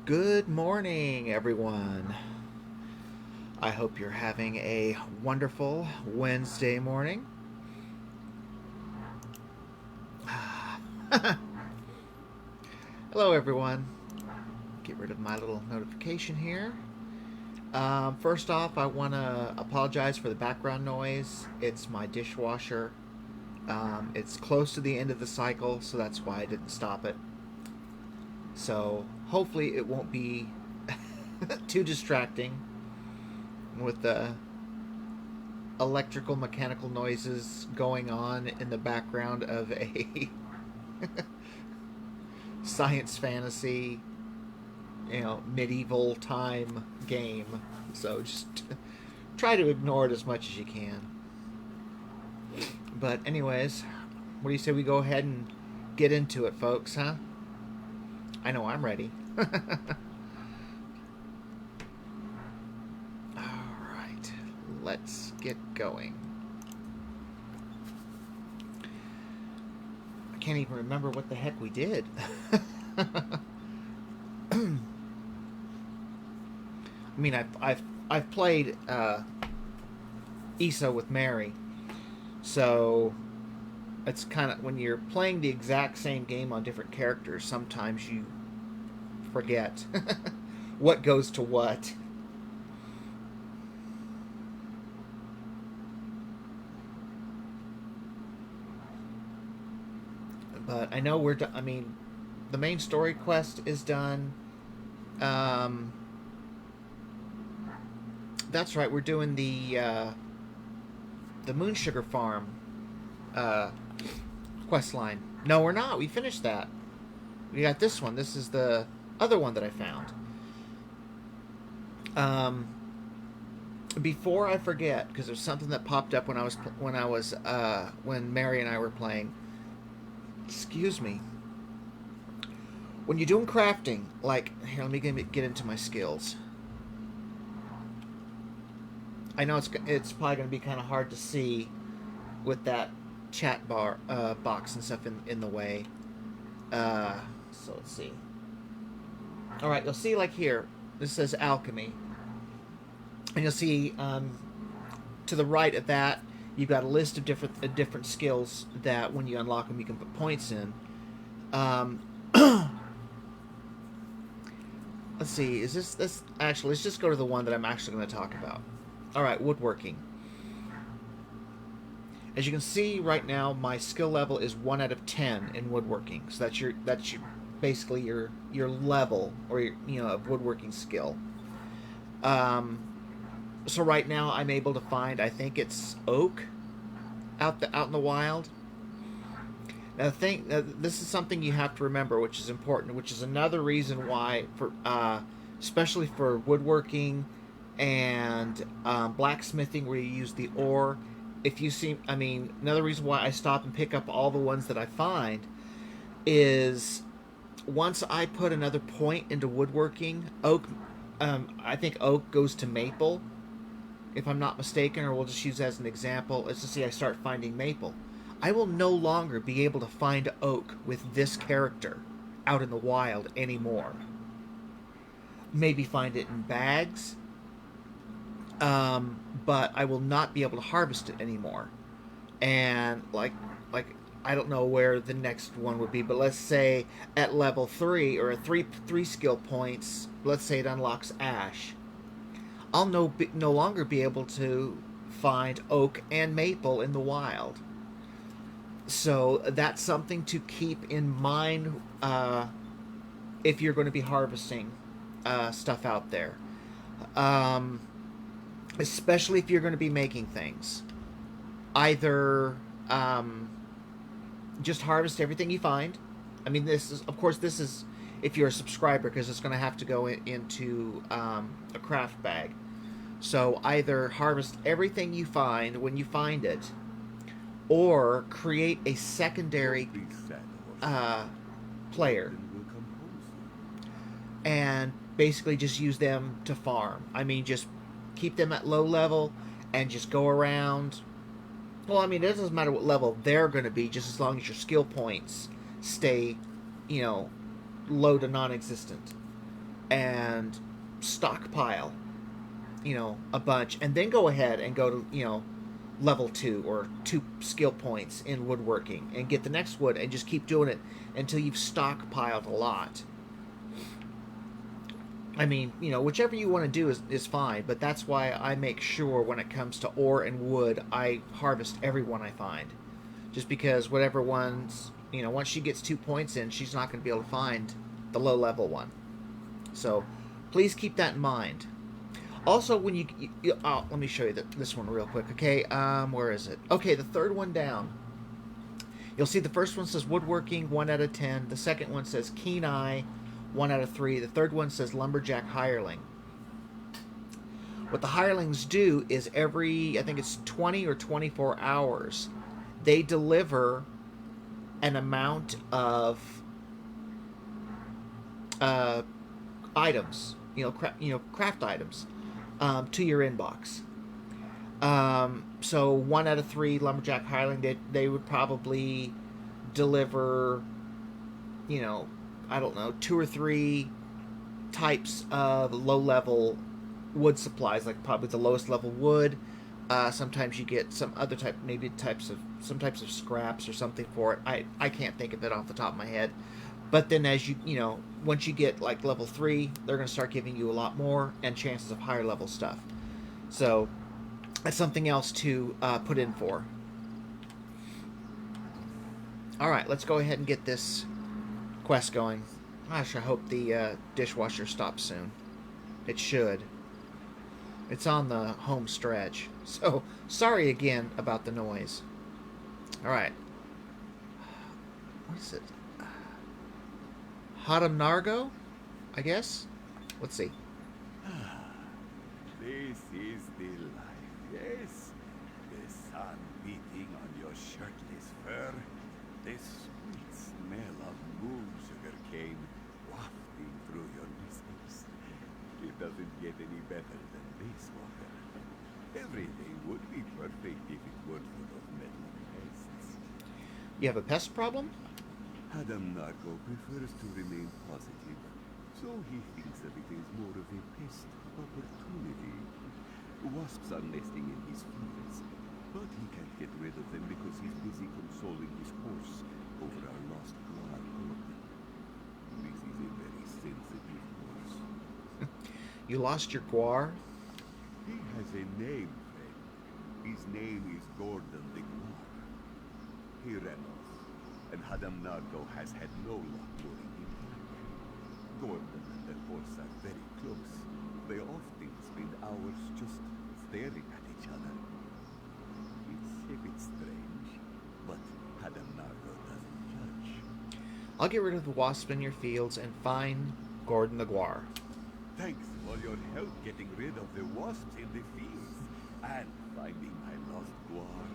Good morning, everyone. I hope you're having a wonderful Wednesday morning. Hello, everyone. Get rid of my little notification here. First off, I want to apologize for the background noise. It's my dishwasher. It's close to the end of the cycle, so that's why I didn't stop it. So hopefully it won't be too distracting with the electrical mechanical noises going on in the background of a science fantasy, medieval time game. So just try to ignore it as much as you can. But anyways, what do you say we go ahead and get into it, folks, huh? I know I'm ready. Alright, let's get going. I can't even remember what the heck we did. I mean, I've played ESO with Mary, so it's kind of when you're playing the exact same game on different characters, sometimes you forget what goes to what. But I know we're I mean, the main story quest is done. Um, that's right. We're doing the Moon Sugar Farm quest line. No, we're not. We finished that. We got this one. This is the other one that I found. Before I forget, because there's something that popped up when Mary and I were playing. Excuse me. When you're doing crafting, like here, let me get into my skills. I know it's probably going to be kind of hard to see with that chat bar box and stuff in the way. So let's see. All right, you'll see like here. This says alchemy, and you'll see to the right of that you've got a list of different skills that when you unlock them you can put points in. Let's see. Is this actually? Let's just go to the one that I'm actually going to talk about. All right, woodworking. As you can see right now, my skill level is 1 out of 10 in woodworking. So that's your basically your level or your of woodworking skill. So right now I'm able to find, I think it's oak out in the wild. Now this is something you have to remember, which is important, which is another reason why for especially for woodworking and blacksmithing where you use the ore. If you see, I mean, another reason why I stop and pick up all the ones that I find is once I put another point into woodworking, oak, I think oak goes to maple, if I'm not mistaken, or we'll just use as an example. Let's just see, I start finding maple. I will no longer be able to find oak with this character out in the wild anymore. Maybe find it in bags, but I will not be able to harvest it anymore. And like I don't know where the next one would be, but let's say at level 3 or at three skill points, let's say it unlocks ash. I'll no longer be able to find oak and maple in the wild. So that's something to keep in mind if you're going to be harvesting stuff out there. Especially if you're going to be making things. Either just harvest everything you find. I mean, this is if you're a subscriber, because it's going to have to go into a craft bag. So either harvest everything you find when you find it, or create a secondary player and basically just use them to farm. I mean, just keep them at low level and just go around. Well, I mean, it doesn't matter what level they're going to be, just as long as your skill points stay, low to non-existent. and stockpile, a bunch, and then go ahead and go to, level 2 or 2 skill points in woodworking and get the next wood and just keep doing it until you've stockpiled a lot. I mean, whichever you want to do is fine, but that's why I make sure when it comes to ore and wood, I harvest every one I find. Just because whatever one's, once she gets 2 points in, she's not going to be able to find the low level one. So please keep that in mind. Also, when you let me show you this one real quick, okay? Where is it? Okay, the third one down. You'll see the first one says woodworking, 1 out of 10. The second one says keen eye, 1 out of 3. The third one says lumberjack hireling. What the hirelings do is every, I think it's 20 or 24 hours, they deliver an amount of items, craft items, to your inbox. So 1 out of 3 lumberjack hireling, they would probably deliver, I don't know, 2 or 3 types of low-level wood supplies, like probably the lowest level wood. Sometimes you get some other type, maybe some types of scraps or something for it. I can't think of it off the top of my head. But then as once you get like level 3, they're going to start giving you a lot more and chances of higher level stuff. So that's something else to put in for. Alright, let's go ahead and get this quest going. Gosh, I hope the dishwasher stops soon. It should. It's on the home stretch. So, sorry again about the noise. Alright. What is it? Hadamnargo, I guess? Let's see. This is the life, yes? The sun beating on your shirtless fur. The sweet smell of moon sugar cane wafting through your whiskers. It doesn't get any better than this, Walker. Every day would be perfect if it weren't for those metal pests. You have a pest problem? Hadamnargo prefers to remain positive, so he thinks of it as more of a pest opportunity. Wasps are nesting in his fields, but he can't get rid of them because he's busy consoling his horse over our lost guard. This is a very sensitive horse. You lost your guar? He has a name, friend. His name is Gordon the Guar. He ran off, and Hadamnargo has had no luck luring him back. Gordon and the horse are very close. They often spend hours just staring at each other. It's a bit strange, but Hadamnargo doesn't judge. I'll get rid of the wasp in your fields and find Gordon the Guar. Thanks for your help getting rid of the wasps in the fields and finding my lost guar.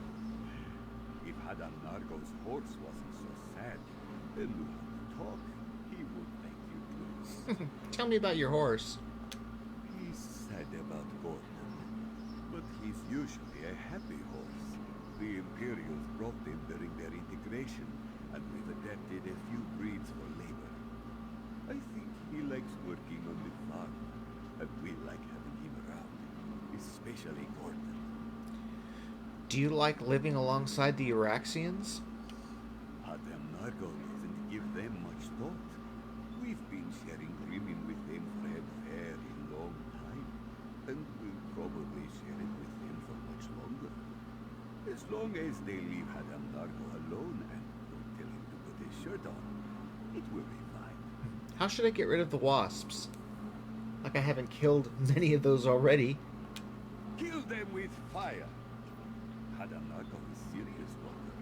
If Hadamnargo's horse wasn't so sad and knew how to talk, he would thank you too. Tell me about your horse. He's sad about Gordon, but he's usually a happy horse. The Imperials brought them during their integration, and we've adapted a few breeds for labor. I think he likes working on the farm, and we like having him around, especially Gordon. Do you like living alongside the Euraxians? Hadamnargo doesn't give them much thought. We've been sharing women with them for a very long time, and we'll probably share it with them for much longer. As long as they leave Hadamnargo alone and don't tell him to put his shirt on, it will be fine. How should I get rid of the wasps? Like I haven't killed many of those already. Kill them with fire! Hadamnargo is serious, Walker.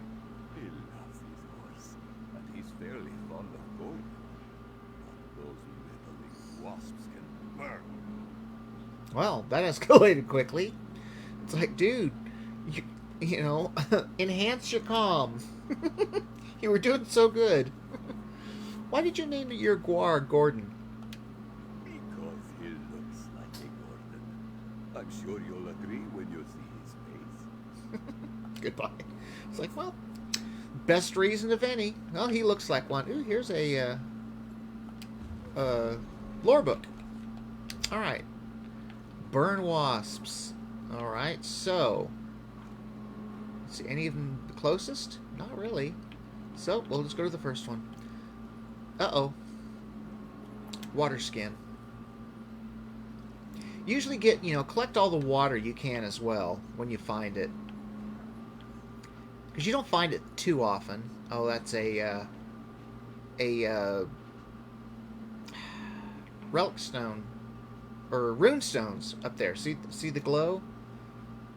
He loves his horse, and he's fairly fond of Gordon. But those meddling wasps can burn. Well, that escalated quickly. It's like, dude, enhance your calm. You were doing so good. Why did you name your guar Gordon? Because he looks like a Gordon. I'm sure you'll agree when you see his face. Goodbye. It's like, well, best reason of any. Well, he looks like one. Ooh, here's a lore book. All right. Burn wasps. All right. So, let's see. Any of them the closest? Not really. So, we'll just go to the first one. Uh-oh. Water skin. Usually get, collect all the water you can as well when you find it. Because you don't find it too often. Oh, that's a relic stone. Or rune stones up there. See the glow?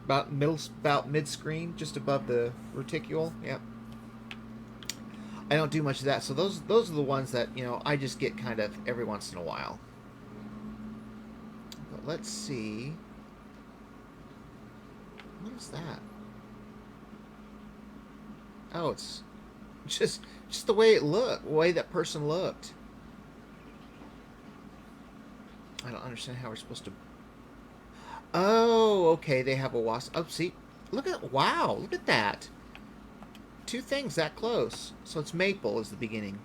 About mid-screen, just above the reticule. Yep. I don't do much of that, so those are the ones that, I just get kind of every once in a while. But let's see. What is that? Oh, it's just the way it looked, the way that person looked. I don't understand how we're supposed to... Oh, okay, they have a wasp. Oh, see, wow, look at that. Two things that close. So it's maple is the beginning.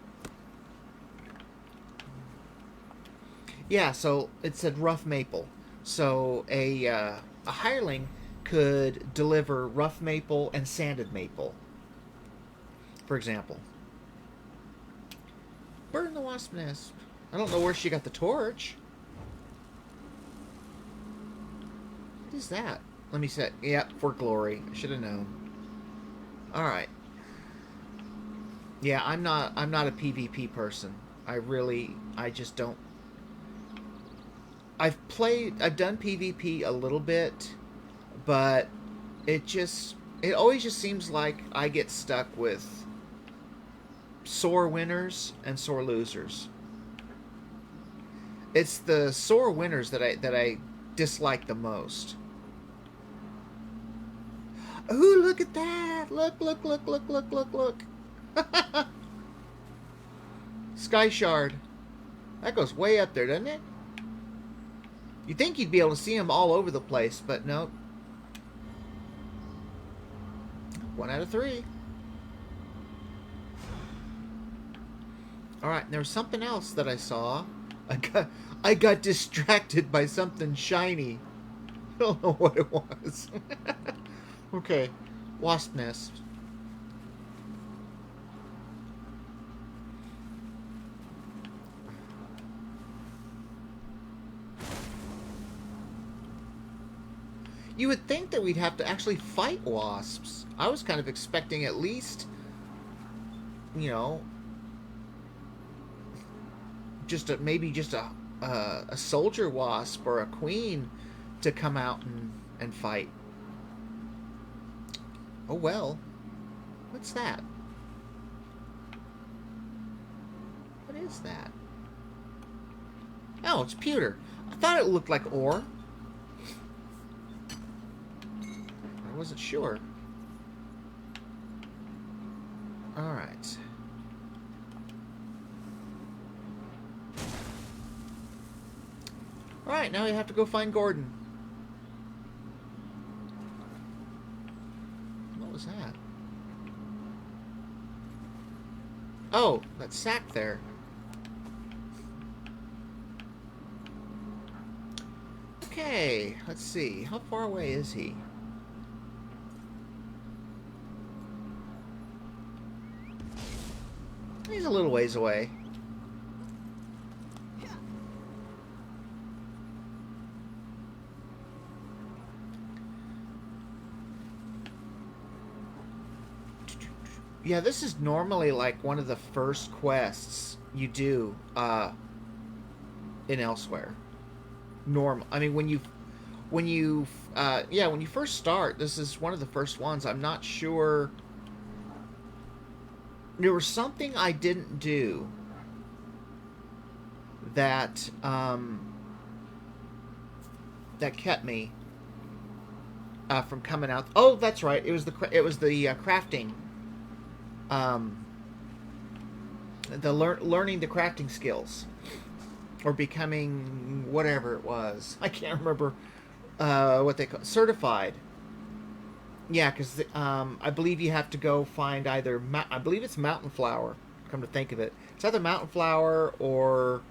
Yeah, so it said rough maple. So a hireling could deliver rough maple and sanded maple, for example. Burn the wasp nest. I don't know where she got the torch. What is that? Let me set. Yep, for glory. I should have known. All right. Yeah, I'm not a PvP person. I just don't. I've done PvP a little bit, but it always just seems like I get stuck with sore winners and sore losers. It's the sore winners that I dislike the most. Ooh, look at that! Look. Sky Shard. That goes way up there, doesn't it? You'd think you'd be able to see them all over the place, but no. 1 out of 3. Alright, there was something else that I saw. I got distracted by something shiny. I don't know what it was. Okay. Wasp nest. You would think that we'd have to actually fight wasps. I was kind of expecting at least, maybe just a soldier wasp or a queen to come out and fight. Oh well. What's that? What is that? Oh, it's pewter. I thought it looked like ore. I wasn't sure. Alright. Alright, now we have to go find Gordon. What was that? Oh, that sack there. Okay, let's see. How far away is he? He's a little ways away. Yeah, this is normally like one of the first quests you do in Elsweyr. I mean, when you first start, this is one of the first ones. I'm not sure. There was something I didn't do that that kept me from coming out. Oh, that's right. It was the crafting. Learning the crafting skills, or becoming whatever it was. I can't remember what they call certified. Yeah, because I believe you have to go find either I believe it's mountain flower. Come to think of it, it's either mountain flower or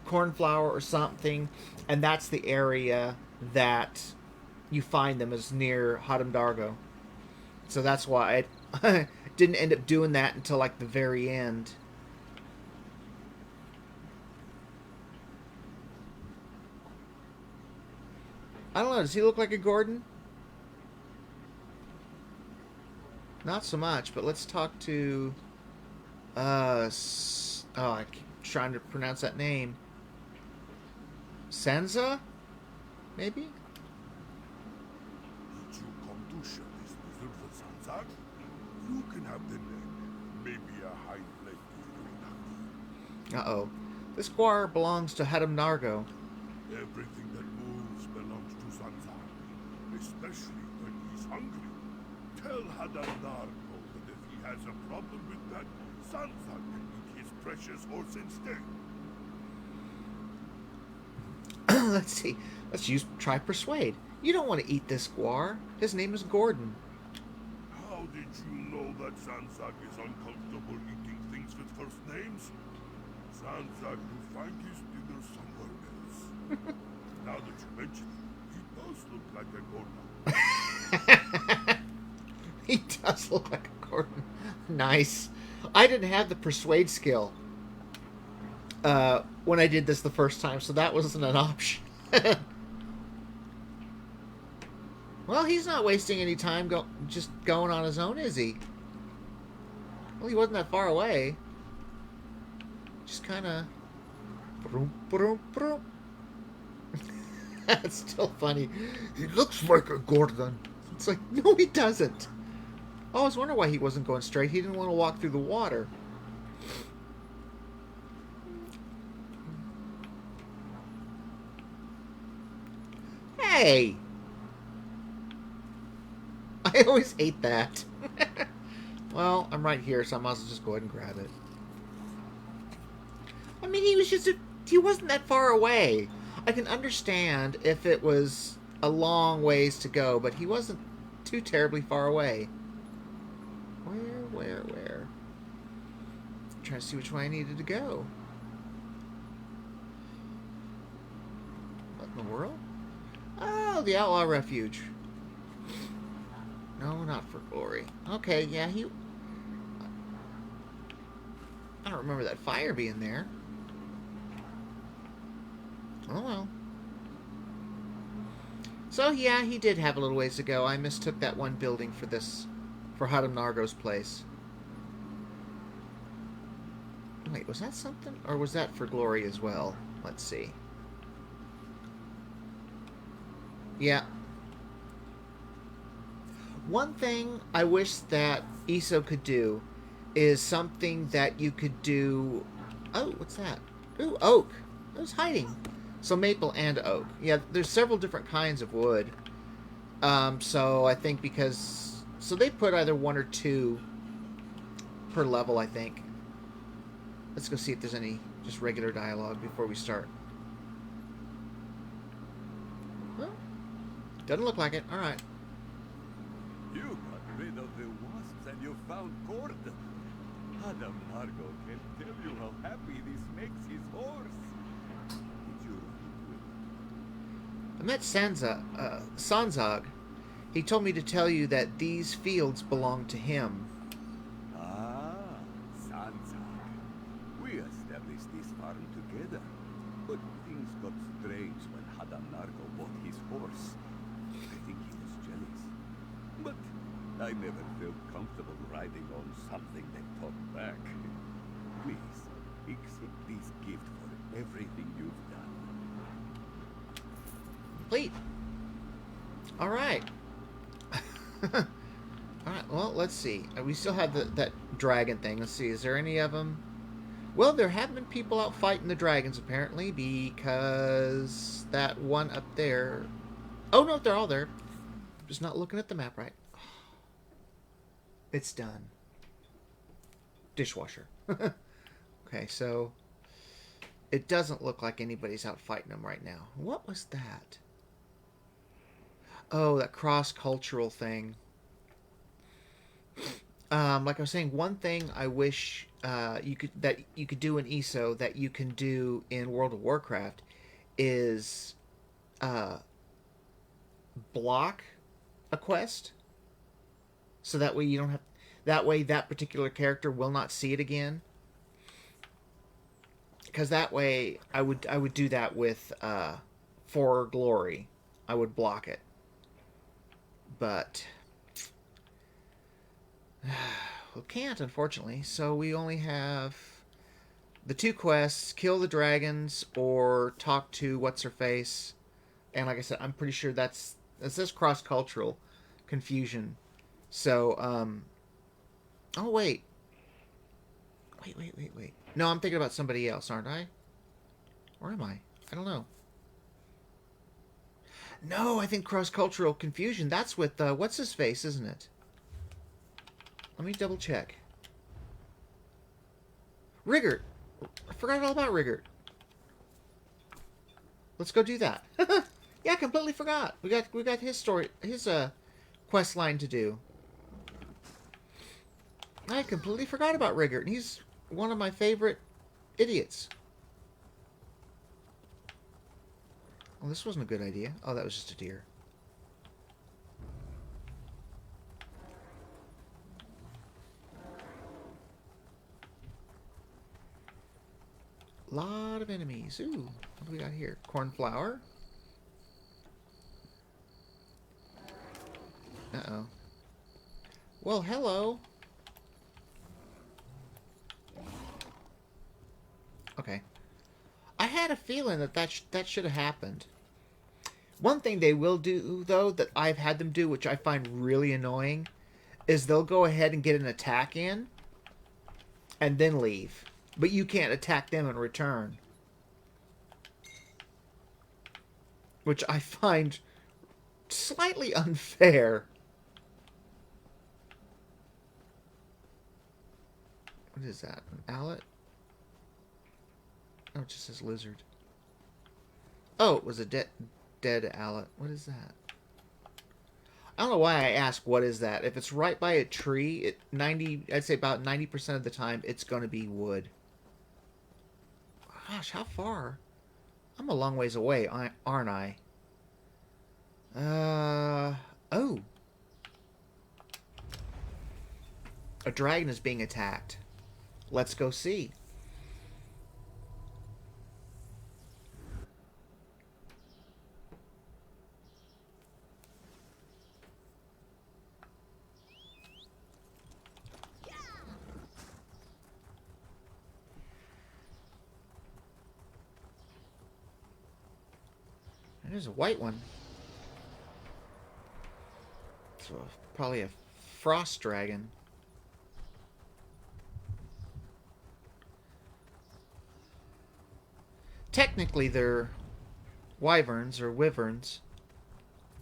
cornflower or something, and that's the area that you find them, is near Hadam Dargo. So that's why I didn't end up doing that until like the very end. I don't know. Does he look like a Gordon? Not so much, but let's talk to. I keep trying to pronounce that name. Sansa? Maybe? Did you come to share this wizard for Sanzak? You can have the neck. Maybe a hind leg if you're lucky. Uh-oh. This squire belongs to Hadam Nargo. Everything that moves belongs to Sanzak, especially when he's hungry. Tell Hadandar that if he has a problem with that, Sanzak can eat his precious horse instead. Let's see. Let's try persuade. You don't want to eat this squire. His name is Gordon. How did you know that Sanzak is uncomfortable eating things with first names? Sanzak will find his dinner somewhere else. Now that you mention it, he does look like a Gordon. He does look like a Gordon. Nice. I didn't have the persuade skill when I did this the first time, so that wasn't an option. Well, he's not wasting any time just going on his own, is he? Well, he wasn't that far away. Just kind of... That's still funny. He looks like a Gordon. It's like, no, he doesn't. Oh, I was wondering why he wasn't going straight. He didn't want to walk through the water. Hey! I always hate that. Well, I'm right here, so I might as well just go ahead and grab it. I mean, he wasn't that far away. I can understand if it was a long ways to go, but he wasn't too terribly far away. Where? I'm trying to see which way I needed to go. What in the world? Oh, the Outlaw Refuge. No, not for glory. Okay, yeah, I don't remember that fire being there. Oh well. So yeah, he did have a little ways to go. I mistook that one building for Hadam Nargo's place. Wait, was that something? Or was that for glory as well? Let's see. Yeah. One thing I wish that ESO could do is something that you could do... Oh, what's that? Ooh, oak. It was hiding. So maple and oak. Yeah, there's several different kinds of wood. So I think because... So they put either one or two per level, I think. Let's go see if there's any just regular dialogue before we start. Well, doesn't look like it. All right. You got rid of the wasps and you found Gordon. Hadam Nargo can tell you how happy this makes his horse. Did you run into him? I met Sanzag. He told me to tell you that these fields belong to him. Ah, Sanzak. We established this farm together. But things got strange when Hadam Nargo bought his horse. I think he was jealous. But I never felt comfortable riding on something that talked back. Please, accept this gift for everything you've done. Complete. All right. All right, well, let's see. We still have that dragon thing. Let's see, is there any of them? Well, there have been people out fighting the dragons, apparently, because that one up there... Oh, no, they're all there. I'm just not looking at the map right. It's done. Dishwasher. Okay, so... It doesn't look like anybody's out fighting them right now. What was that? Oh, that cross-cultural thing. like I was saying, one thing I wish you could do in ESO that you can do in World of Warcraft is uh, block a quest, so that way you don't have that way that particular character will not see it again. Because that way I would do that with for glory. I would block it, but we can't, unfortunately. So we only have the two quests: kill the dragons or talk to what's her face. And like I said, I'm pretty sure that's this cross cultural confusion. So oh wait. No, I'm thinking about somebody else, aren't I? Or am I? I don't know. No, I think cross cultural confusion. That's with what's his face, isn't it? Let me double check. Rigert. I forgot all about Rigert. Let's go do that. Yeah, I completely forgot. We got his story, his quest line to do. I completely forgot about Rigert, and he's one of my favorite idiots. Well, this wasn't a good idea. Oh, that was just a deer. Lot of enemies. Ooh, what do we got here? Cornflower. Uh-oh. Well, hello. Okay. I had a feeling that should have happened. One thing they will do, though, that I've had them do, which I find really annoying, is they'll go ahead and get an attack in and then leave. But you can't attack them in return. Which I find slightly unfair. What is that? An owlet? Oh, it just says lizard. Oh, it was a dead owlet. What is that? I don't know why I ask what is that. If it's right by a tree, I'd say about 90% of the time it's going to be wood. Gosh, how far? I'm a long ways away, aren't I? Oh. A dragon is being attacked. Let's go see. There's a white one. So probably a frost dragon. Technically, they're wyverns or wyverns.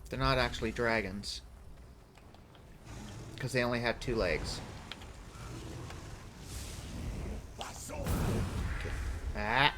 They're not actually dragons because they only have 2 legs. Okay. Ah.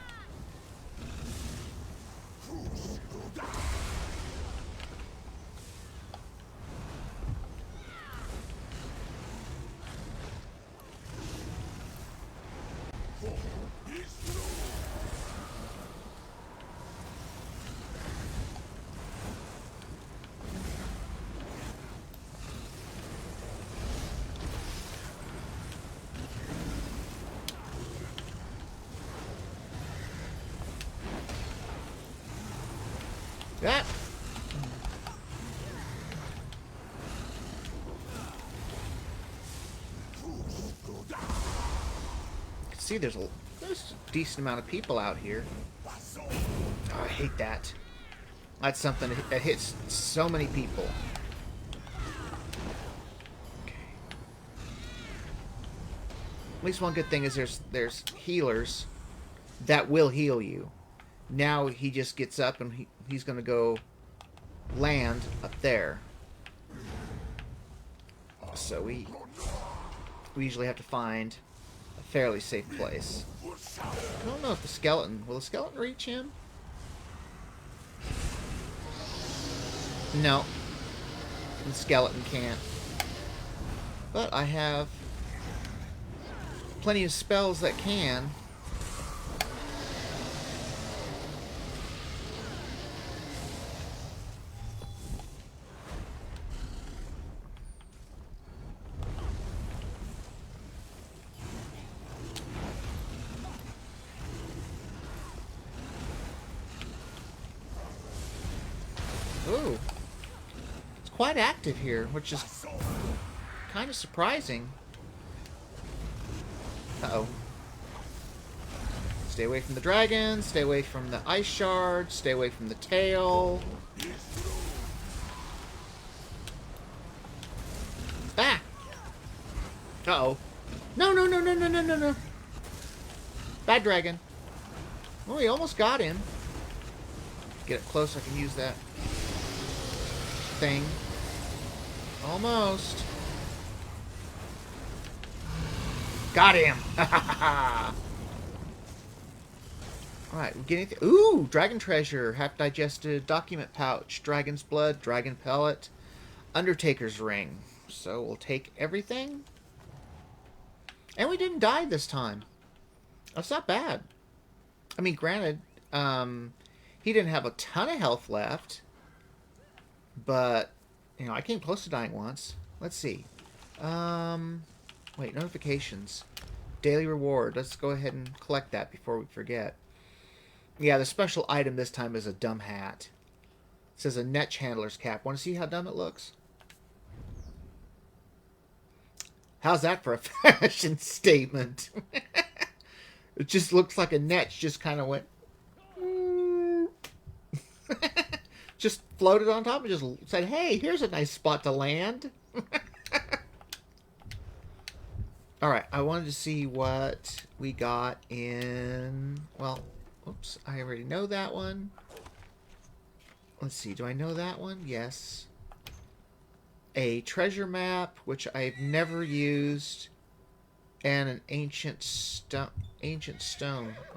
That. You can see there's a decent amount of people out here. Oh, I hate that. That's something that hits so many people. Okay. At least one good thing is there's healers that will heal you. Now he just gets up and he's going to go land up there. So we usually have to find a fairly safe place. I don't know if the skeleton... Will the skeleton reach him? No. The skeleton can't. But I have plenty of spells that can. Ooh. It's quite active here, which is kind of surprising. Uh-oh. Stay away from the dragon, stay away from the ice shard, stay away from the tail. Ah! Uh-oh. No, no, no, no, no, no, no, no. Bad dragon. Oh, he almost got him. Get it close, I can use that thing. Almost. Got him! Alright, we get anything. Ooh! Dragon treasure. Half digested document pouch. Dragon's blood. Dragon pellet. Undertaker's ring. So we'll take everything. And we didn't die this time. That's not bad. I mean, granted, he didn't have a ton of health left. But, you know, I came close to dying once. Let's see. Wait, notifications. Daily reward. Let's go ahead and collect that before we forget. Yeah, the special item this time is a dumb hat. It says a netch handler's cap. Want to see how dumb it looks? How's that for a fashion statement? It just looks like a netch just kind of went... just floated on top and just said, hey, here's a nice spot to land. Alright, I wanted to see what we got in... Well, oops, I already know that one. Let's see, do I know that one? Yes. A treasure map, which I've never used. And an ancient stone.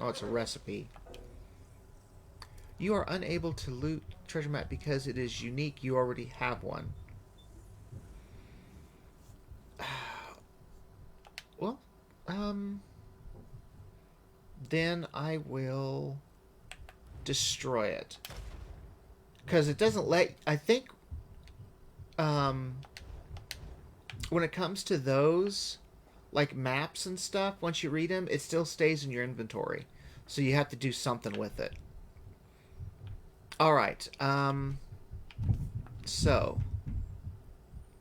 Oh, it's a recipe. You are unable to loot treasure map because it is unique. You already have one. Well, then I will destroy it. Because it doesn't let... I think, when it comes to those, like maps and stuff, once you read them, it still stays in your inventory. So you have to do something with it. Alright, so,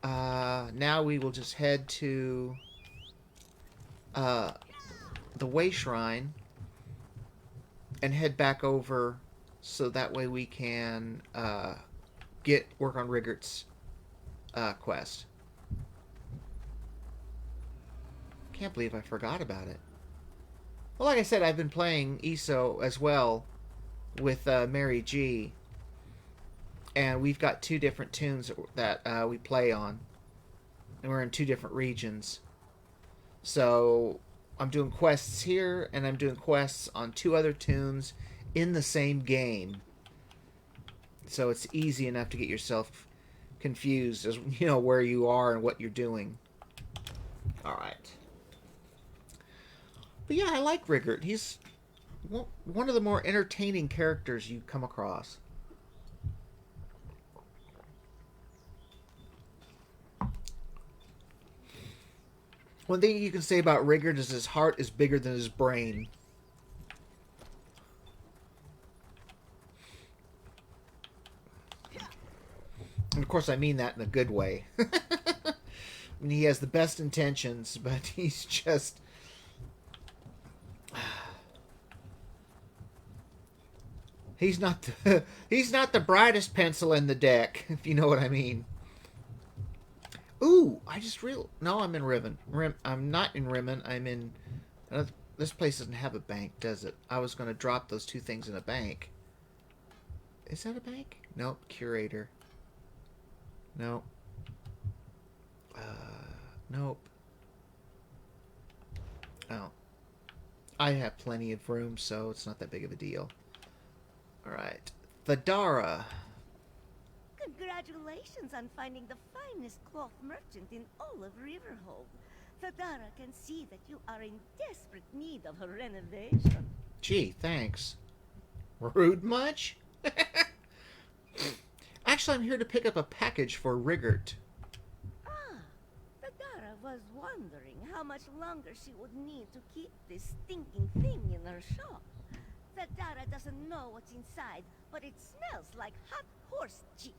now we will just head to, the Way Shrine, and head back over, so that way we can, work on Rigert's, quest. Can't believe I forgot about it. Well, like I said, I've been playing ESO as well, with Mary G, and we've got two different tunes that we play on, and we're in two different regions. So I'm doing quests here, and I'm doing quests on two other tunes in the same game. So it's easy enough to get yourself confused as you know where you are and what you're doing. All right. But yeah, I like Rigert. He's one of the more entertaining characters you come across. One thing you can say about Rigert is his heart is bigger than his brain. And of course I mean that in a good way. I mean, he has the best intentions, but he's just... He's not the brightest pencil in the deck, if you know what I mean. Ooh, I just no, I'm in Riven. I'm not in Riven. I'm in... this place doesn't have a bank, does it? I was going to drop those two things in a bank. Is that a bank? Nope. Curator. Nope. Nope. Oh. I have plenty of room, so it's not that big of a deal. Alright. Thadara. Congratulations on finding the finest cloth merchant in all of Riverhold. Thadara can see that you are in desperate need of a renovation. Gee, thanks. Rude much? Actually, I'm here to pick up a package for Rigert. Ah, Thadara was wondering how much longer she would need to keep this stinking thing in her shop. Thadara doesn't know what's inside, but it smells like hot horse cheeks.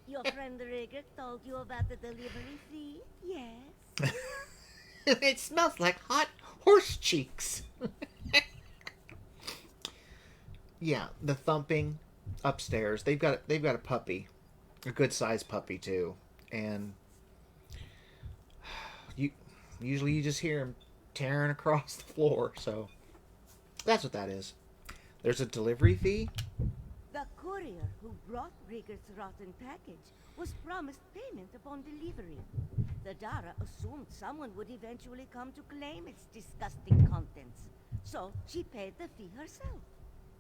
Your friend Rigger told you about the delivery fee? Yes. It smells like hot horse cheeks. Yeah, the thumping upstairs. They've got a puppy, a good sized puppy too, and you usually you just hear him tearing across the floor. So that's what that is. There's a delivery fee. The courier who brought Rigger's rotten package was promised payment upon delivery. Thadara assumed someone would eventually come to claim its disgusting contents, so she paid the fee herself.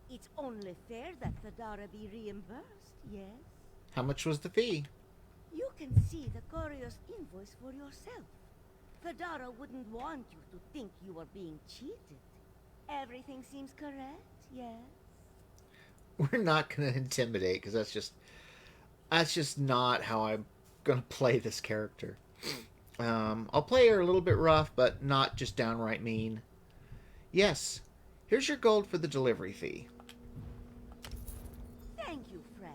It's only fair that Thadara be reimbursed, yes? How much was the fee? You can see the courier's invoice for yourself. Thadara wouldn't want you to think you were being cheated. Everything seems correct, yes? We're not going to intimidate because that's just not how I'm going to play this character. I'll play her a little bit rough, but not just downright mean. Yes, here's your gold for the delivery fee. Thank you, friend.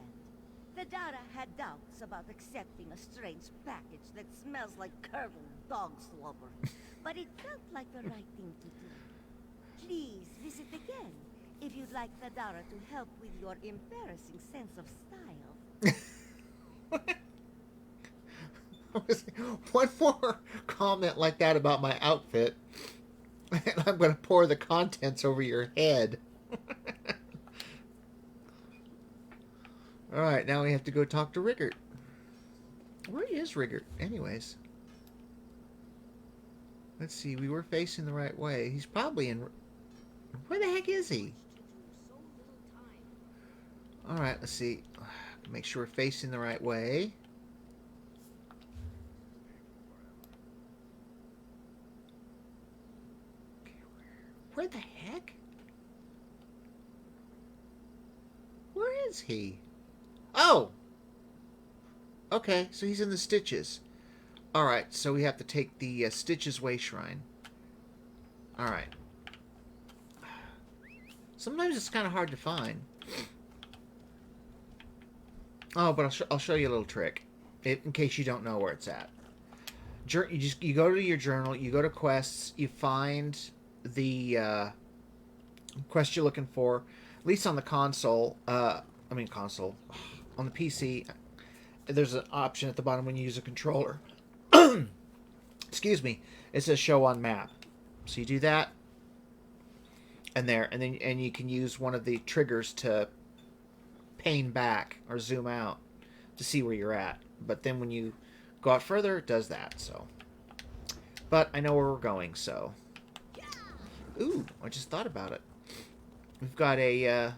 Thadara had doubts about accepting a strange package that smells like curdled dog slobber, but it felt like the right thing to do. Please visit again if you'd like Thadara to help with your embarrassing sense of style. One more comment like that about my outfit, and I'm going to pour the contents over your head. Alright, now we have to go talk to Rigert. Where is Rigert, anyways? Let's see, we were facing the right way. He's probably in... Where the heck is he? Alright, let's see. Make sure we're facing the right way. Where the heck? Where is he? Oh! Okay, so he's in the Stitches. Alright, so we have to take the Stitches Way Shrine. Alright. Sometimes it's kind of hard to find. Oh, but I'll show you a little trick. In case you don't know where it's at. You go to your journal, you go to quests, you find the quest you're looking for, at least on the console, on the PC, there's an option at the bottom when you use a controller. Excuse me. It says show on map. So you do that, and then you can use one of the triggers to pane back or zoom out to see where you're at. But then when you go out further, it does that. So, but I know where we're going, so. Ooh, I just thought about it. We've got a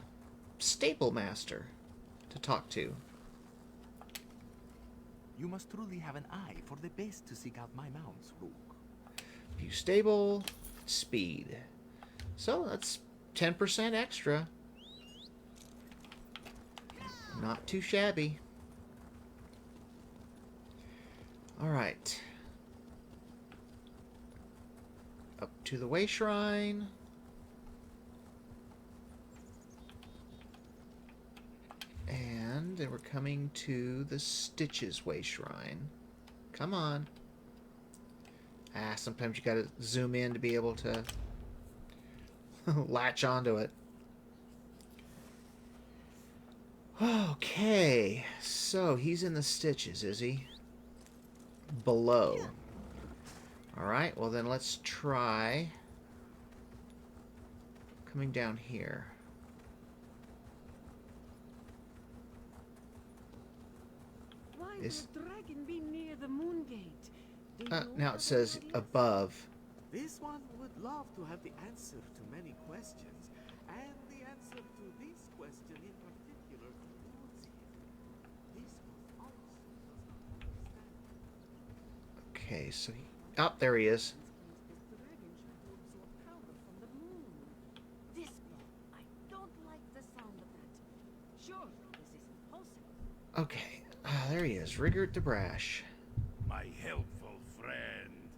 stable master to talk to. You must truly have an eye for the best to seek out my mounts, Rook. View stable, speed. So that's 10% extra. Not too shabby. Alright. Up to the Way Shrine. And then we're coming to the Stitches Way Shrine. Come on. Ah, sometimes you gotta zoom in to be able to latch onto it. Okay, so he's in the Stitches, is he? Below. Alright, well then let's try coming down here. Why would a dragon be near the moon gate? Do you Now have it says any idea? above. This one would love to have the answer to many questions, and the answer to this question in particular eludes him. This one also does not understand. Okay, so Oh, there he is. This dragon tried to absorb power from the moon. This blow. I don't like the sound of that. Surely this is impossible. Okay. There he is. Rigert the Brash. My helpful friend.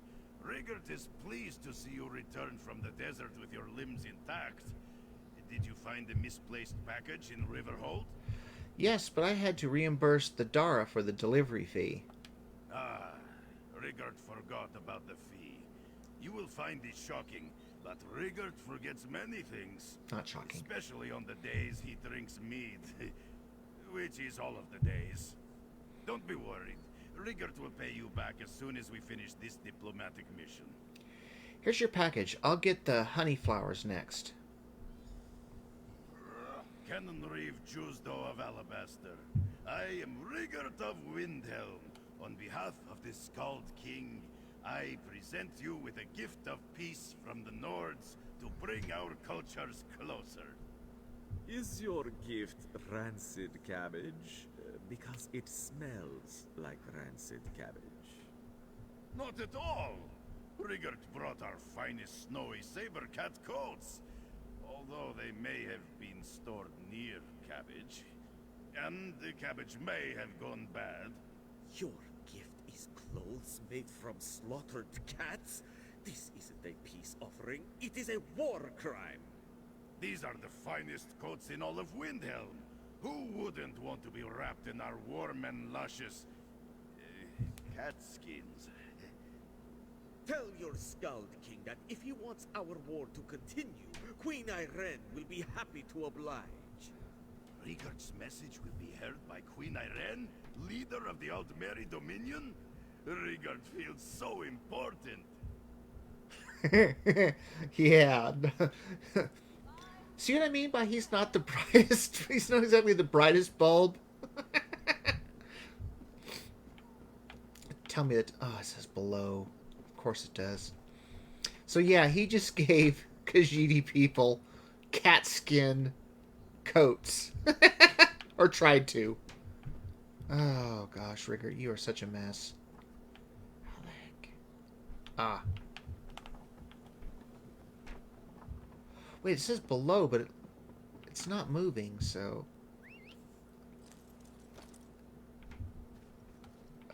Rigert is pleased to see you return from the desert with your limbs intact. Did you find the misplaced package in Riverhold? Yes, but I had to reimburse the Dara for the delivery fee. Ah, Rigert forgot about the fee. You will find this shocking, but Rigert forgets many things. Not shocking. Especially on the days he drinks mead. Which is all of the days. Don't be worried. Rigert will pay you back as soon as we finish this diplomatic mission. Here's your package. I'll get the honey flowers next. Canon Reeve Jusdo of Alabaster. I am Rigert of Windhelm. On behalf of the Skald King, I present you with a gift of peace from the Nords to bring our cultures closer. Is your gift rancid cabbage? Because it smells like rancid cabbage. Not at all. Rigert brought our finest snowy saber cat coats. Although they may have been stored near cabbage. And the cabbage may have gone bad. Your gift is clothes made from slaughtered cats? This isn't a peace offering, it is a war crime. These are the finest coats in all of Windhelm. Who wouldn't want to be wrapped in our warm and luscious... cat skins? Tell your Skald King that if he wants our war to continue, Queen Irene will be happy to oblige. Rigert's message will be heard by Queen Irene, leader of the Aldmeri Dominion? Rigert feels so important. Yeah. See what I mean by he's not the brightest? He's not exactly the brightest bulb. Tell me that... Oh, it says below. Of course it does. So yeah, he just gave Khajiit people cat skin coats. Or tried to. Oh gosh, Rigert, you are such a mess. How the heck? Ah. Wait, it says below, but it's not moving, so...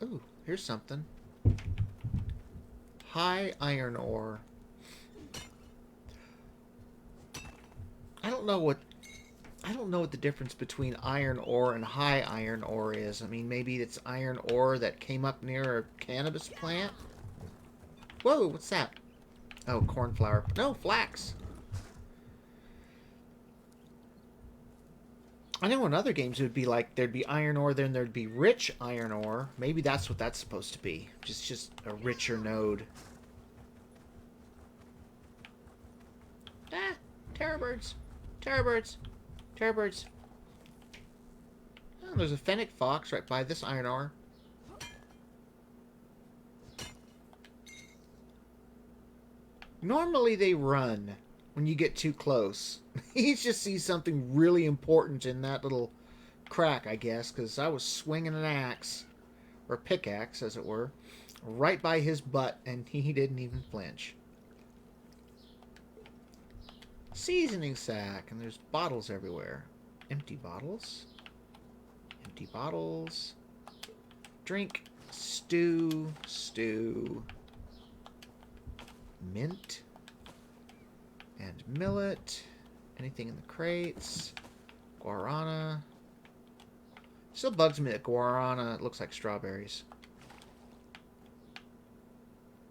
Ooh, here's something. High iron ore. I don't know what the difference between iron ore and high iron ore is. I mean, maybe it's iron ore that came up near a cannabis plant? Whoa, what's that? Oh, cornflower. No, flax. I know in other games it would be like there'd be iron ore, then there'd be rich iron ore. Maybe that's what that's supposed to be. Just a richer node. Ah, terrorbirds. Terrorbirds. Terrorbirds. Oh, there's a fennec fox right by this iron ore. Normally they run when you get too close. He just sees something really important in that little crack, I guess, because I was swinging an axe, or pickaxe, as it were, right by his butt, and he didn't even flinch. Seasoning sack, and there's bottles everywhere. Empty bottles. Empty bottles. Drink. Stew. Stew. Mint. And millet. Anything in the crates. Guarana. Still bugs me that guarana looks like strawberries.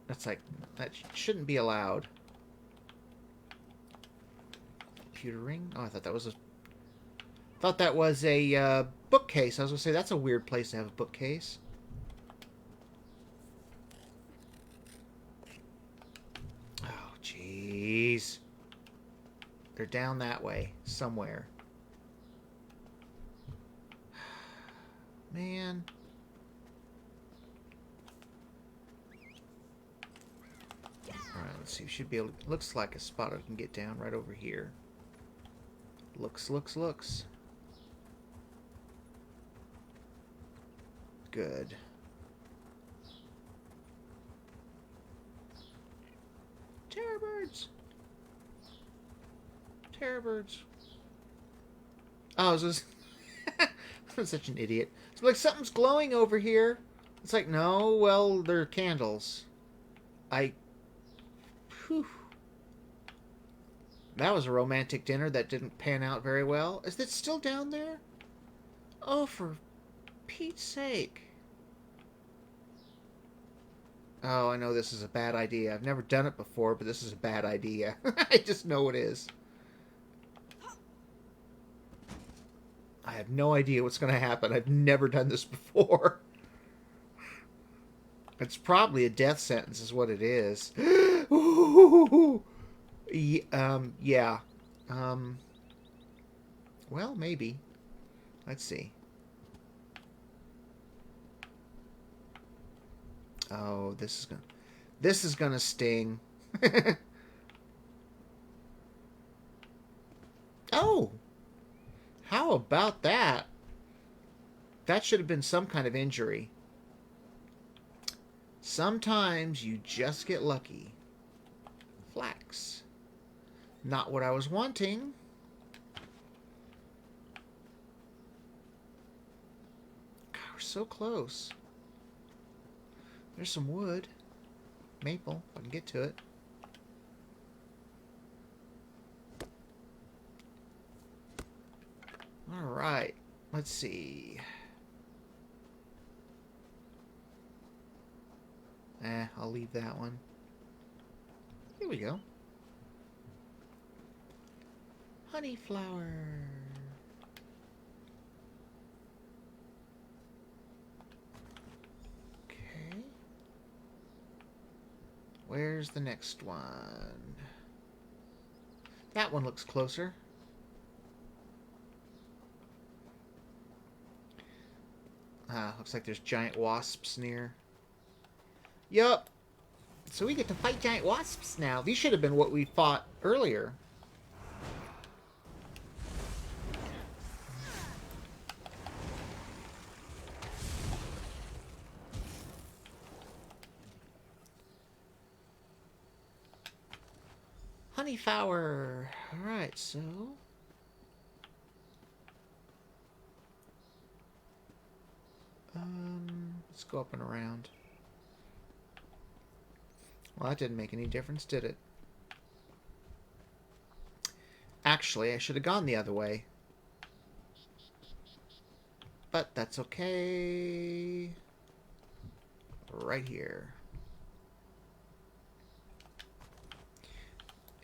That's like, that shouldn't be allowed. Computer ring? Oh, I thought that was a bookcase. I was gonna say that's a weird place to have a bookcase. Oh, jeez. They're down that way somewhere. Man. Alright, let's see. We should be able to... Looks like a spot I can get down right over here. Looks. Good. Terror birds. Terror birds. Oh, I was just... I'm such an idiot. It's like, something's glowing over here. It's like, no, well, they're candles. Whew. That was a romantic dinner that didn't pan out very well. Is it still down there? Oh, for Pete's sake. Oh, I know this is a bad idea. I've never done it before, but this is a bad idea. I just know it is. I have no idea what's going to happen. I've never done this before. It's probably a death sentence is what it is. Ooh. Yeah. Well, maybe. Let's see. Oh, this is gonna sting. Oh! How about that? That should have been some kind of injury. Sometimes you just get lucky. Flax. Not what I was wanting. God, we're so close. There's some wood. Maple, if I can get to it. Alright, let's see. I'll leave that one. Here we go. Honey flower. Okay. Where's the next one? That one looks closer. Looks like there's giant wasps near. Yup. So we get to fight giant wasps now. These should have been what we fought earlier. Honeyflower. Alright, so... let's go up and around. Well, that didn't make any difference, did it? Actually, I should have gone the other way. But that's okay. Right here.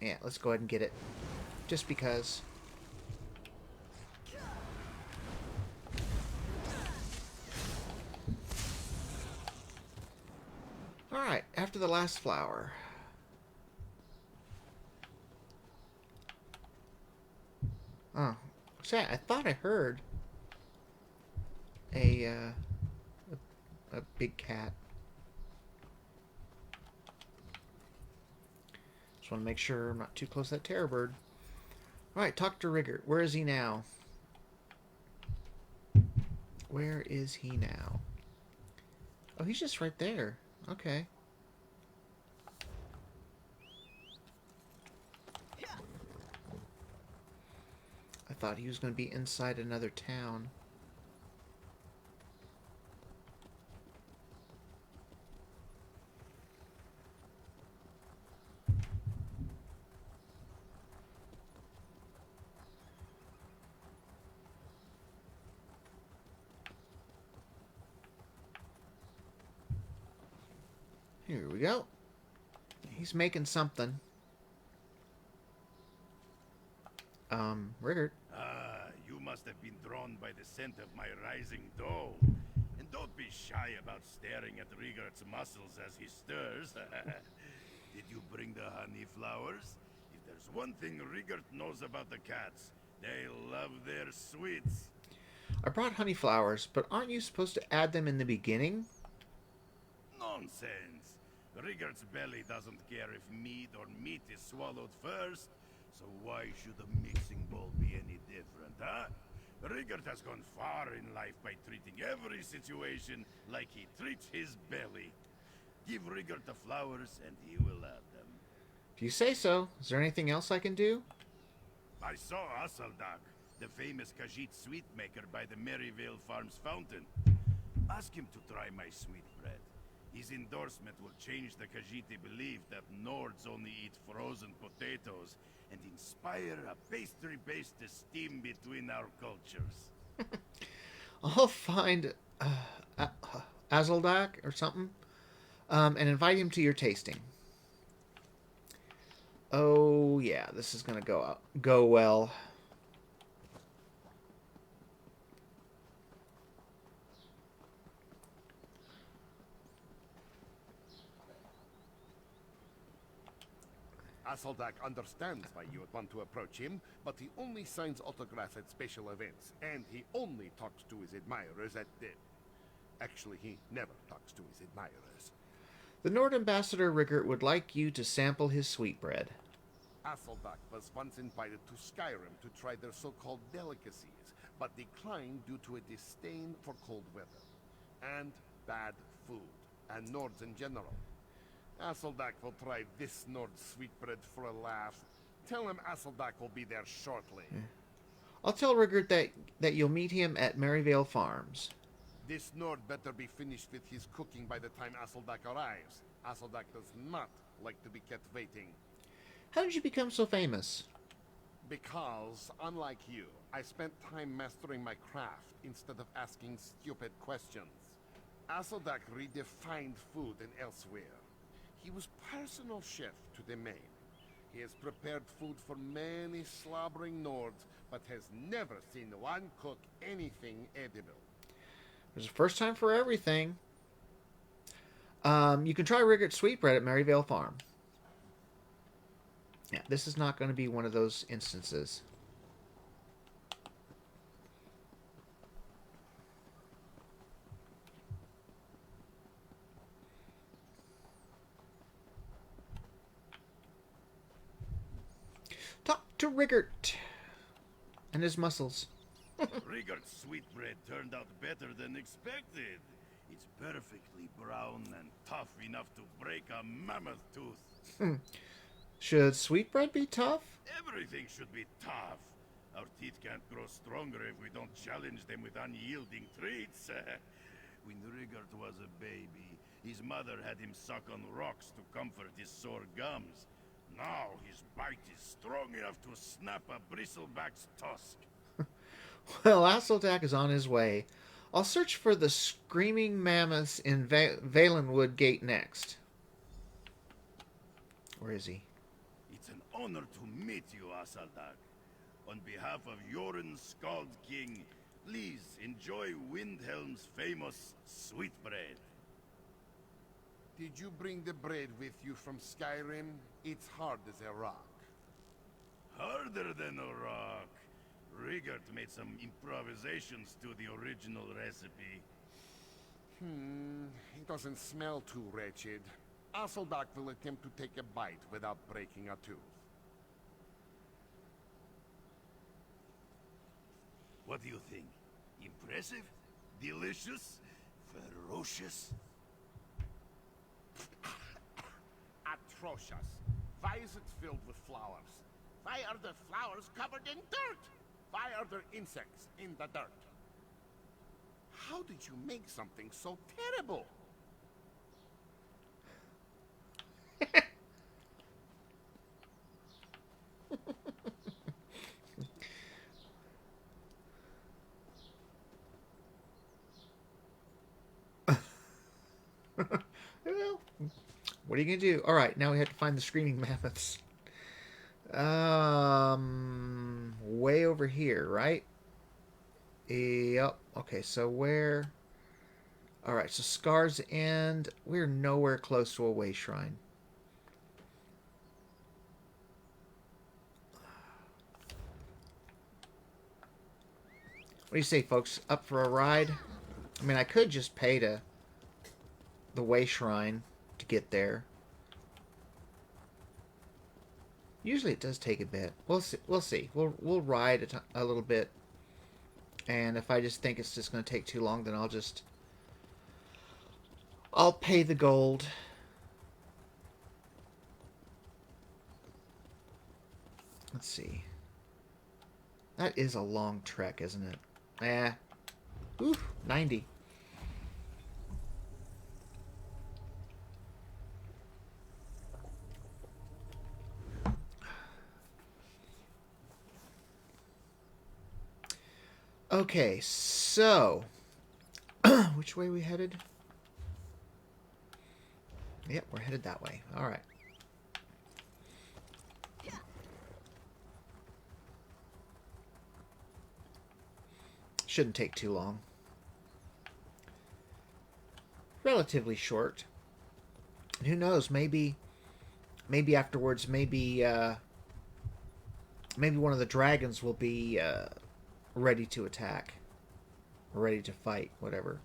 Yeah, let's go ahead and get it. Just because. Alright, after the last flower. Oh. Say, I thought I heard a big cat. Just want to make sure I'm not too close to that terror bird. Alright, talk to Rigger. Where is he now? Where is he now? Oh, he's just right there. Okay. I thought he was going to be inside another town. Here we go. He's making something. Riggert. Ah, you must have been drawn by the scent of my rising dough. And don't be shy about staring at Rigert's muscles as he stirs. Did you bring the honey flowers? If there's one thing Rigert knows about the cats, they love their sweets. I brought honey flowers, but aren't you supposed to add them in the beginning? Nonsense. Rigert's belly doesn't care if meat or meat is swallowed first, so why should the mixing bowl be any different, huh? Rigert has gone far in life by treating every situation like he treats his belly. Give Rigert the flowers and he will add them. If you say so. Is there anything else I can do? I saw Asaldak, the famous Khajiit sweet maker by the Maryvale Farms fountain. Ask him to try my sweet bread. His endorsement will change the Khajiiti belief that Nords only eat frozen potatoes and inspire a pastry-based esteem between our cultures. I'll find Azeldak or something, and invite him to your tasting. Oh yeah, this is gonna go well. Asaldak understands why you would want to approach him, but he only signs autographs at special events, and he only talks to his admirers at the... Actually, he never talks to his admirers. The Nord Ambassador Riggert would like you to sample his sweetbread. Asaldak was once invited to Skyrim to try their so-called delicacies, but declined due to a disdain for cold weather, and bad food, and Nords in general. Asaldak will try this Nord sweetbread for a laugh. Tell him Asaldak will be there shortly. I'll tell Riggert that you'll meet him at Maryvale Farms. This Nord better be finished with his cooking by the time Asaldak arrives. Asaldak does not like to be kept waiting. How did you become so famous? Because, unlike you, I spent time mastering my craft instead of asking stupid questions. Asaldak redefined food in Elsweyr. He was personal chef to the main. He has prepared food for many slobbering Nords, but has never seen one cook anything edible. There's a first time for everything. You can try Riggert's sweetbread at Maryvale Farm. Yeah, this is not going to be one of those instances. Talk to Riggert and his muscles. Riggert's sweetbread turned out better than expected. It's perfectly brown and tough enough to break a mammoth tooth. Should sweetbread be tough? Everything should be tough. Our teeth can't grow stronger if we don't challenge them with unyielding treats. When Riggert was a baby, his mother had him suck on rocks to comfort his sore gums. Now his bite is strong enough to snap a bristleback's tusk. Well, Asseldak is on his way. I'll search for the screaming mammoths in Valenwood Gate next. Where is he? It's an honor to meet you, Asaldak. On behalf of Yoren Skald King, please enjoy Windhelm's famous sweetbread. Did you bring the bread with you from Skyrim? It's hard as a rock. Harder than a rock. Riggert made some improvisations to the original recipe. It doesn't smell too wretched. Asaldak will attempt to take a bite without breaking a tooth. What do you think? Impressive? Delicious? Ferocious? Atrocious. Why is it filled with flowers? Why are the flowers covered in dirt? Why are there insects in the dirt? How did you make something so terrible? Well, what are you going to do? All right, now we have to find the screaming mammoths. Way over here, right? Yep. Okay, so where? All right, so Scar's End. We're nowhere close to a way shrine. What do you say, folks? Up for a ride? I mean, I could just pay to the way shrine to get there. Usually it does take a bit. We'll see. We'll see. We'll ride a little bit, and if I just think it's just going to take too long, then I'll pay the gold. Let's see. That is a long trek, isn't it? Ooh, 90. Okay, so which way are we headed? Yep, we're headed that way. All right. Shouldn't take too long. Relatively short. And who knows? Maybe afterwards, maybe one of the dragons will be ready to attack, or ready to fight, whatever.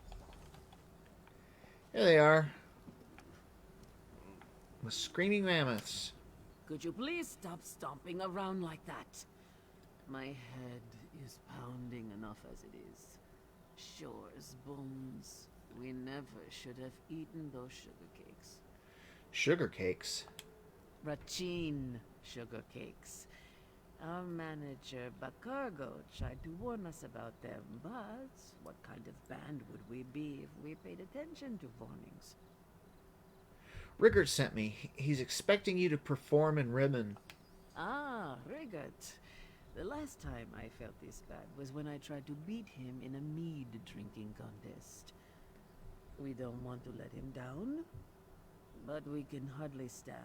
There they are. The screaming mammoths. Could you please stop stomping around like that? My head is pounding enough as it is. Sure as bones. We never should have eaten those sugar cakes. Sugar cakes? Rachin sugar cakes. Our manager, Bacargo, tried to warn us about them, but what kind of band would we be if we paid attention to warnings? Riggert sent me. He's expecting you to perform in Ribbon. Ah, Riggert. The last time I felt this bad was when I tried to beat him in a mead drinking contest. We don't want to let him down, but we can hardly stand,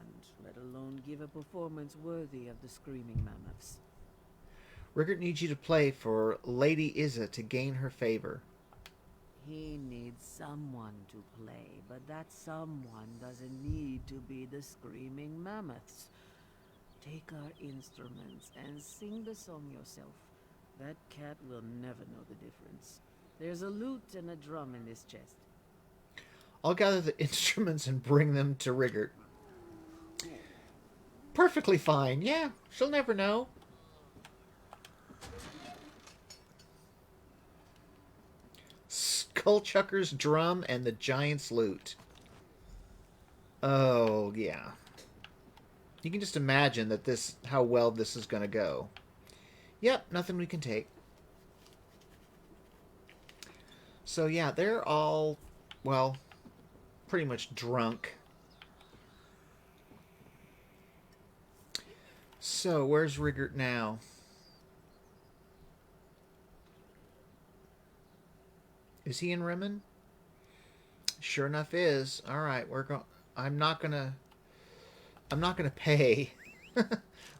let alone give a performance worthy of the Screaming Mammoths. Riggert needs you to play for Lady Izza to gain her favor. He needs someone to play, but that someone doesn't need to be the Screaming Mammoths. Take our instruments and sing the song yourself. That cat will never know the difference. There's a lute and a drum in this chest. I'll gather the instruments and bring them to Riggert. Perfectly fine. Yeah, she'll never know. Skullchucker's drum and the giant's lute. Oh, yeah. You can just imagine that how well this is going to go. Yep, nothing we can take. So, yeah, they're all, well, pretty much drunk. So, where's Riggert now? Is he in Rimmon? Sure enough is. All right, I'm not gonna pay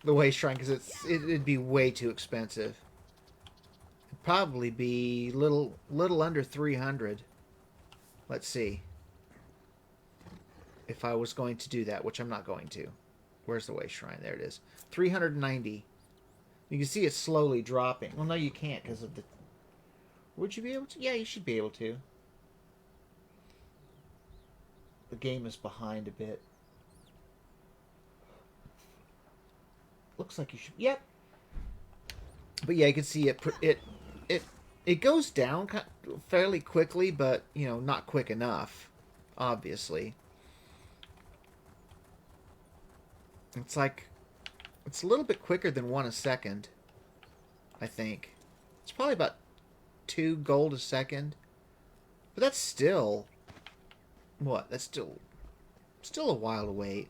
the way shrine because it'd be way too expensive. It'd probably be little under 300. Let's see. If I was going to do that, which I'm not going to. Where's the way shrine? There it is. 390. You can see it's slowly dropping. Well, no, you can't because of the... Would you be able to? Yeah, you should be able to. The game is behind a bit. Looks like you should... Yep. But yeah, you can see it goes down fairly quickly, but, you know, not quick enough, obviously. It's like... It's a little bit quicker than 1 a second, I think. It's probably about 2 gold a second. But that's still... What? That's still a while to wait.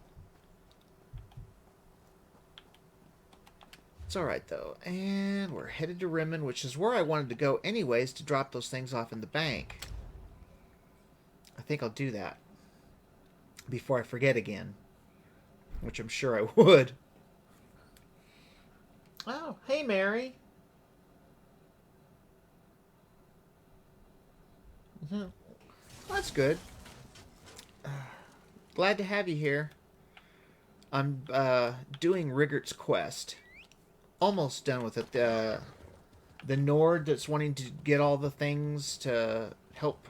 It's alright, though. And we're headed to Rimmon, which is where I wanted to go anyways to drop those things off in the bank. I think I'll do that before I forget again. Which I'm sure I would. Oh, hey, Mary. Well, that's good. Glad to have you here. I'm doing Riggert's quest. Almost done with it. The Nord that's wanting to get all the things to help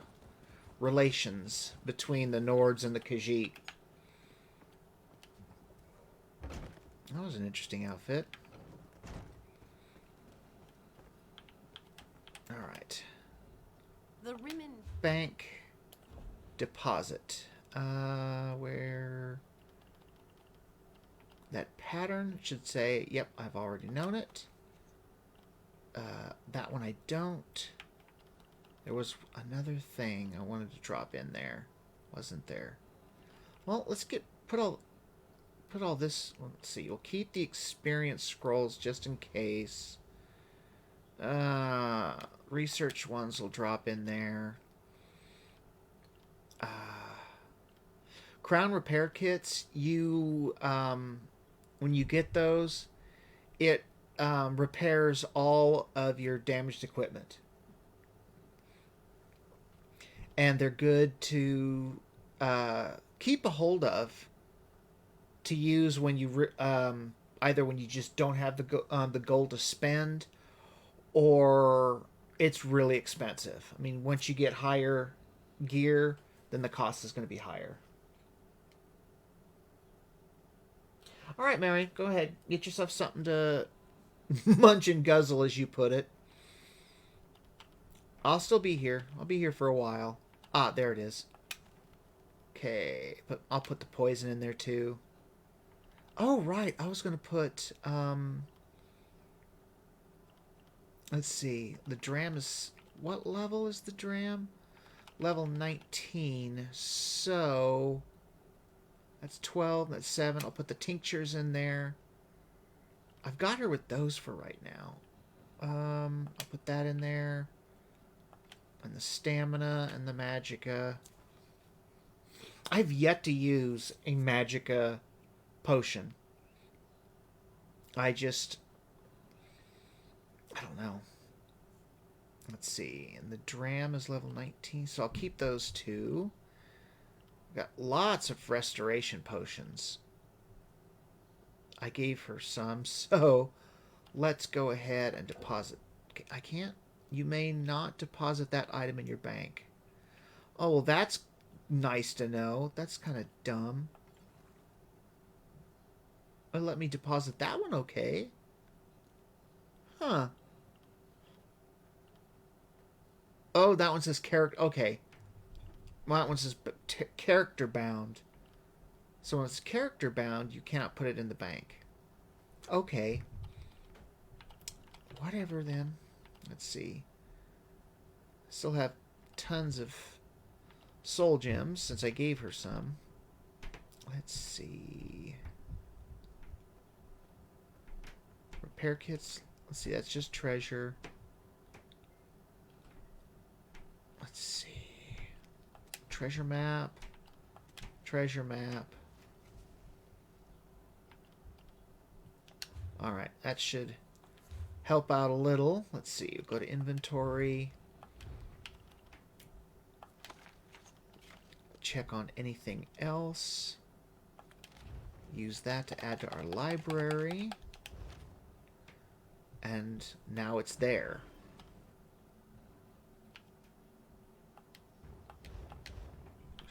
relations between the Nords and the Khajiit. That was an interesting outfit. Alright. The Rimmon Bank deposit. Where... That pattern should say, yep, I've already known it. That one I don't. There was another thing I wanted to drop in there. Wasn't there? Well, let's put all this. Let's see. We'll keep the experience scrolls just in case. Research ones will drop in there. Crown repair kits. You when you get those, it repairs all of your damaged equipment. And they're good to keep a hold of to use when you either when you just don't have the gold to spend, or it's really expensive. I mean, once you get higher gear, then the cost is going to be higher. All right, Mary, go ahead. Get yourself something to munch and guzzle, as you put it. I'll still be here. I'll be here for a while. Ah, there it is. Okay, but I'll put the poison in there too. Oh, right. I was going to put, let's see. The dram is, what level is the dram? Level 19. So, that's 12. That's 7. I'll put the tinctures in there. I've got her with those for right now. I'll put that in there. And the stamina and the magicka. I've yet to use a magicka potion. I don't know. Let's see. And the dram is level 19, so I'll keep those two. Got lots of restoration potions. I gave her some, so let's go ahead and deposit. I can't. You may not deposit that item in your bank. Oh, well, that's nice to know. That's kind of dumb. Oh, let me deposit that one, okay. Huh. Oh, that one says character. Okay. Well, that one says character bound. So when it's character bound, you cannot put it in the bank. Okay. Whatever then. Let's see. Still have tons of soul gems since I gave her some. Let's see. Repair kits. Let's see, that's just treasure. Let's see. Treasure map. Treasure map. Alright, that should help out a little. Let's see. Go to inventory. Check on anything else. Use that to add to our library. And now it's there.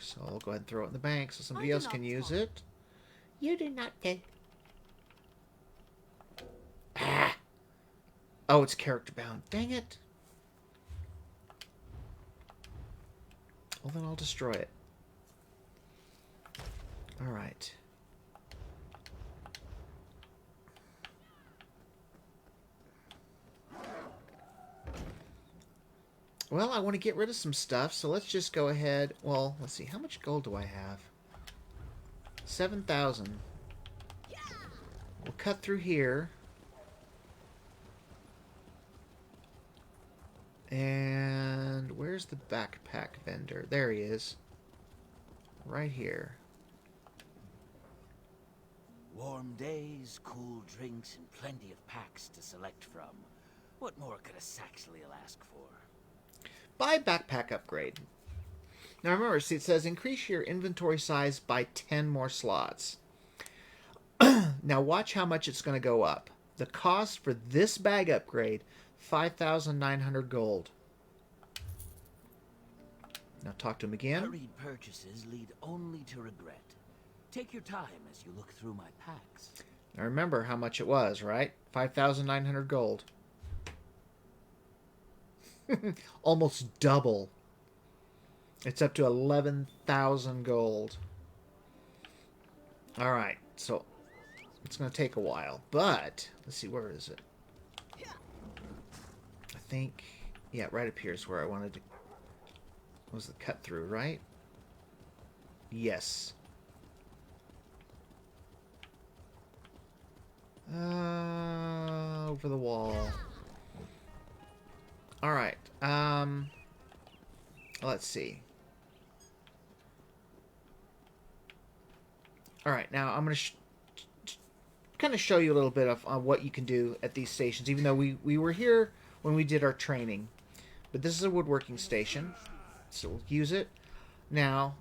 So I'll go ahead and throw it in the bank so somebody else can use it. You do not take. Ah! Oh, it's character bound. Dang it. Well, then I'll destroy it. Alright. Well, I want to get rid of some stuff, so let's just go ahead. Well, let's see. How much gold do I have? 7,000. We'll cut through here. And where's the backpack vendor? There he is. Right here. Warm days, cool drinks, and plenty of packs to select from. What more could a Saxleel ask for? Buy backpack upgrade. Now remember, see, it says increase your inventory size by 10 more slots. Now watch how much it's going to go up. The cost for this bag upgrade, 5,900 gold. Now talk to him again. Hurried purchases lead only to regret. Take your time as you look through my packs. Now remember how much it was, right? 5,900 gold. Almost double. It's up to 11,000 gold. Alright, so It's going to take a while, but let's see, where is it? I think, yeah, right up here is where I wanted to. Was the cut through, right? Yes. Over the wall. All right. Let's see. All right, now I'm going to kind of show you a little bit of what you can do at these stations, even though we were here when we did our training. But this is a woodworking station, so we'll use it. Now,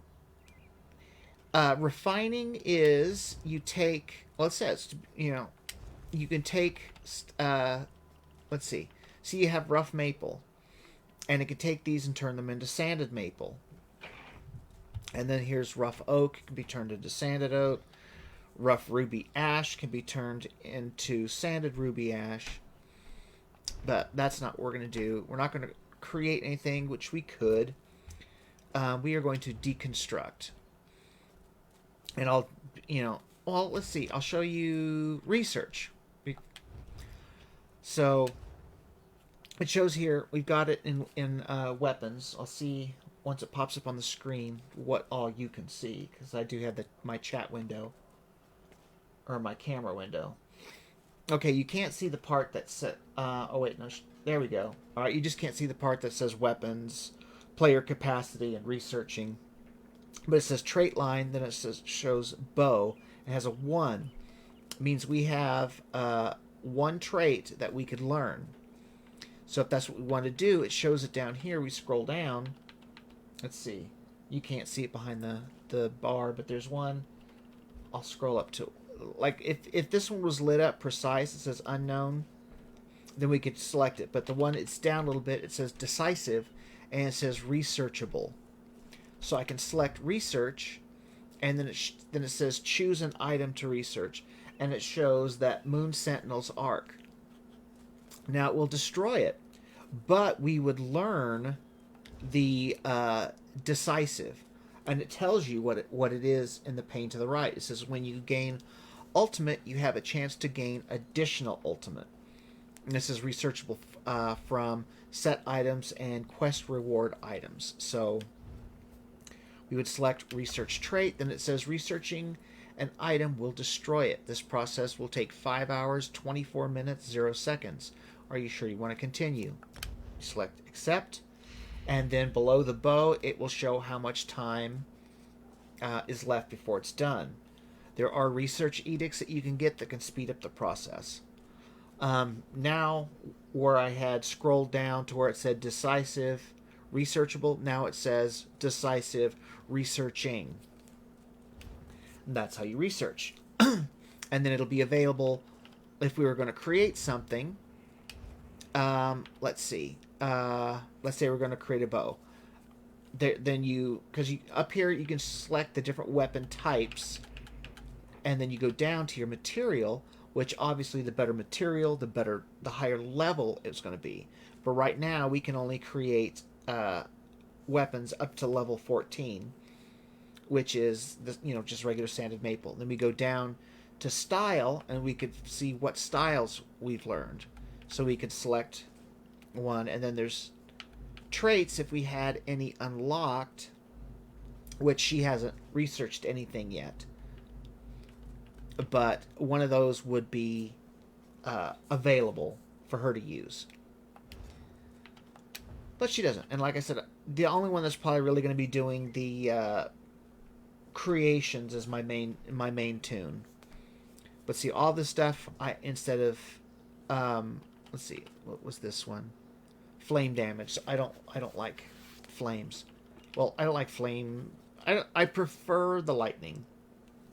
refining is you take, well, it says, you know, you can take, let's see. So you have rough maple, and it can take these and turn them into sanded maple. And then here's rough oak, it can be turned into sanded oak. Rough ruby ash can be turned into sanded ruby ash. But that's not what we're going to do. We're not going to create anything, which we could. We are going to deconstruct. And I'll, you know, well, let's see. I'll show you research. So it shows here, we've got it in weapons. I'll see once it pops up on the screen what all you can see, because I do have my chat window or my camera window. Okay, you can't see the part that says oh wait, no, there we go. All right, you just can't see the part that says weapons, player capacity, and researching. But it says trait line, then it shows bow. It has a 1. It means we have one trait that we could learn. So if that's what we want to do, it shows it down here. We scroll down. Let's see. You can't see it behind the bar, but there's one. I'll scroll up to, like, if this one was lit up precise, it says unknown, then we could select it. But the one, it's down a little bit, it says decisive, and it says researchable. So I can select research, and then it says choose an item to research, and it shows that Moon Sentinel's arc. Now it will destroy it, but we would learn the decisive, and it tells you what it is in the pane to the right. It says when you gain ultimate, you have a chance to gain additional ultimate. And this is researchable from set items and quest reward items. So we would select research trait, then it says researching an item will destroy it. This process will take 5 hours, 24 minutes, 0 seconds. Are you sure you want to continue? Select accept, and then below the bow it will show how much time is left before it's done. There are research edicts that you can get that can speed up the process. Now, where I had scrolled down to where it said decisive, researchable, now it says decisive, researching. And that's how you research. And then it'll be available if we were going to create something. Let's see. Let's say we're going to create a bow. Then because up here you can select the different weapon types, and then you go down to your material, which obviously the better material, the higher level it's going to be. But right now we can only create weapons up to level 14, which is just regular sanded maple. Then we go down to style, and we could see what styles we've learned. So we could select one, and then there's traits if we had any unlocked, which she hasn't researched anything yet. But one of those would be available for her to use. But she doesn't. And like I said, the only one that's probably really going to be doing the creations is my main tune. But see, all this stuff, instead of let's see, what was this one? Flame damage. I don't like flames. Well, I don't like flame. I prefer the lightning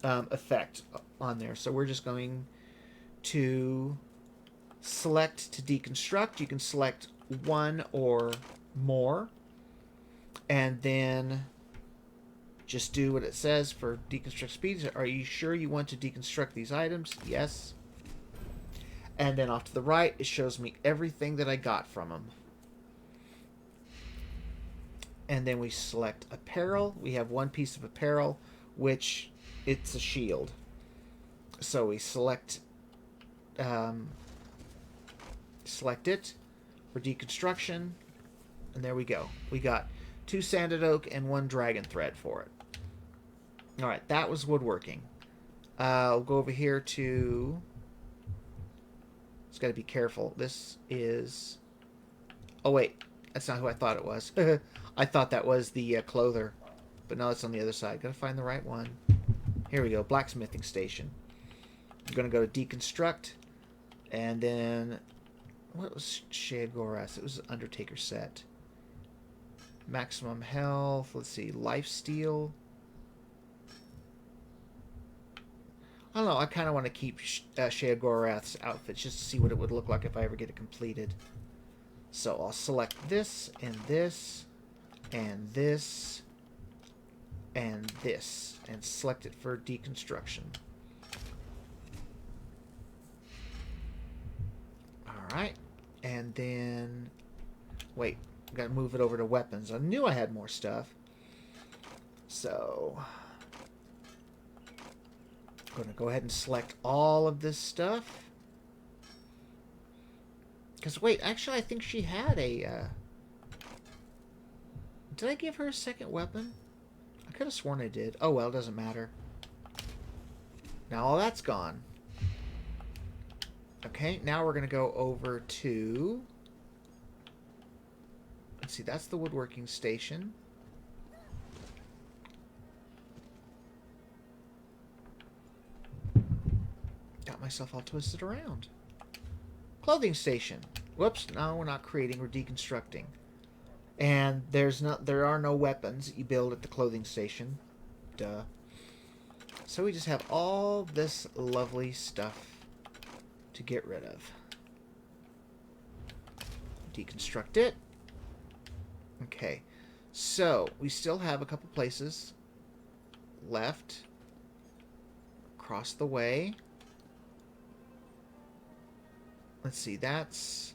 effect on there. So we're just going to select to deconstruct. You can select one or more, and then just do what it says for deconstruct speeds. Are you sure you want to deconstruct these items? Yes. And then off to the right, it shows me everything that I got from them. And then we select apparel. We have one piece of apparel, which it's a shield. So we select it for deconstruction, and there we go. We got 2 sanded oak and 1 dragon thread for it. All right, that was woodworking. I'll go over here to... Just got to be careful. This is... Oh, wait. That's not who I thought it was. I thought that was the clother. But no, it's on the other side. Got to find the right one. Here we go. Blacksmithing station. I'm going to go to deconstruct. And then... What was Shade Gorath? It was an Undertaker set. Maximum health. Let's see. Lifesteal. I don't know. I kind of want to keep Shade Gorath's outfit just to see what it would look like if I ever get it completed. So I'll select this, and this, and this, and this, and select it for deconstruction. Alright. And then... Wait. I've got to move it over to weapons. I knew I had more stuff. So... I'm going to go ahead and select all of this stuff. Because, wait, actually, I think she had a... Did I give her a second weapon? I could have sworn I did. Oh, well, it doesn't matter. Now all that's gone. Okay, now we're going to go over to... Let's see, that's the woodworking station. Got myself all twisted around. Clothing station. Whoops, no, we're not creating, we're deconstructing. And there are no weapons that you build at the clothing station. Duh. So we just have all this lovely stuff to get rid of. Deconstruct it. Okay. So, we still have a couple places left. Across the way. Let's see, that's...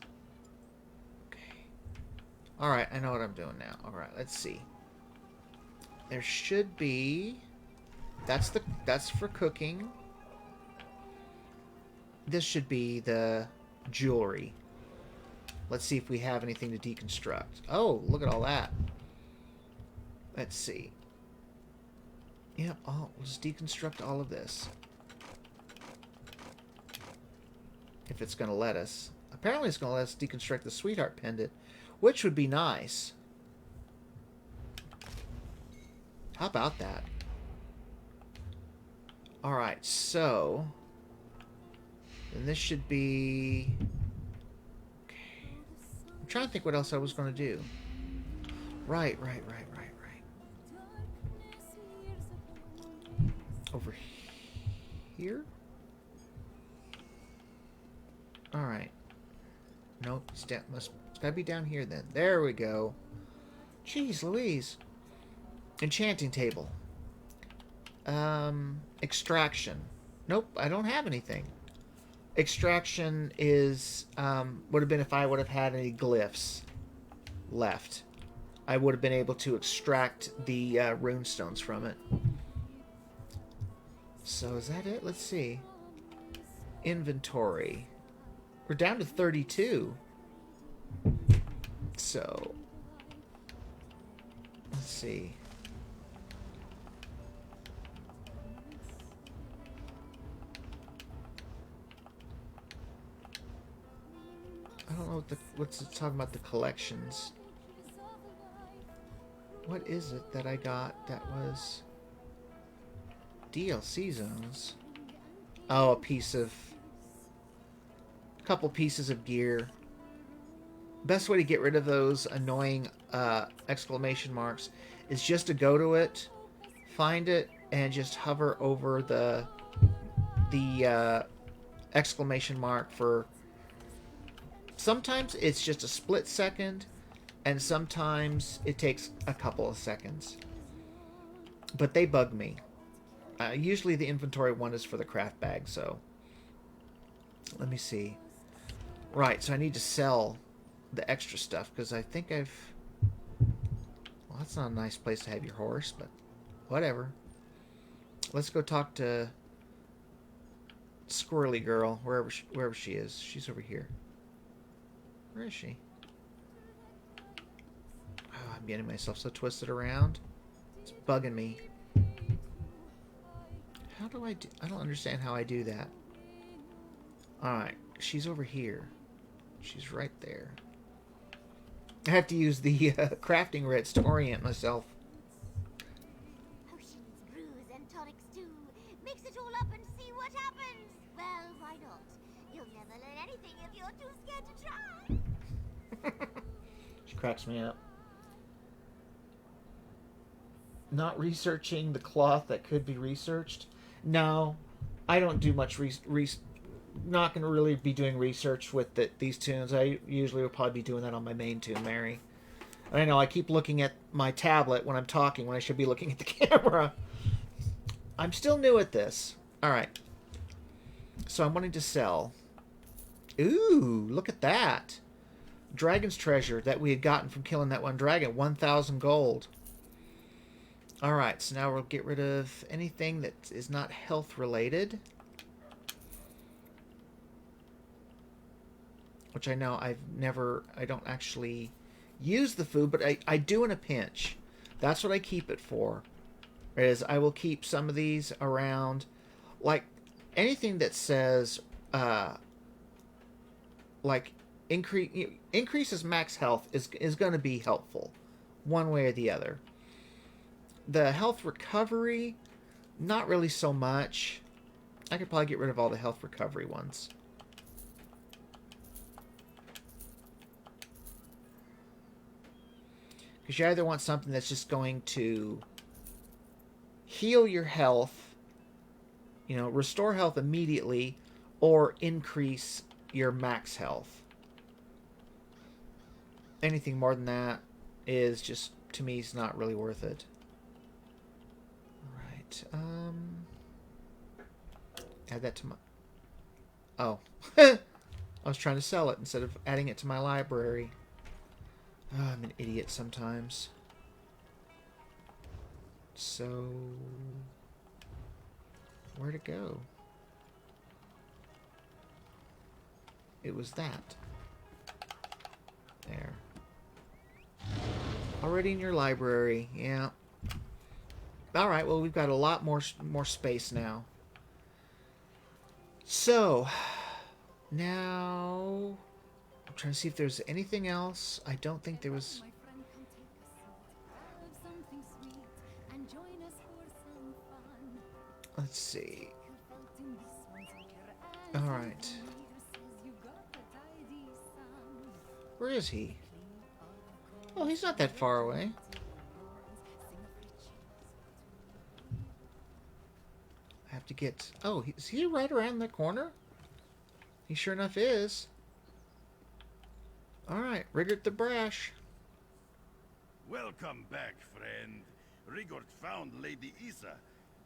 Okay. Alright, I know what I'm doing now. Alright, let's see. There should be... That's for cooking. This should be the jewelry. Let's see if we have anything to deconstruct. Oh, look at all that. Let's see. Yeah, we'll just deconstruct all of this. If it's going to let us. Apparently it's going to let us deconstruct the sweetheart pendant, which would be nice. How about that? Alright, so... Then this should be... Okay. I'm trying to think what else I was going to do. Right. Over here? Alright. Nope, it's gotta be down here then. There we go. Jeez Louise. Enchanting table. Extraction. Nope, I don't have anything. Extraction is, would have been if I would have had any glyphs left. I would have been able to extract the runestones from it. So is that it? Let's see. Inventory. We're down to 32. So, let's see. I don't know what's it talking about the collections. What is it that I got that was DLC zones? Oh, couple pieces of gear. Best way to get rid of those annoying exclamation marks is just to go to it, find it, and just hover over the exclamation mark for... Sometimes it's just a split second, and sometimes it takes a couple of seconds. But they bug me. Usually the inventory one is for the craft bag, so... Let me see. Right, so I need to sell the extra stuff, because I think I've... Well, that's not a nice place to have your horse, but whatever. Let's go talk to squirrely girl, wherever she is. She's over here. Where is she? Oh, I'm getting myself so twisted around. It's bugging me. How do I do? I don't understand how I do that. Alright, she's over here. She's right there. I have to use the crafting writs to orient myself. Potions, brews, and tonics too. Mix it all up and see what happens. Well, why not? You'll never learn anything if you're too scared to try. She cracks me up. Not researching the cloth that could be researched. No, I don't do much not going to really be doing research with these tunes. I usually will probably be doing that on my main tune, Mary. I know I keep looking at my tablet when I'm talking when I should be looking at the camera. I'm still new at this. Alright. So I'm wanting to sell. Ooh, look at that. Dragon's treasure that we had gotten from killing that one dragon. 1,000 gold. Alright, so now we'll get rid of anything that is not health related. Which I know I don't actually use the food, but I do in a pinch. That's what I keep it for. Is I will keep some of these around. Like, anything that says, like, increases max health is going to be helpful. One way or the other. The health recovery, not really so much. I could probably get rid of all the health recovery ones. Because you either want something that's just going to heal your health, you know, restore health immediately, or increase your max health. Anything more than that is just, to me, is not really worth it. Add that to my... Oh. I was trying to sell it instead of adding it to my library. Oh, I'm an idiot sometimes. So... where'd it go? It was that. There. Already in your library, yeah. Alright, well, we've got a lot more space now. So, now... I'm trying to see if there's anything else. I don't think there was... Let's see. Alright. Where is he? Oh, he's not that far away. I have to get... Oh, is he right around the corner? He sure enough is. Alright, Rigert the Brash. Welcome back, friend. Rigord found Lady Isa.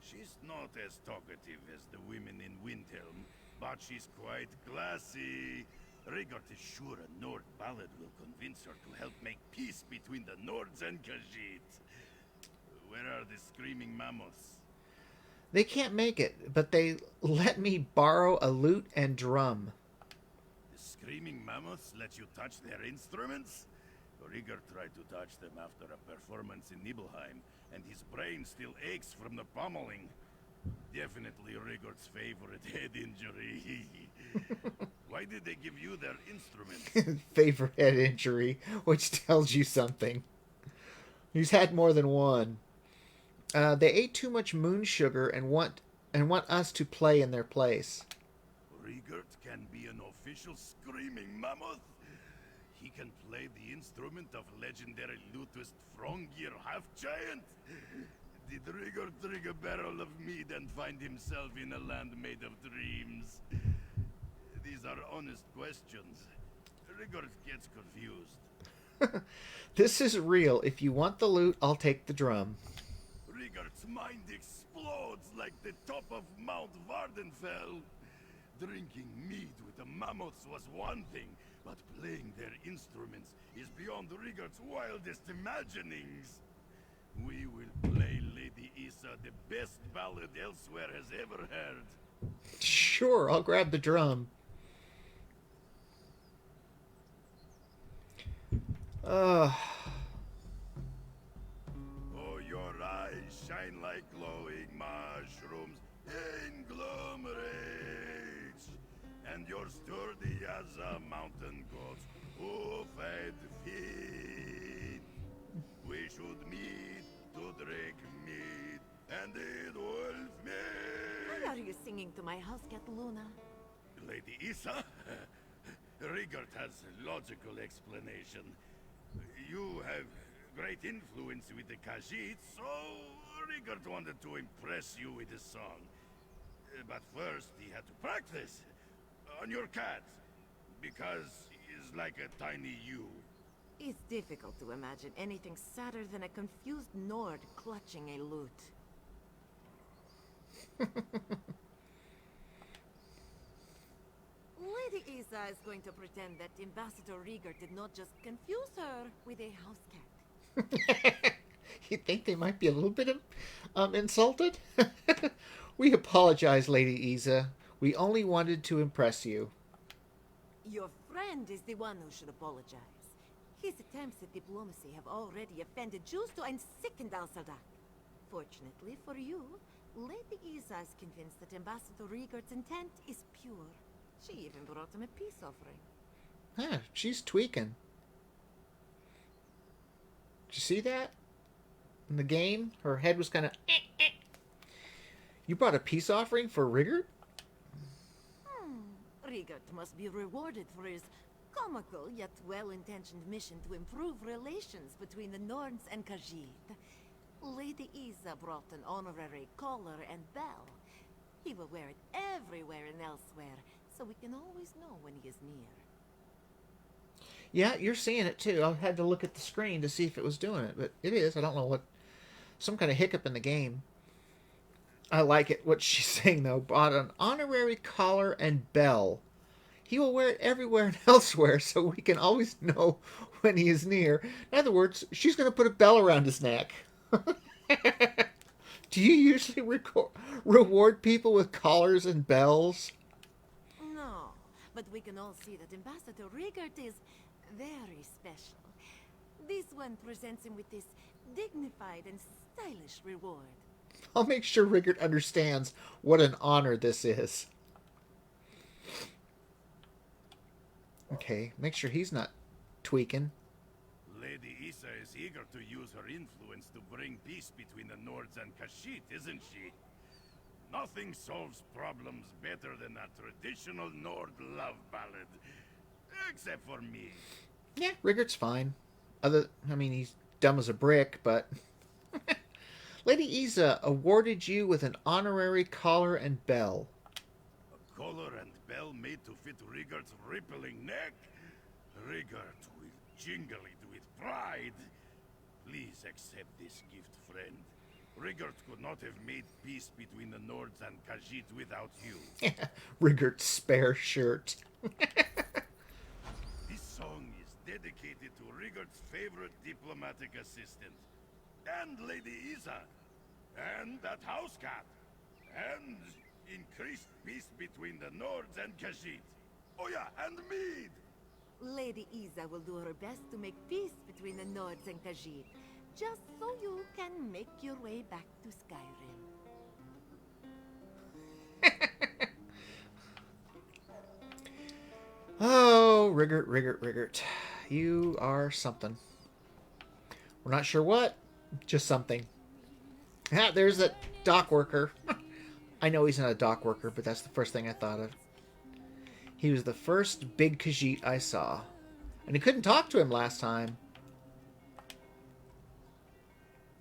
She's not as talkative as the women in Windhelm, but she's quite classy. Rigord is sure a Nord ballad will convince her to help make peace between the Nords and Khajiit. Where are the screaming mammoths? They can't make it, but they let me borrow a lute and drum. The screaming mammoths let you touch their instruments? Rigord tried to touch them after a performance in Nibelheim, and his brain still aches from the pummeling. Definitely Rigord's favorite head injury. Why did they give you their instruments? Favorite head injury, which tells you something. He's had more than one. They ate too much moon sugar and want us to play in their place. Rigord can be an official screaming mammoth? He can play the instrument of legendary lutist Frongir half-giant? Did Rigord drink a barrel of mead and find himself in a land made of dreams? These are honest questions. Rigord gets confused. This is real. If you want the lute, I'll take the drum. Rigord's mind explodes like the top of Mount Vardenfell. Drinking mead with the mammoths was one thing, but playing their instruments is beyond Rigord's wildest imaginings. We will play Lady Isa the best ballad Elsweyr has ever heard. Sure, I'll grab the drum. Uh, Oh, your eyes shine like glowing mushrooms in glomerates, and you're sturdy as a mountain goat's hoof-fed feet. We should meet to drink mead and eat wolf meat. Why are you singing to my house cat, Luna? Lady Isa? Rigert has logical explanation. You have great influence with the Khajiit, so Rigert wanted to impress you with his song. But first, he had to practice on your cat, because he's like a tiny you. It's difficult to imagine anything sadder than a confused Nord clutching a lute. Lady Isa is going to pretend that Ambassador Rieger did not just confuse her with a house cat. You think they might be a little bit insulted? We apologize, Lady Isa. We only wanted to impress you. Your friend is the one who should apologize. His attempts at diplomacy have already offended Justo and sickened Al-Sadak. Fortunately for you, Lady Isa is convinced that Ambassador Riegert's intent is pure. She even brought him a peace offering. Huh, she's tweaking. Did you see that? In the game, her head was kind of... You brought a peace offering for Rigert? Rigert must be rewarded for his comical yet well-intentioned mission to improve relations between the Norns and Khajiit. Lady Isa brought an honorary collar and bell. He will wear it everywhere in Elsweyr, so we can always know when he is near. Yeah, you're seeing it too. I had to look at the screen to see if it was doing it, but it is. I don't know what... Some kind of hiccup in the game. I like it. What she's saying, though. Bought an honorary collar and bell. He will wear it everywhere and elsewhere, so we can always know when he is near. In other words, she's going to put a bell around his neck. Do you usually reward people with collars and bells? No, but we can all see that Ambassador Rigert is very special. This one presents him with this dignified and stylish reward. I'll make sure Rigert understands what an honor this is. Okay, make sure he's not tweaking. Lady Isa is eager to use her influence to bring peace between the Nords and Khajiit, isn't she? Nothing solves problems better than a traditional Nord love ballad. Except for me. Yeah, Rigert's fine. He's dumb as a brick, but... Lady Isa awarded you with an honorary collar and bell. A collar and bell made to fit Rigert's rippling neck? Rigert will jingle it with pride. Please accept this gift, friend. Rigert could not have made peace between the Nords and Khajiit without you. Rigert's spare shirt. This song is dedicated to Rigert's favorite diplomatic assistant, and Lady Isa, and that house cat, and increased peace between the Nords and Khajiit. Oh yeah, and mead! Lady Isa will do her best to make peace between the Nords and Khajiit, just so you can make your way back to Skyrim. Oh, Rigert. You are something. We're not sure what, just something. Ah, there's that dock worker. I know he's not a dock worker, but that's the first thing I thought of. He was the first big Khajiit I saw. And I couldn't talk to him last time.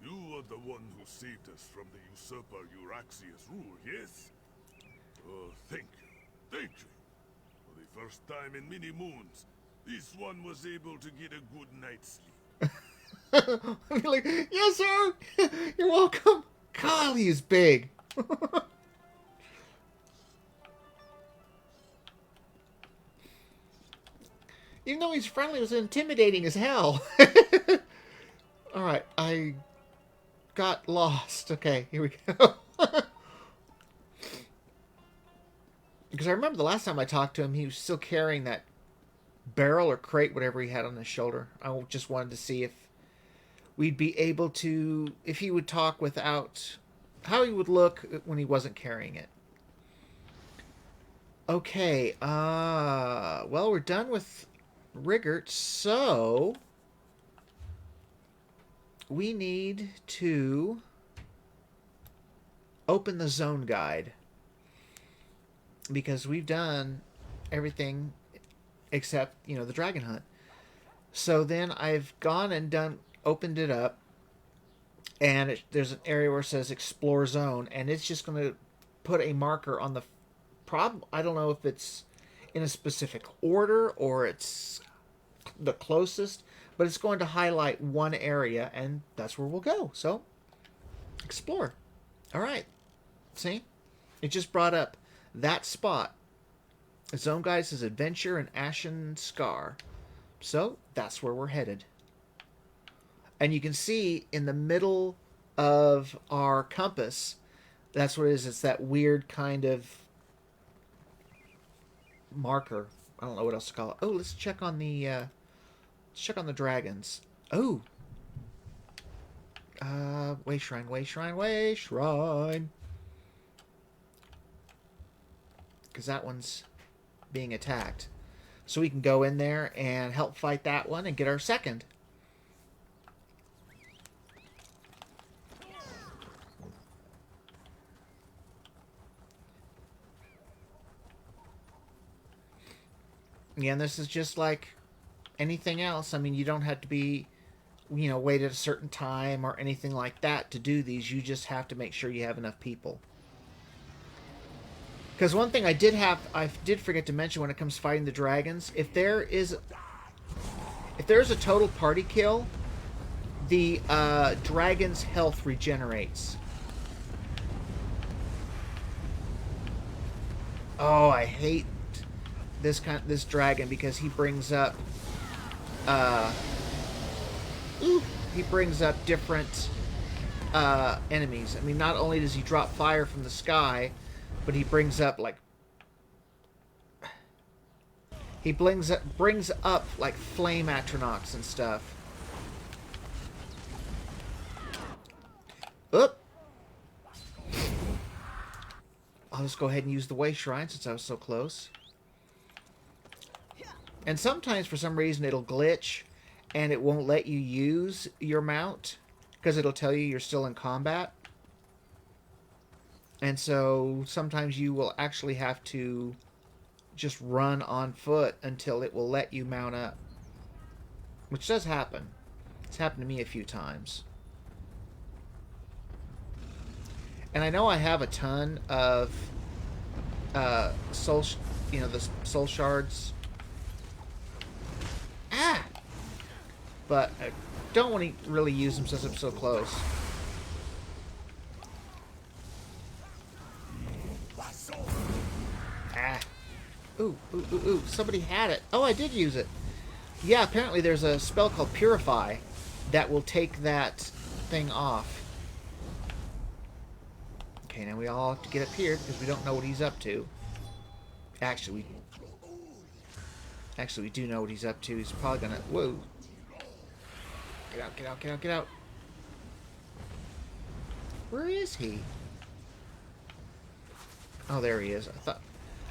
You are the one who saved us from the usurper Euraxia's rule, yes? Oh, thank you. Thank you. For the first time in many moons, this one was able to get a good night's sleep. I'm like, yes, sir. You're welcome. Golly, he's big. Even though he's friendly, it was intimidating as hell. Alright, I got lost. Okay, here we go. Because I remember the last time I talked to him, he was still carrying that barrel or crate, whatever he had on his shoulder. I just wanted to see if we'd be able to, if he would talk without, how he would look when he wasn't carrying it. Okay, well, we're done with Rigert, so we need to open the zone guide, because we've done everything except, you know, the dragon hunt. So then I've gone and opened it up, and there's an area where it says explore zone, and it's just going to put a marker on the problem. I don't know if it's in a specific order or it's the closest, but it's going to highlight one area, and that's where we'll go. So explore. All right, see, it just brought up that spot. Zone guide says adventure and ashen scar, so that's where we're headed. And you can see in the middle of our compass, that's what it is. It's that weird kind of marker. I don't know what else to call it. Oh, let's check on the dragons. Oh, way shrine, way shrine, way shrine. Because that one's being attacked, so we can go in there and help fight that one and get our second. Yeah, and this is just like anything else. I mean, you don't have to be, you know, wait at a certain time or anything like that to do these. You just have to make sure you have enough people. Because one thing I did forget to mention when it comes to fighting the dragons, if there's a total party kill, the dragon's health regenerates. Oh, I hate this dragon because he brings up different enemies. I mean, not only does he drop fire from the sky, but he brings up like flame atronachs and stuff. Oop. I'll just go ahead and use the way shrine since I was so close. And sometimes for some reason it'll glitch and it won't let you use your mount because it'll tell you you're still in combat. And so sometimes you will actually have to just run on foot until it will let you mount up. Which does happen. It's happened to me a few times. And I know I have a ton of the soul shards. Ah! But I don't want to really use them since I'm so close. Ah. Ooh, ooh, ooh, ooh. Somebody had it. Oh, I did use it. Yeah, apparently there's a spell called Purify that will take that thing off. Okay, now we all have to get up here because we don't know what he's up to. Actually, we do know what he's up to. He's probably gonna... Whoa. Get out, get out, get out, get out. Where is he? Oh, there he is.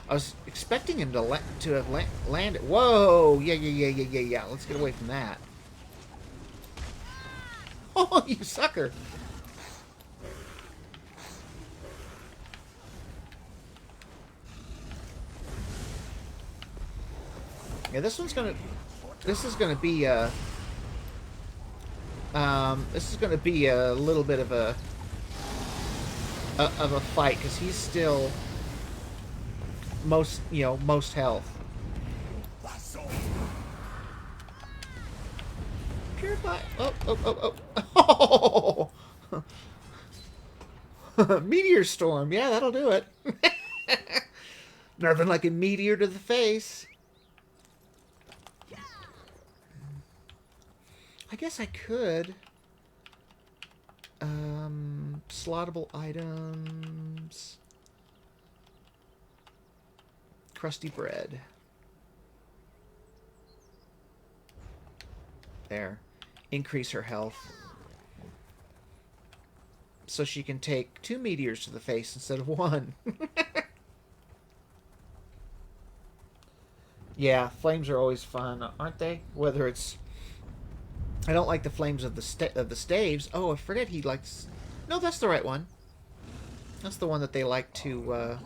I was expecting him to have landed. Whoa! Yeah. Let's get away from that. Oh, you sucker! Yeah, this is gonna be a little bit of a fight because he's still most health. Purify. Oh. Meteor storm. Yeah, that'll do it. Nothing like a meteor to the face. I guess I could. Slottable items. crusty bread. There. Increase her health. So she can take 2 meteors to the face instead of 1. Yeah, flames are always fun, aren't they? Whether it's... I don't like the flames of the staves. Oh, I forget he likes... No, that's the right one. That's the one that they like to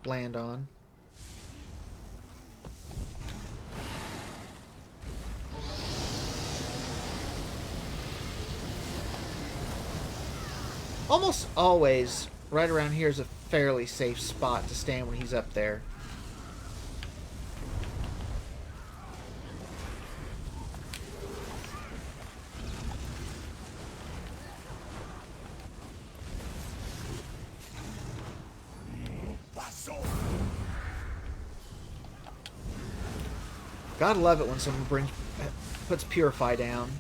land on. Almost always, right around here is a fairly safe spot to stand when he's up there. Gotta love it when someone puts Purify down.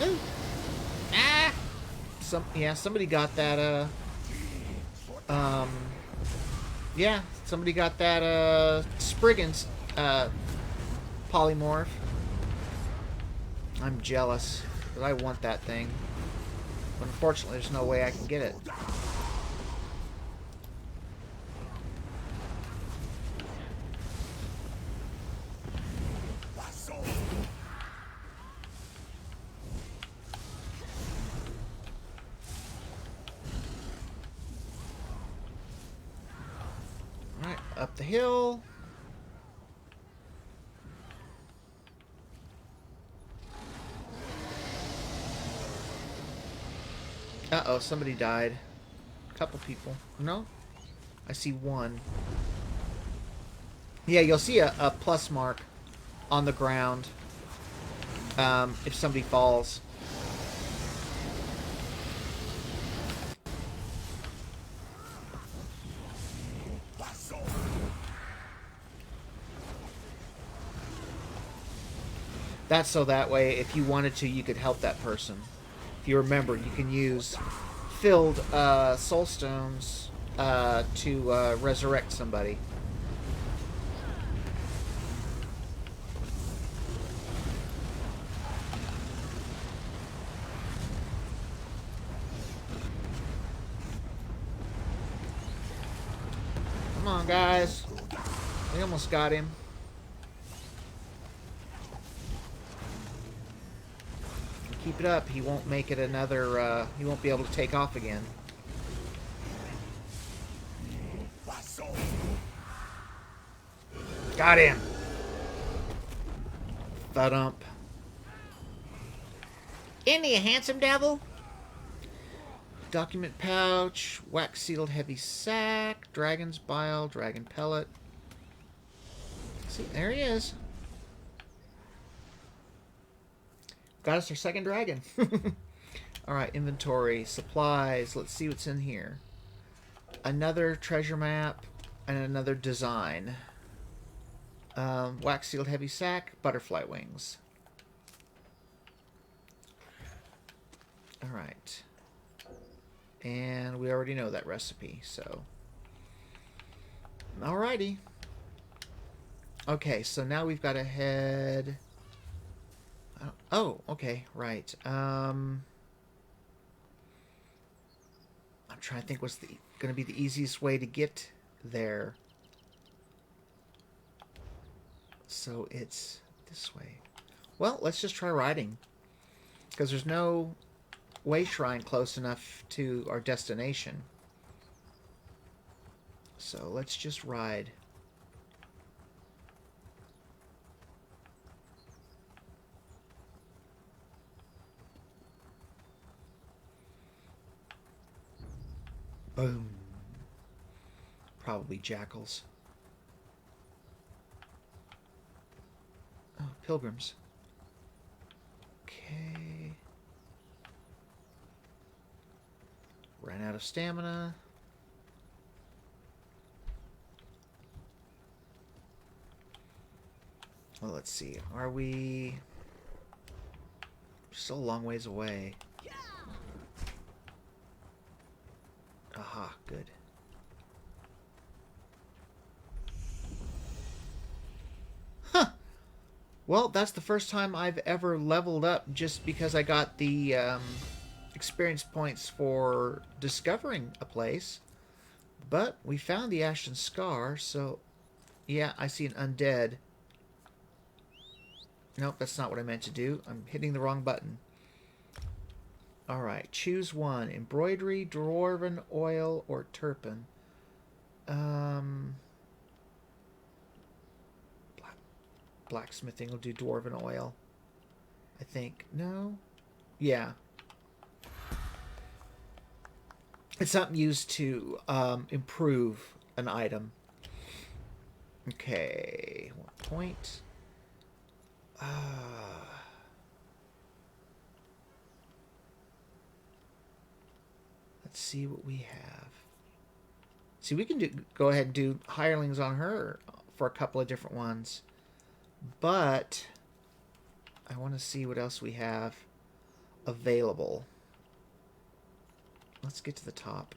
Ooh. Ah! Somebody got that, yeah, somebody got that, Spriggan's, polymorph. I'm jealous, but I want that thing. But unfortunately, there's no way I can get it. Alright, up the hill. Uh-oh, somebody died. A couple people. No? I see one. Yeah, you'll see a plus mark on the ground if somebody falls. That's so that way, if you wanted to, you could help that person. If you remember, you can use filled soul stones to resurrect somebody. Come on, guys. We almost got him. Keep it up. He won't make it another... he won't be able to take off again. Got him. Thudump. Isn't he a handsome devil? Document pouch. Wax sealed heavy sack. Dragon's bile. Dragon pellet. See, there he is. Got us our second dragon. Alright, inventory, supplies. Let's see what's in here. Another treasure map and another design. Wax sealed heavy sack, butterfly wings. Alright. And we already know that recipe, so. Alrighty. Okay, so now we've got to head... Oh, okay, right. I'm trying to think what's going to be the easiest way to get there. So it's this way. Well, let's just try riding. Because there's no way shrine close enough to our destination. So let's just ride. Boom. Probably jackals. Oh, pilgrims. Okay. Ran out of stamina. Well, let's see. Are we... Still a long ways away. Aha, good. Huh. Well, that's the first time I've ever leveled up just because I got the experience points for discovering a place. But we found the Ashen Scar, so... Yeah, I see an undead. Nope, that's not what I meant to do. I'm hitting the wrong button. Alright, choose one. Embroidery, dwarven oil, or turpin. Blacksmithing will do dwarven oil. I think. No? Yeah. It's something used to improve an item. Okay. 1 point. Let's see what we have. See, we can go ahead and do hirelings on her for a couple of different ones. But I want to see what else we have available. Let's get to the top.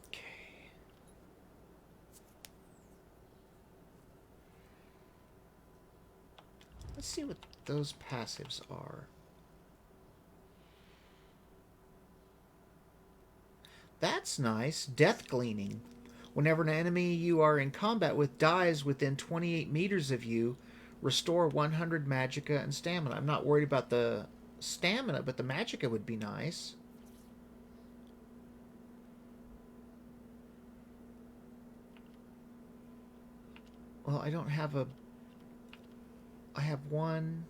Okay. Let's see what those passives are. That's nice. Death Gleaning. Whenever an enemy you are in combat with dies within 28 meters of you, restore 100 magicka and stamina. I'm not worried about the stamina, but the magicka would be nice. Well, I don't have a... I have one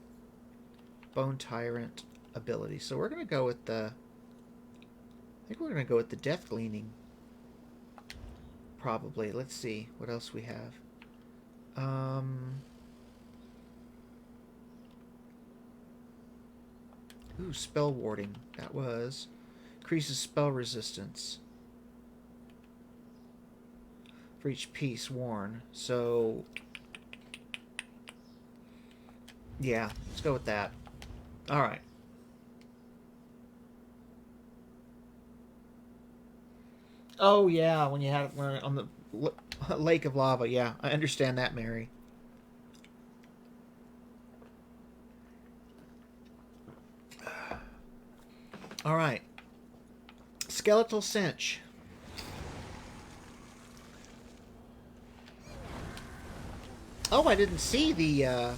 Bone Tyrant ability, so we're going to go with the... I think we're going to go with the Death Gleaning. Probably. Let's see what else we have. Ooh, Spell Warding. That was... Increases spell resistance for each piece worn. So... yeah, let's go with that. Alright. Oh, yeah, when you had it on the lake of lava. Yeah, I understand that, Mary. All right. Skeletal Cinch. Oh, I didn't see the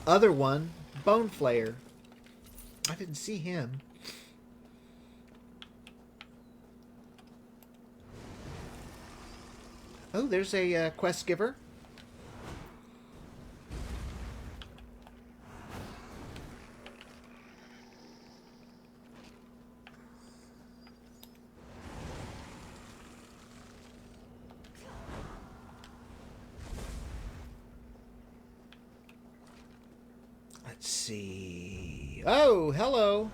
other one, Bone Flayer. I didn't see him. Oh, there's a quest giver. Let's see. Oh, hello.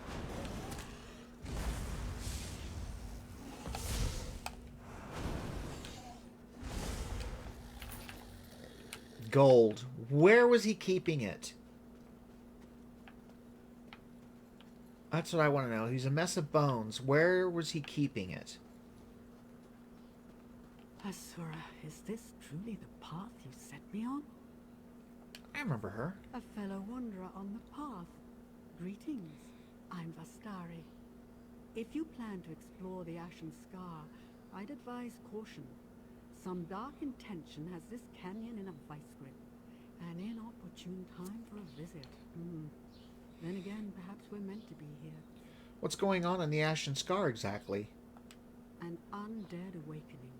Gold. Where was he keeping it? That's what I want to know. He's a mess of bones. Where was he keeping it? Elsweyr, is this truly the path you set me on? I remember her. A fellow wanderer on the path. Greetings. I'm Vastari. If you plan to explore the Ashen Scar, I'd advise caution. Some dark intention has this canyon in a vice grip. An inopportune time for a visit. Then again, perhaps we're meant to be here. What's going on in the Ashen Scar exactly? An undead awakening.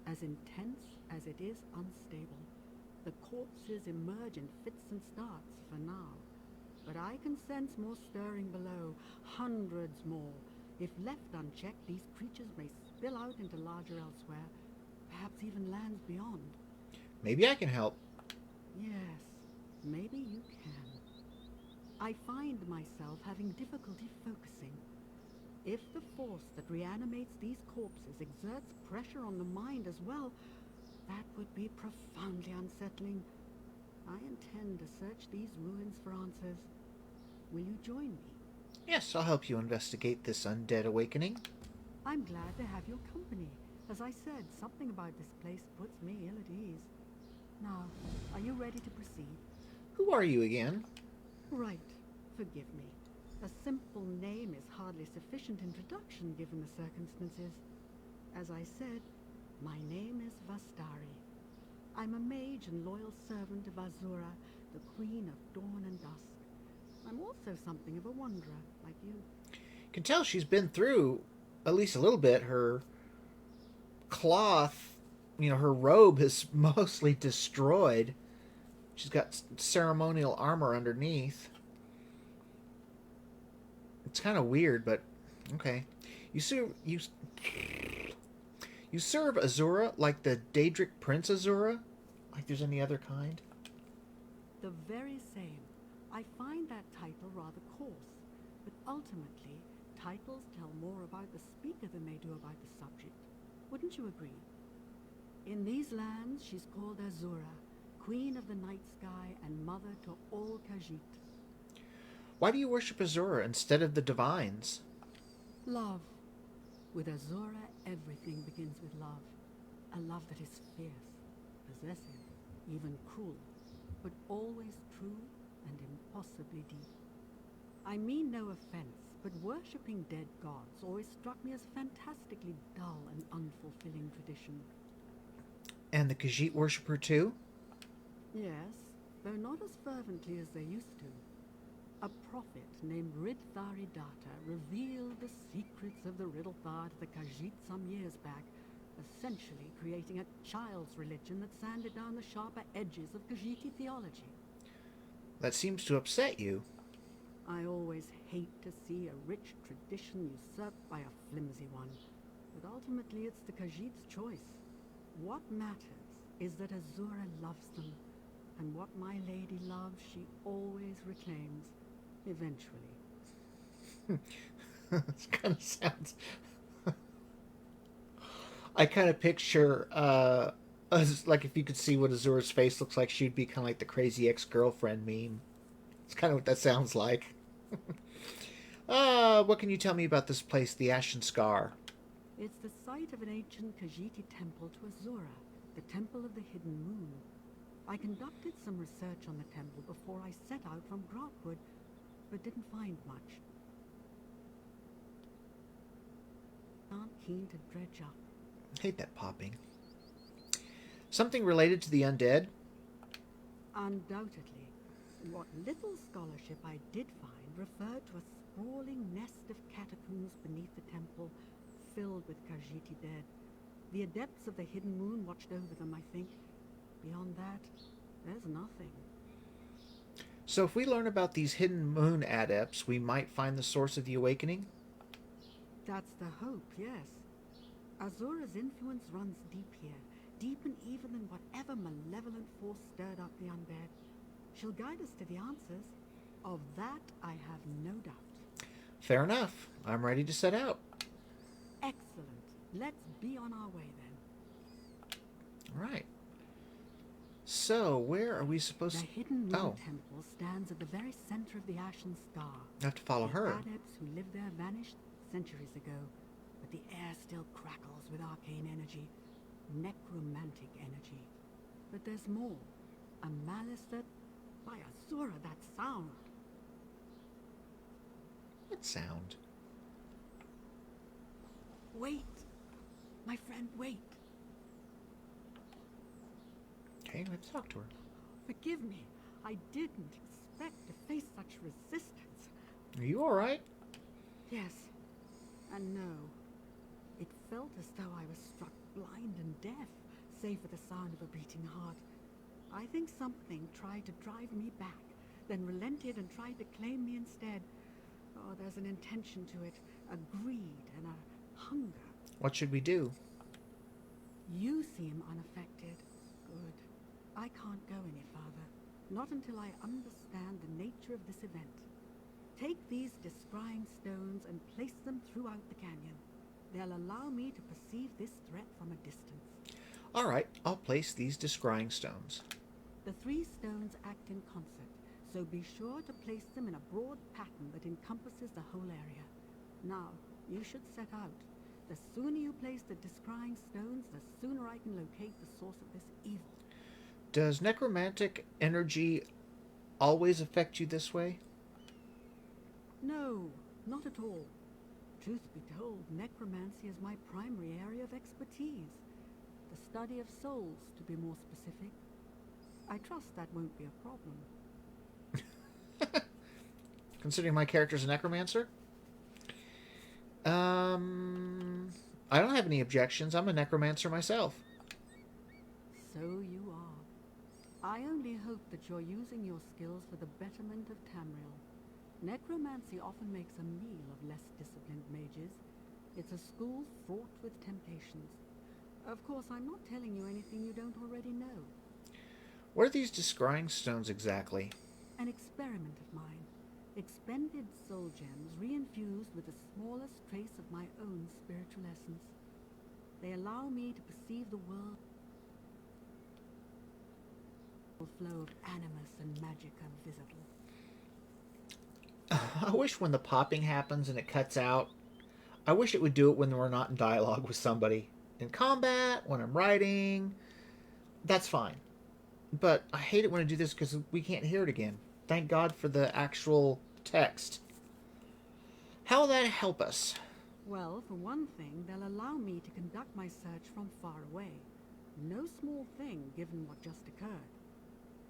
As intense as it is unstable. The corpses emerge in fits and starts for now. But I can sense more stirring below. Hundreds more. If left unchecked, these creatures may spill out into larger Elsweyr. Perhaps even lands beyond. Maybe I can help. Yes, maybe you can. I find myself having difficulty focusing. If the force that reanimates these corpses exerts pressure on the mind as well, that would be profoundly unsettling. I intend to search these ruins for answers. Will you join me? Yes, I'll help you investigate this undead awakening. I'm glad to have your company. As I said, something about this place puts me ill at ease. Now, are you ready to proceed? Who are you again? Right. Forgive me. A simple name is hardly sufficient introduction given the circumstances. As I said, my name is Vastari. I'm a mage and loyal servant of Azura, the Queen of Dawn and Dusk. I'm also something of a wanderer, like you. You can tell she's been through at least a little bit. Her cloth, her robe is mostly destroyed. She's got ceremonial armor underneath. It's kind of weird, but okay. You serve Azura like the Daedric Prince Azura? Like there's any other kind? The very same. I find that title rather coarse, but ultimately, titles tell more about the speaker than they do about the subject. Wouldn't you agree? In these lands, she's called Azura, Queen of the Night Sky and Mother to all Khajiit. Why do you worship Azura instead of the divines? Love. With Azura, everything begins with love. A love that is fierce, possessive, even cruel, but always true and impossibly deep. I mean no offense, but worshipping dead gods always struck me as fantastically dull and unfulfilling tradition. And the Khajiit worship her too? Yes, though not as fervently as they used to. A prophet named Ridthari-Data revealed the secrets of the Riddlethar to the Khajiit some years back, essentially creating a child's religion that sanded down the sharper edges of Khajiiti theology. That seems to upset you. I always hate to see a rich tradition usurped by a flimsy one, but ultimately it's the Khajiit's choice. What matters is that Azura loves them, and what my lady loves she always reclaims. Eventually. This kind of sounds... I kind of picture, like if you could see what Azura's face looks like, she'd be kind of like the crazy ex-girlfriend meme. It's kind of what that sounds like. What can you tell me about this place, the Ashen Scar? It's the site of an ancient Khajiiti temple to Azura, the Temple of the Hidden Moon. I conducted some research on the temple before I set out from Grotwood, but didn't find much. Aren't keen to dredge up. I hate that popping. Something related to the undead? Undoubtedly. What little scholarship I did find referred to a sprawling nest of catacombs beneath the temple, filled with Khajiiti dead. The adepts of the Hidden Moon watched over them, I think. Beyond that, there's nothing. So if we learn about these Hidden Moon adepts, we might find the source of the awakening? That's the hope, yes. Azura's influence runs deep here, deeper even than whatever malevolent force stirred up the undead. She'll guide us to the answers. Of that, I have no doubt. Fair enough. I'm ready to set out. Excellent. Let's be on our way then. All right. So, where are we supposed to... The Hidden Moon Temple stands at the very center of the Ashen Star. I have to follow the her. Adepts who lived there vanished centuries ago, but the air still crackles with arcane energy, necromantic energy. But there's more. A malice that... By Azura, that sound! What sound? Wait! My friend, wait! Okay, let's talk to her. Forgive me. I didn't expect to face such resistance. Are you alright? Yes. And no. It felt as though I was struck blind and deaf, save for the sound of a beating heart. I think something tried to drive me back, then relented and tried to claim me instead. Oh, there's an intention to it, a greed and a hunger. What should we do? You seem unaffected. Good. I can't go any farther, not until I understand the nature of this event. Take these descrying stones and place them throughout the canyon. They'll allow me to perceive this threat from a distance. Alright, I'll place these descrying stones. The 3 stones act in concert, so be sure to place them in a broad pattern that encompasses the whole area. Now, you should set out. The sooner you place the descrying stones, the sooner I can locate the source of this evil. Does necromantic energy always affect you this way? No, not at all. Truth be told, necromancy is my primary area of expertise. The study of souls, to be more specific. I trust that won't be a problem. Considering my character's a necromancer? I don't have any objections. I'm a necromancer myself. So you are. I only hope that you're using your skills for the betterment of Tamriel. Necromancy often makes a meal of less disciplined mages. It's a school fraught with temptations. Of course, I'm not telling you anything you don't already know. What are these descrying stones exactly? An experiment of mine. Expended soul gems reinfused with the smallest trace of my own spiritual essence. They allow me to perceive the world. Flow of animus and magic are visible. I wish when the popping happens and it cuts out, I wish it would do it when we're not in dialogue with somebody. In combat, when I'm writing, that's fine. But I hate it when I do this because we can't hear it again. Thank God for the actual text. How will that help us? Well, for one thing, they'll allow me to conduct my search from far away. No small thing, given what just occurred.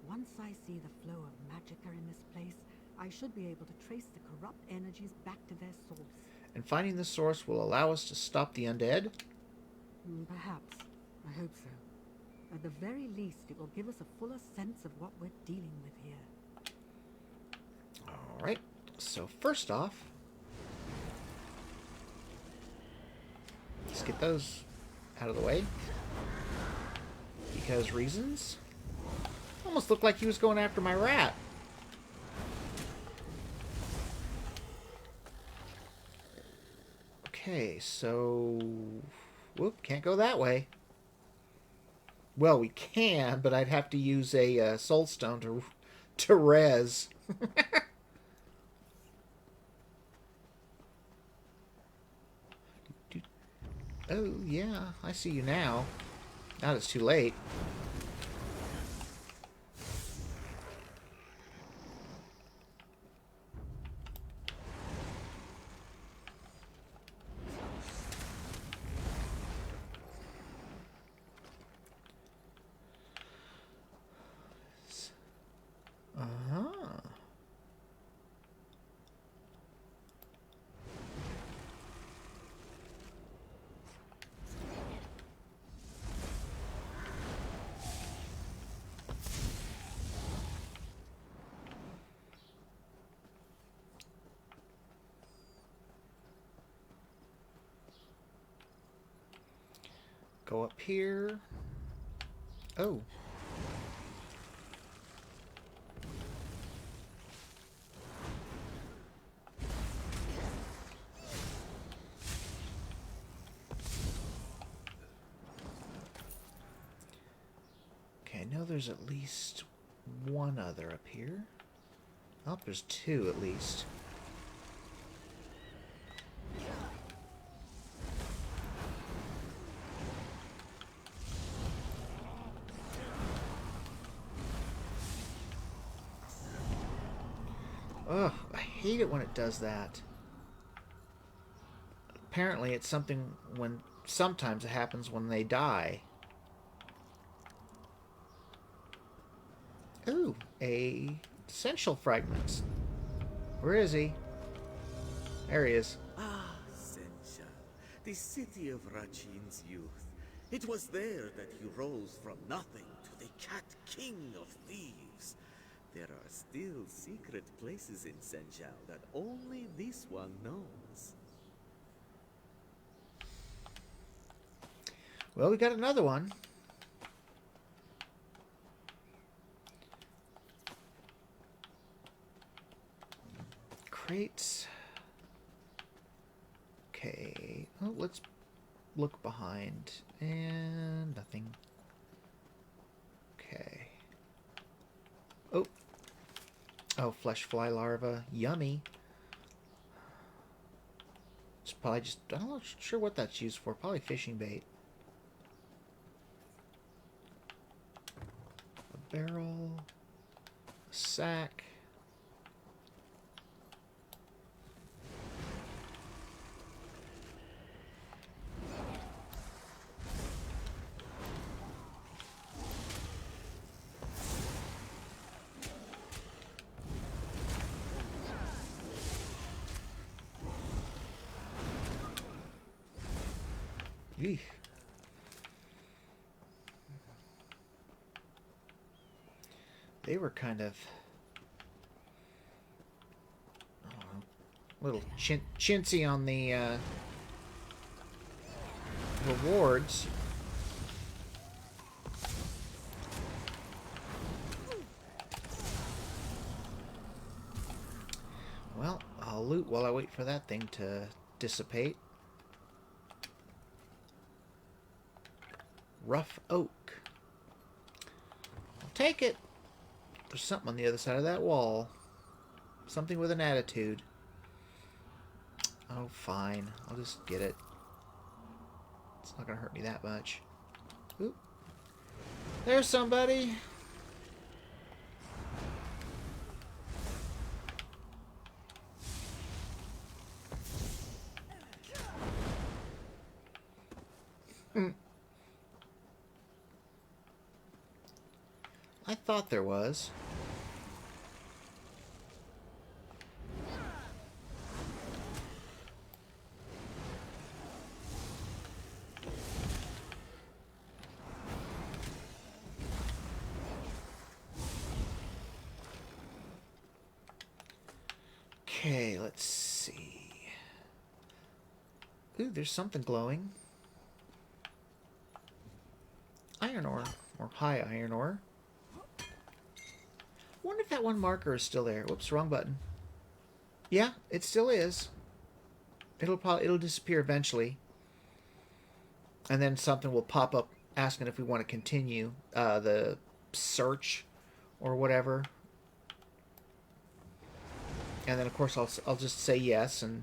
Once I see the flow of magicka in this place, I should be able to trace the corrupt energies back to their source. And finding the source will allow us to stop the undead? Perhaps. I hope so. At the very least, it will give us a fuller sense of what we're dealing with here. Alright, so first off, let's get those out of the way. Because reasons? Almost looked like he was going after my rat. Okay, so... Whoop, can't go that way. Well, we can, but I'd have to use a soul stone to res. Oh, yeah, I see you now. Now it's too late. Uh-huh. Go up here. Oh. Okay, I know there's at least one other up here. Oh, there's 2 at least. Ugh, I hate it when it does that. Apparently it's something when... Sometimes it happens when they die. Ooh, a essential fragment. Where is he? There he is. Ah, Sencha, the city of Rachin's youth. It was there that he rose from nothing to the Cat King of Thieves. There are still secret places in Senchal that only this one knows. Well, we got another one. Crates. Okay. Oh, let's look behind. And nothing. Okay. Oh, flesh fly larva. Yummy. It's probably just... I'm not sure what that's used for. Probably fishing bait. A barrel. A sack. Eesh. They were kind of a little chintzy on the rewards. Well, I'll loot while I wait for that thing to dissipate. Rough oak. I'll take it. There's something on the other side of that wall. Something with an attitude. Oh, fine. I'll just get it. It's not going to hurt me that much. Oop. There's somebody. I thought there was. Okay, let's see. Ooh, there's something glowing. Iron ore, or high iron ore. Wonder if that one marker is still there. Whoops, wrong button. Yeah, it still is. It'll disappear eventually, and then something will pop up asking if we want to continue the search or whatever. And then of course I'll just say yes, and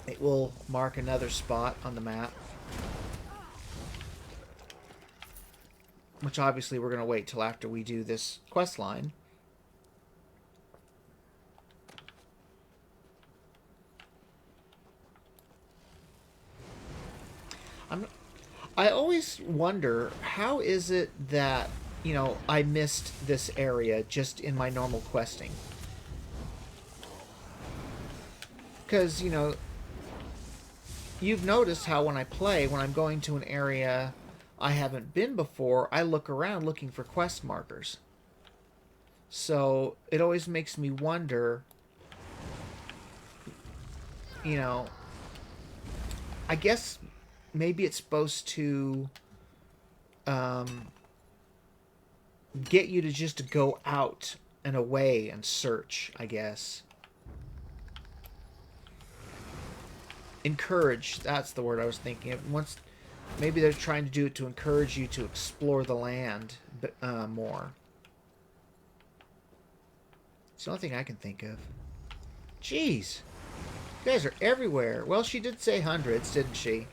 it will mark another spot on the map. Which obviously we're going to wait till after we do this quest line. I always wonder, how is it that, you know, I missed this area just in my normal questing? Because, you know, you've noticed how when I play, when I'm going to an area I haven't been before, I look around looking for quest markers. So it always makes me wonder, you know, I guess maybe it's supposed to get you to just go out and away and search, I guess. Encourage, that's the word I was thinking of. Maybe they're trying to do it to encourage you to explore the land more. It's the only thing I can think of. Jeez. You guys are everywhere. Well, she did say hundreds, didn't she?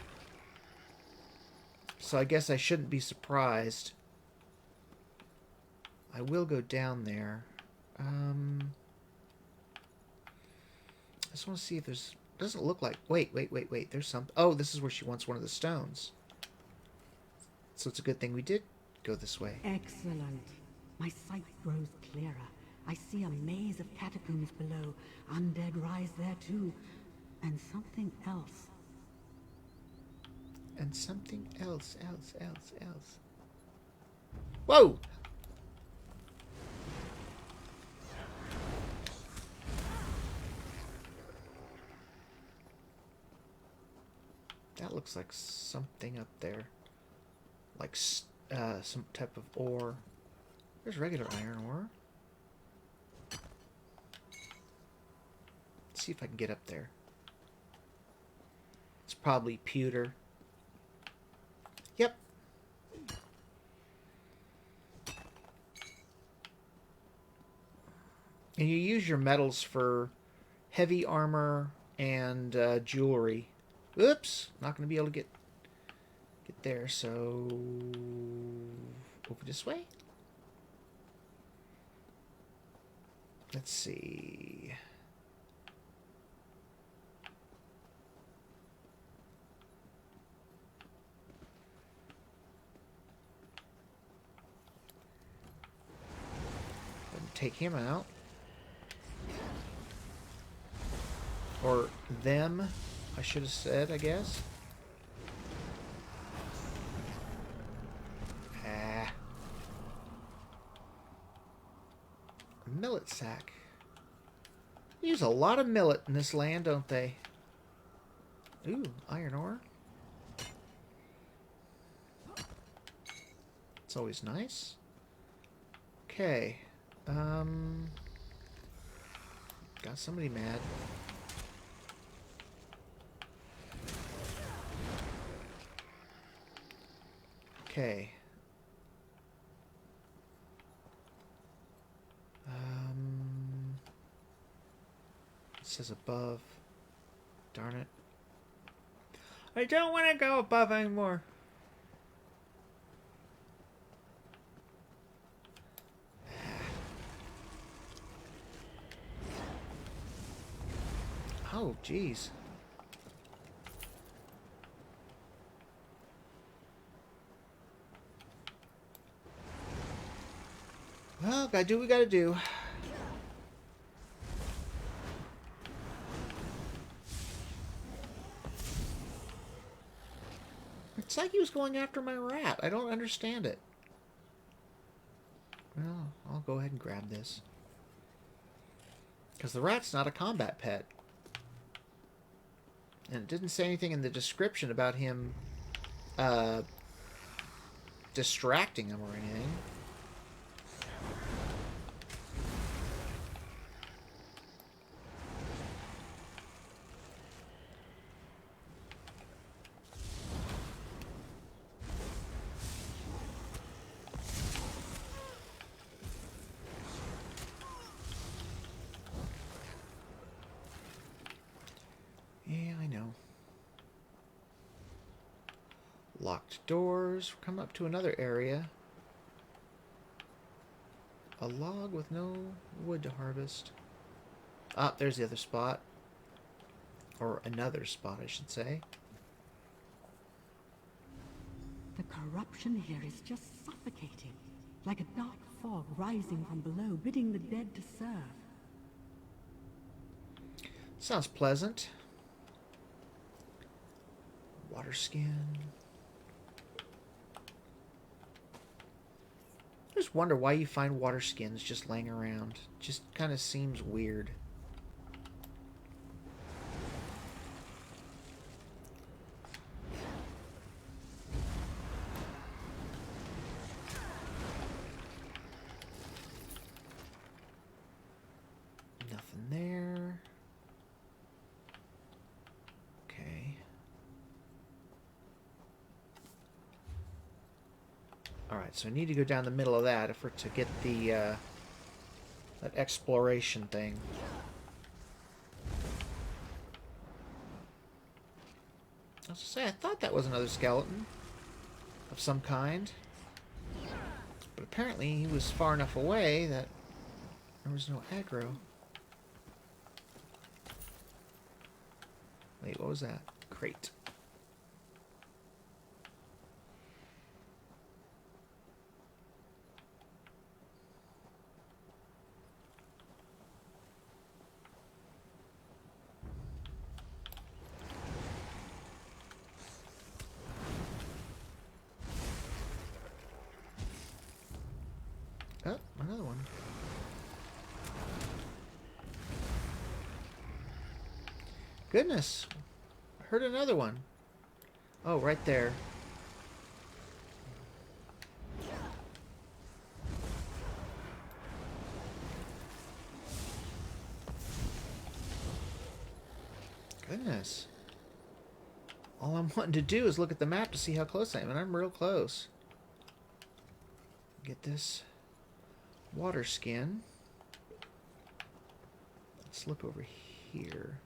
So I guess I shouldn't be surprised. I will go down there. I just want to see if there's... Doesn't look like... Wait. There's some... Oh, this is where she wants one of the stones. So it's a good thing we did go this way. Excellent. My sight grows clearer. I see a maze of catacombs below. Undead rise there too. And something else. And something else. Whoa! That looks like something up there. Like some type of ore. There's regular iron ore. Let's see if I can get up there. It's probably pewter. Yep. And you use your metals for heavy armor and jewelry. Oops, not going to be able to get there. So over this way. Let's see. Take him out. Or them, I should have said, I guess. Ah. Millet sack. They use a lot of millet in this land, don't they? Ooh, iron ore. It's always nice. Okay. Got somebody mad. Okay. It says above. Darn it. I don't want to go above anymore. Oh, jeez. Well, gotta do what we gotta do. It's like he was going after my rat. I don't understand it. Well, I'll go ahead and grab this. Because the rat's not a combat pet. And it didn't say anything in the description about him distracting him or anything. Yeah, I know. Locked doors. We're coming up to another area. A log with no wood to harvest. Ah, there's the other spot. Or another spot, I should say. The corruption here is just suffocating, like a dark fog rising from below, bidding the dead to serve. Sounds pleasant. Water skin. I just wonder why you find water skins just laying around. Just kind of seems weird. Nothing there. Okay. Alright, so I need to go down the middle of that if we're to get the that exploration thing. I was to say, I thought that was another skeleton of some kind. But apparently he was far enough away that there was no aggro. Wait, what was that? Crate. Oh, another one. Goodness. I heard another one. Oh, right there. Goodness. All I'm wanting to do is look at the map to see how close I am, and I'm real close. Get this water skin. Let's look over here.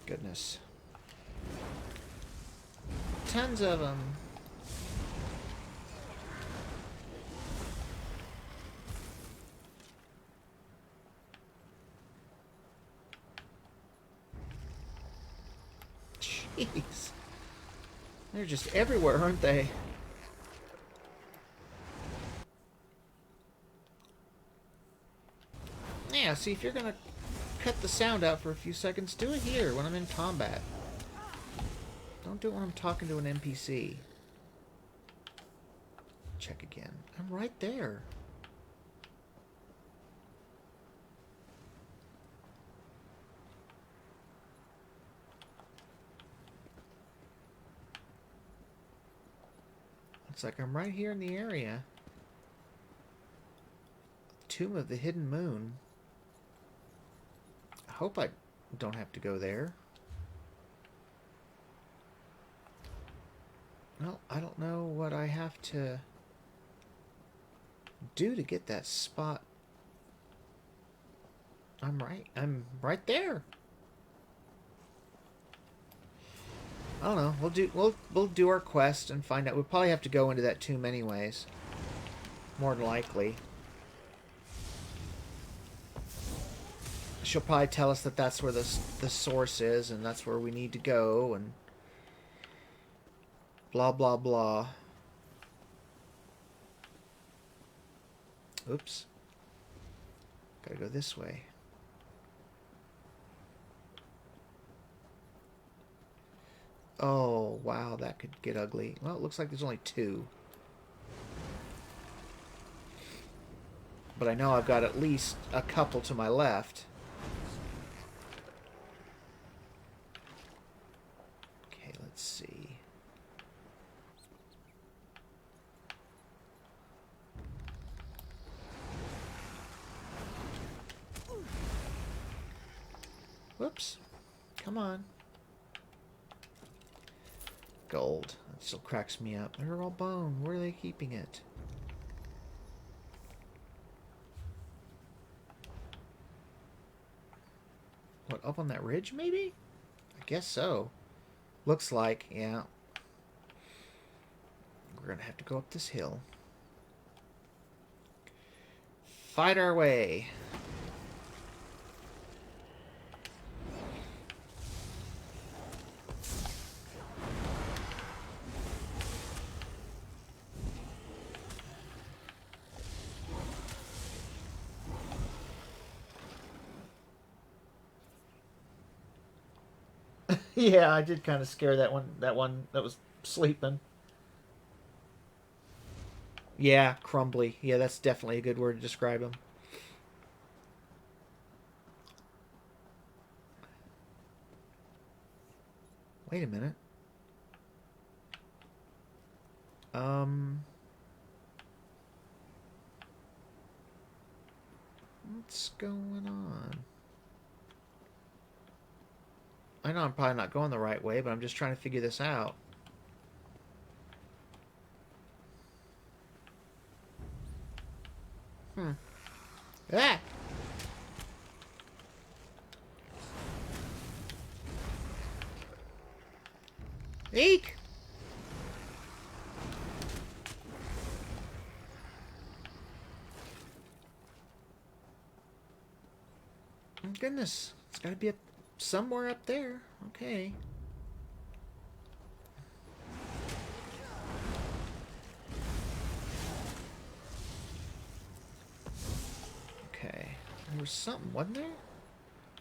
Goodness. Tons of them. Jeez. They're just everywhere, aren't they? Yeah, see, if you're gonna cut the sound out for a few seconds, do it here when I'm in combat. Don't do it when I'm talking to an NPC. Check again. I'm right there. Looks like I'm right here in the area. Tomb of the Hidden Moon. I hope I don't have to go there. Well, I don't know what I have to do to get that spot. I'm right there. I don't know. We'll do our quest and find out. We'll probably have to go into that tomb anyways. More than likely. She'll probably tell us that that's where the source is, and that's where we need to go, and blah, blah, blah. Oops. Gotta go this way. Oh, wow, that could get ugly. Well, it looks like there's only two. But I know I've got at least a couple to my left. Okay, let's see. Whoops. Come on. Gold. That still cracks me up. They're all bone. Where are they keeping it? What, up on that ridge, maybe? I guess so. Looks like, yeah. We're gonna have to go up this hill. Fight our way. Yeah, I did kind of scare that one that was sleeping. Yeah, crumbly. Yeah, that's definitely a good word to describe him. Wait a minute. What's going on? I know I'm probably not going the right way, but I'm just trying to figure this out. Ah! Eek! Oh, goodness. It's gotta be somewhere up there. Okay. Okay. There was something, wasn't there? Or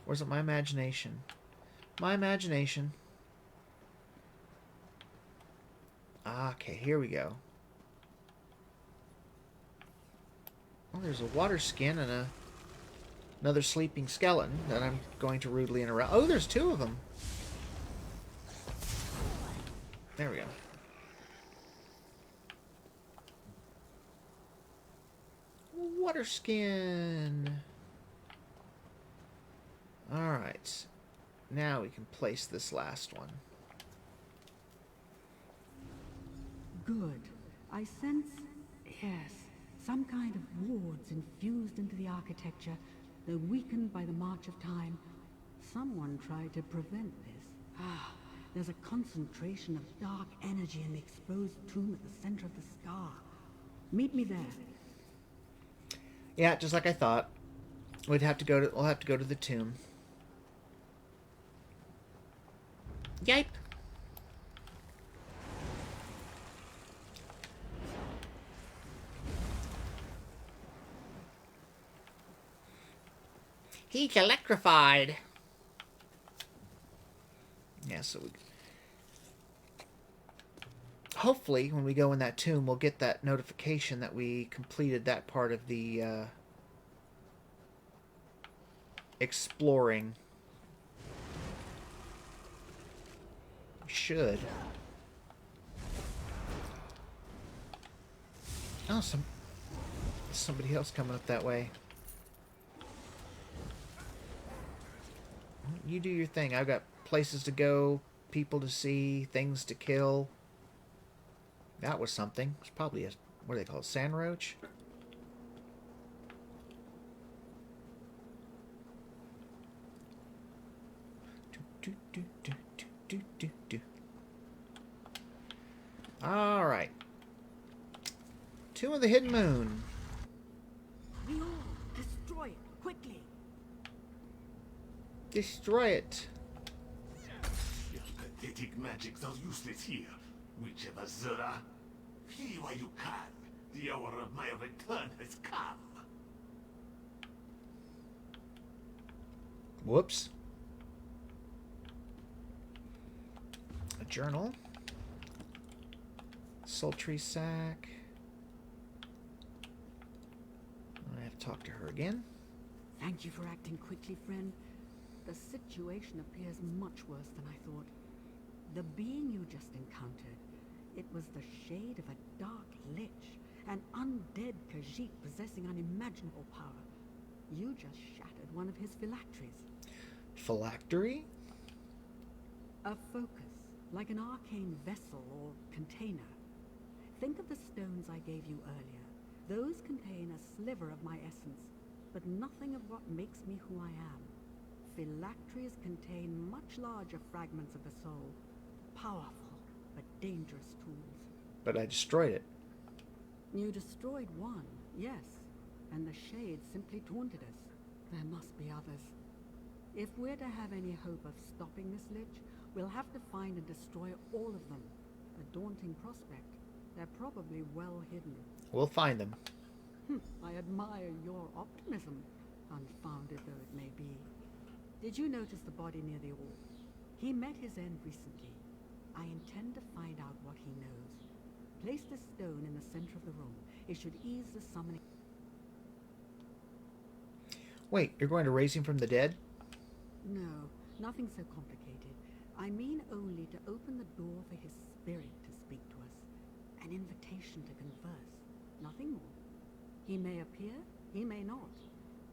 was it my imagination? My imagination. Ah, okay, here we go. Oh, there's a water skin and another sleeping skeleton that I'm going to rudely interrupt. Oh, there's two of them. There we go. Water skin. Alright. Now we can place this last one. Good. I sense, yes, some kind of wards infused into the architecture, though weakened by the march of time. Someone tried to prevent this. There's a concentration of dark energy in the exposed tomb at the center of the scar. Meet me there. Yeah, just like I thought. We'll have to go to the tomb. Yipe. He's electrified. Yeah, so hopefully when we go in that tomb, we'll get that notification that we completed that part of the exploring. Should. Oh, somebody else coming up that way. You do your thing. I've got places to go, people to see, things to kill. That was something. It's probably a, what do they call it, sand roach? All right. Tomb of the Hidden Moon. Behold, destroy it, quickly. Destroy it. Your pathetic magics are useless here, Witch of Azura. Flee while you can. The hour of my return has come. Whoops. A journal. Sultry sack. I have to talk to her again. Thank you for acting quickly, friend. The situation appears much worse than I thought. The being you just encountered, it was the shade of a dark lich, an undead Khajiit possessing unimaginable power. You just shattered one of his phylacteries. Phylactery? A focus, like an arcane vessel or container. Think of the stones I gave you earlier. Those contain a sliver of my essence, but nothing of what makes me who I am. Phylacteries contain much larger fragments of the soul. Powerful, but dangerous tools. But I destroyed it. You destroyed one, yes, and the shade simply taunted us. There must be others. If we're to have any hope of stopping this lich, we'll have to find and destroy all of them. A daunting prospect. They're probably well hidden. We'll find them. I admire your optimism, unfounded though it may be. Did you notice the body near the orb? He met his end recently. I intend to find out what he knows. Place this stone in the center of the room. It should ease the summoning. Wait, you're going to raise him from the dead? No, nothing so complicated. I mean only to open the door for his spirit to speak to us. An invitation to converse. Nothing more. He may appear, he may not.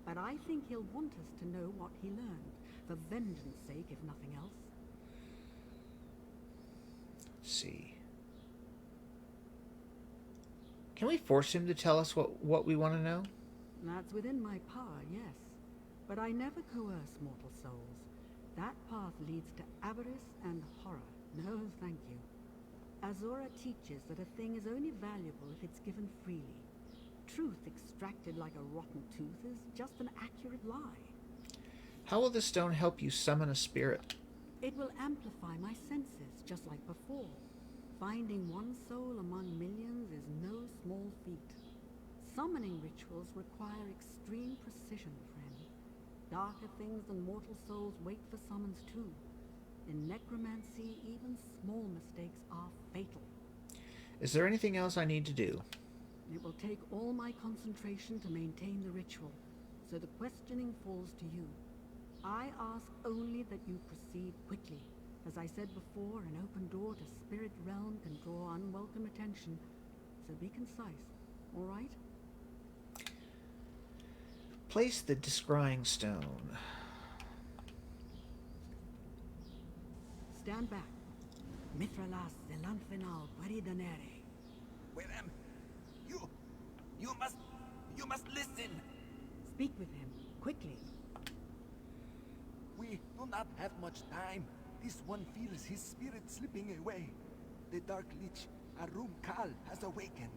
But I think he'll want us to know what he learned, for vengeance sake, if nothing else. Let's see. Can we force him to tell us what we want to know? That's within my power, yes. But I never coerce mortal souls. That path leads to avarice and horror. No, thank you. Azura teaches that a thing is only valuable if it's given freely. Truth extracted like a rotten tooth is just an accurate lie. How will the stone help you summon a spirit? It will amplify my senses, just like before. Finding one soul among millions is no small feat. Summoning rituals require extreme precision, friend. Darker things than mortal souls wait for summons too. In necromancy, even small mistakes are fatal. Is there anything else I need to do? It will take all my concentration to maintain the ritual, so the questioning falls to you. I ask only that you proceed quickly. As I said before, an open door to spirit realm can draw unwelcome attention. So be concise, all right? Place the scrying stone. Stand back. Mithralas zelanfinal paridanere. Wirem, you must listen. Speak with him, quickly. We do not have much time. This one feels his spirit slipping away. The Dark Lich, Arum Kal, has awakened.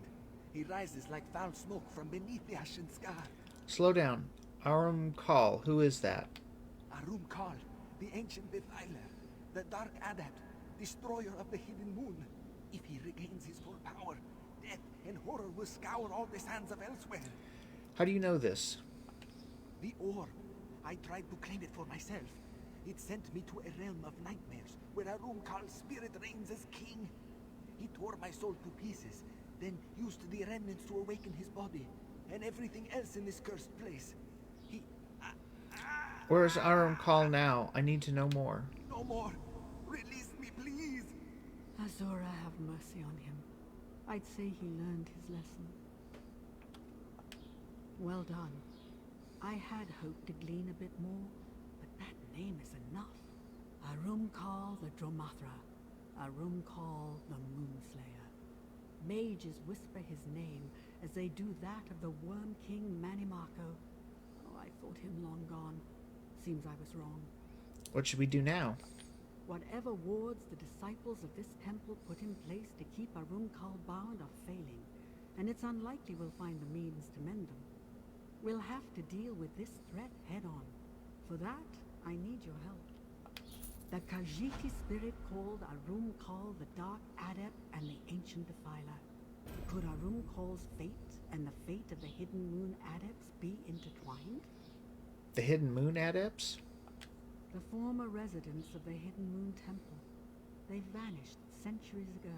He rises like foul smoke from beneath the ashen scar. Slow down. Arum Kal, who is that? Arum Kal, the ancient defiler, the Dark Adept, destroyer of the hidden moon. If he regains his full power, death and horror will scour all the sands of Elsweyr. How do you know this? The orb. I tried to claim it for myself. It sent me to a realm of nightmares, where Arum Kal's spirit reigns as king. He tore my soul to pieces, then used the remnants to awaken his body, and everything else in this cursed place. Where's Arum Kal now? I need to know more. No more. Release me, please. Azura, have mercy on him. I'd say he learned his lesson. Well done. I had hoped to glean a bit more, but that name is enough. Arum Kal the Dromathra. Arum Kal the Moonslayer. Mages whisper his name as they do that of the Worm King Manimako. Oh, I thought him long gone. Seems I was wrong. What should we do now? Whatever wards the disciples of this temple put in place to keep Arum Kal bound are failing, and it's unlikely we'll find the means to mend them. We'll have to deal with this threat head-on. For that, I need your help. The Khajiiti spirit called Arum Kal the Dark Adept and the Ancient Defiler. Could Arum Kal's fate and the fate of the Hidden Moon Adepts be intertwined? The Hidden Moon Adepts? The former residents of the Hidden Moon Temple. They vanished centuries ago,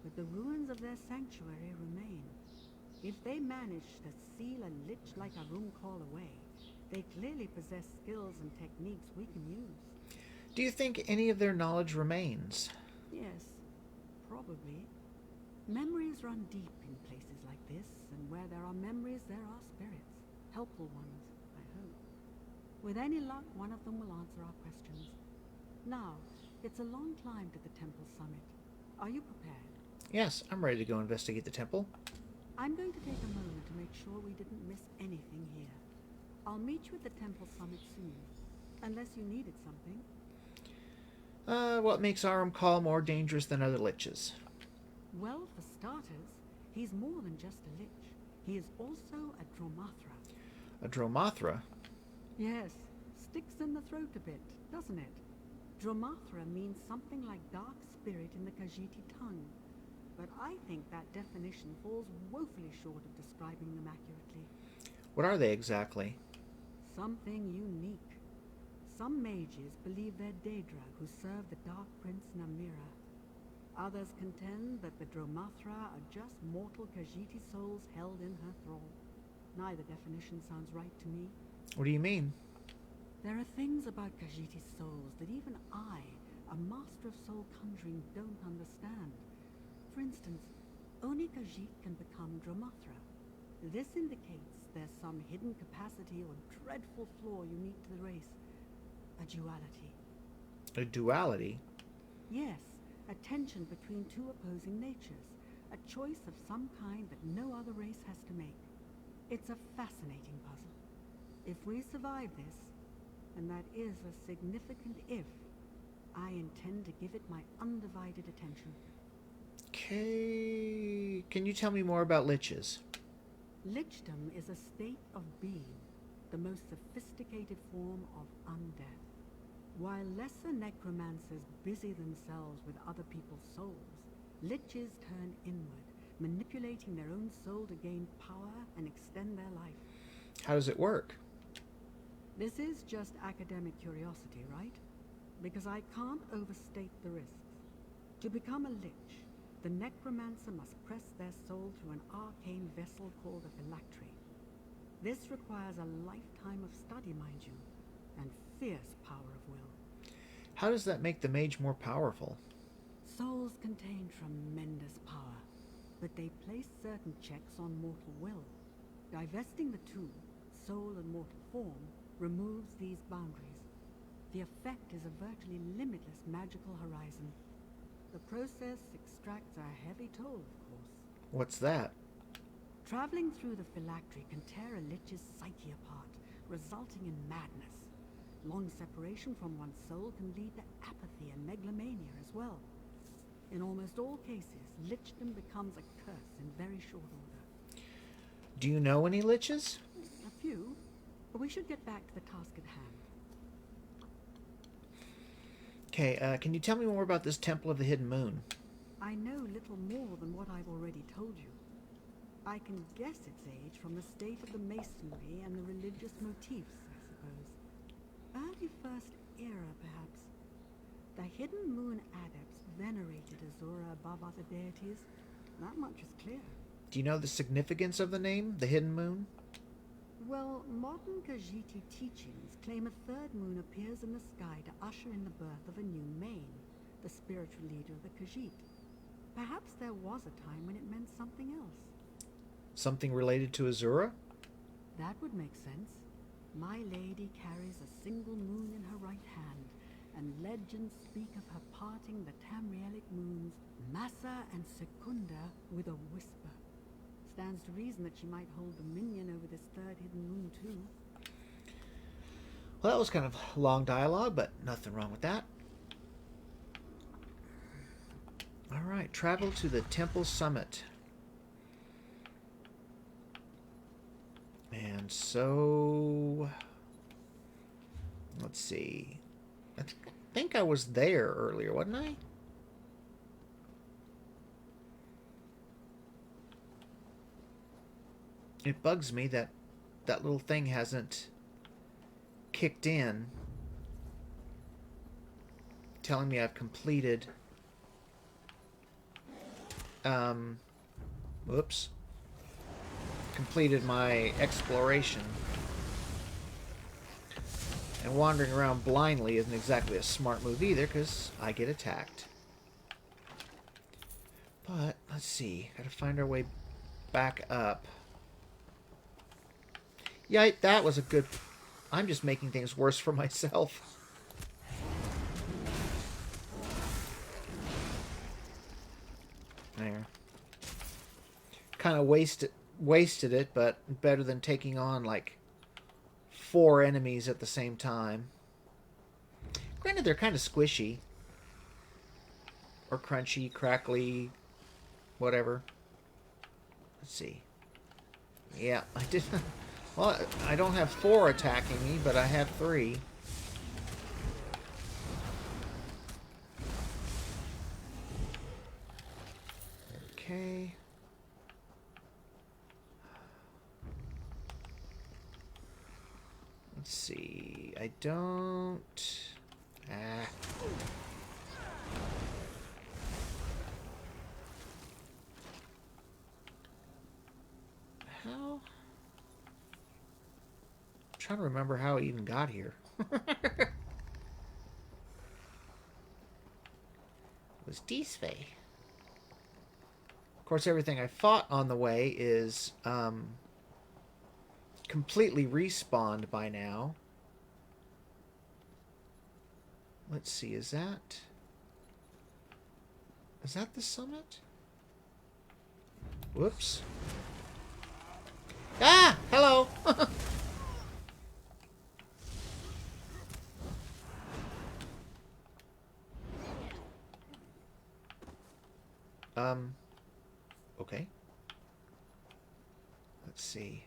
but the ruins of their sanctuary remain. If they managed to seal a lich like Arum Kal away, they clearly possess skills and techniques we can use. Do you think any of their knowledge remains? Yes, probably. Memories run deep in places like this, and where there are memories, there are spirits. Helpful ones, I hope. With any luck, one of them will answer our questions. Now, it's a long climb to the temple summit. Are you prepared? Yes, I'm ready to go investigate the temple. I'm going to take a moment to make sure we didn't miss anything here. I'll meet you at the temple summit soon, unless you needed something. What makes Arum Kal more dangerous than other liches? Well, for starters, he's more than just a lich. He is also a Dromathra. A Dromathra? Yes, sticks in the throat a bit, doesn't it? Dromathra means something like dark spirit in the Khajiiti tongue. But I think that definition falls woefully short of describing them accurately. What are they exactly? Something unique. Some mages believe they're Daedra who serve the Dark Prince Namira. Others contend that the Dromathra are just mortal Khajiiti souls held in her thrall. Neither definition sounds right to me. What do you mean? There are things about Khajiiti souls that even I, a master of soul conjuring, don't understand. For instance, only Khajiit can become Dromathra. This indicates there's some hidden capacity or dreadful flaw unique to the race. A duality. A duality? Yes, a tension between two opposing natures. A choice of some kind that no other race has to make. It's a fascinating puzzle. If we survive this, and that is a significant if, I intend to give it my undivided attention. Okay. Can you tell me more about liches? Lichdom is a state of being, the most sophisticated form of undeath. While lesser necromancers busy themselves with other people's souls, liches turn inward, manipulating their own soul to gain power and extend their life. How does it work? This is just academic curiosity, right? Because I can't overstate the risks. To become a lich, the necromancer must press their soul through an arcane vessel called a phylactery. This requires a lifetime of study, mind you, and fierce power of will. How does that make the mage more powerful? Souls contain tremendous power, but they place certain checks on mortal will. Divesting the two, soul and mortal form, removes these boundaries. The effect is a virtually limitless magical horizon. The process extracts a heavy toll, of course. What's that? Traveling through the phylactery can tear a lich's psyche apart, resulting in madness. Long separation from one's soul can lead to apathy and megalomania as well. In almost all cases, lichdom becomes a curse in very short order. Do you know any liches? A few, but we should get back to the task at hand. Okay, can you tell me more about this Temple of the Hidden Moon? I know little more than what I've already told you. I can guess its age from the state of the masonry and the religious motifs, I suppose. Early First Era, perhaps. The Hidden Moon adepts venerated Azura above other deities. That much is clear. Do you know the significance of the name, the Hidden Moon? Well, modern Khajiiti teachings claim a third moon appears in the sky to usher in the birth of a new Main, the spiritual leader of the Khajiit. Perhaps there was a time when it meant something else. Something related to Azura? That would make sense. My lady carries a single moon in her right hand, and legends speak of her parting the Tamrielic moons, Massa and Secunda, with a whisper. Stands to reason that she might hold dominion over this third hidden moon too. Well, that was kind of long dialogue, but nothing wrong with that. Alright, travel to the temple summit. And so... let's see. I think I was there earlier, wasn't I? It bugs me that that little thing hasn't kicked in, telling me I've completed whoops, completed my exploration. And wandering around blindly isn't exactly a smart move either, because I get attacked. But let's see, gotta find our way back up. Yeah, that was a good... I'm just making things worse for myself. There. Kind of wasted it, but better than taking on, like, 4 enemies at the same time. Granted, they're kind of squishy. Or crunchy, crackly, whatever. Let's see. Yeah, I did... Well, I don't have 4 attacking me, but I have 3. Okay. Let's see. I don't... How? I'm trying to remember how I even got here. It was this way. Of course, everything I fought on the way is completely respawned by now. Let's see, is that the summit? Whoops. Ah! Hello! Okay. Let's see.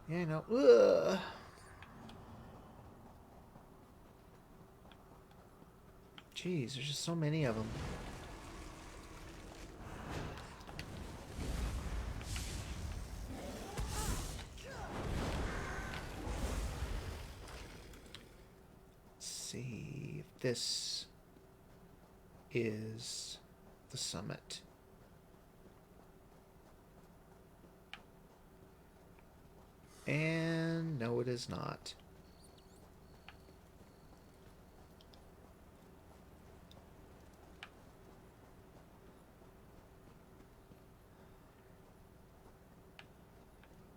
Yeah, no. Ugh. Jeez, there's just so many of them. this is the summit. And no, it is not.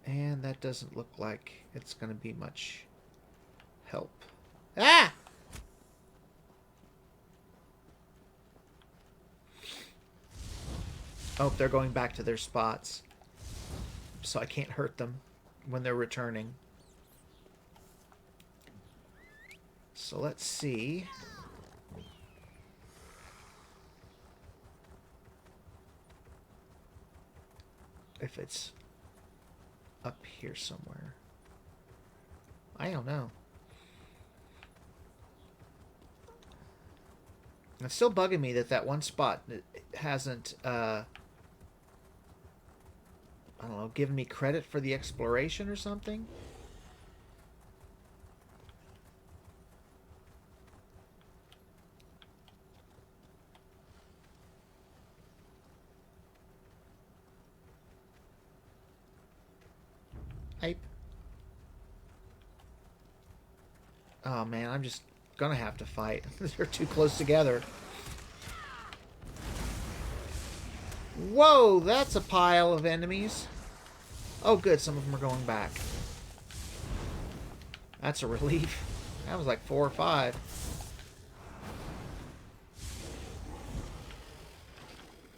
And that doesn't look like it's going to be much help. Ah! Oh, they're going back to their spots. So I can't hurt them when they're returning. So let's see. If it's up here somewhere. I don't know. It's still bugging me that that one spot hasn't, I don't know, given me credit for the exploration or something. Oh man, I'm just gonna have to fight. They're too close together. Whoa, that's a pile of enemies. Oh good, some of them are going back. That's a relief. That was like 4 or 5.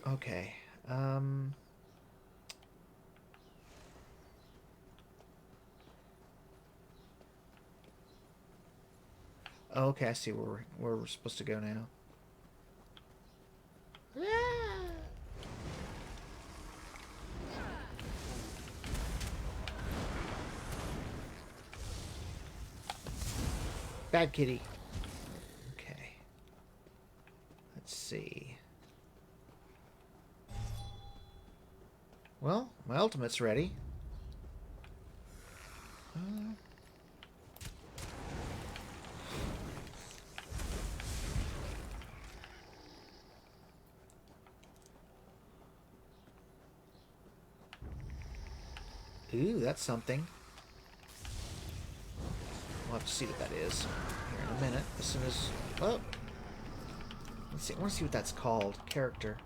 Okay. Okay, I see where we're supposed to go now. Bad kitty. Okay. Let's see. Well, my ultimate's ready. Ooh, that's something. We'll have to see what that is here in a minute. As soon as... Oh! Let's see. I want to see what that's called. Character.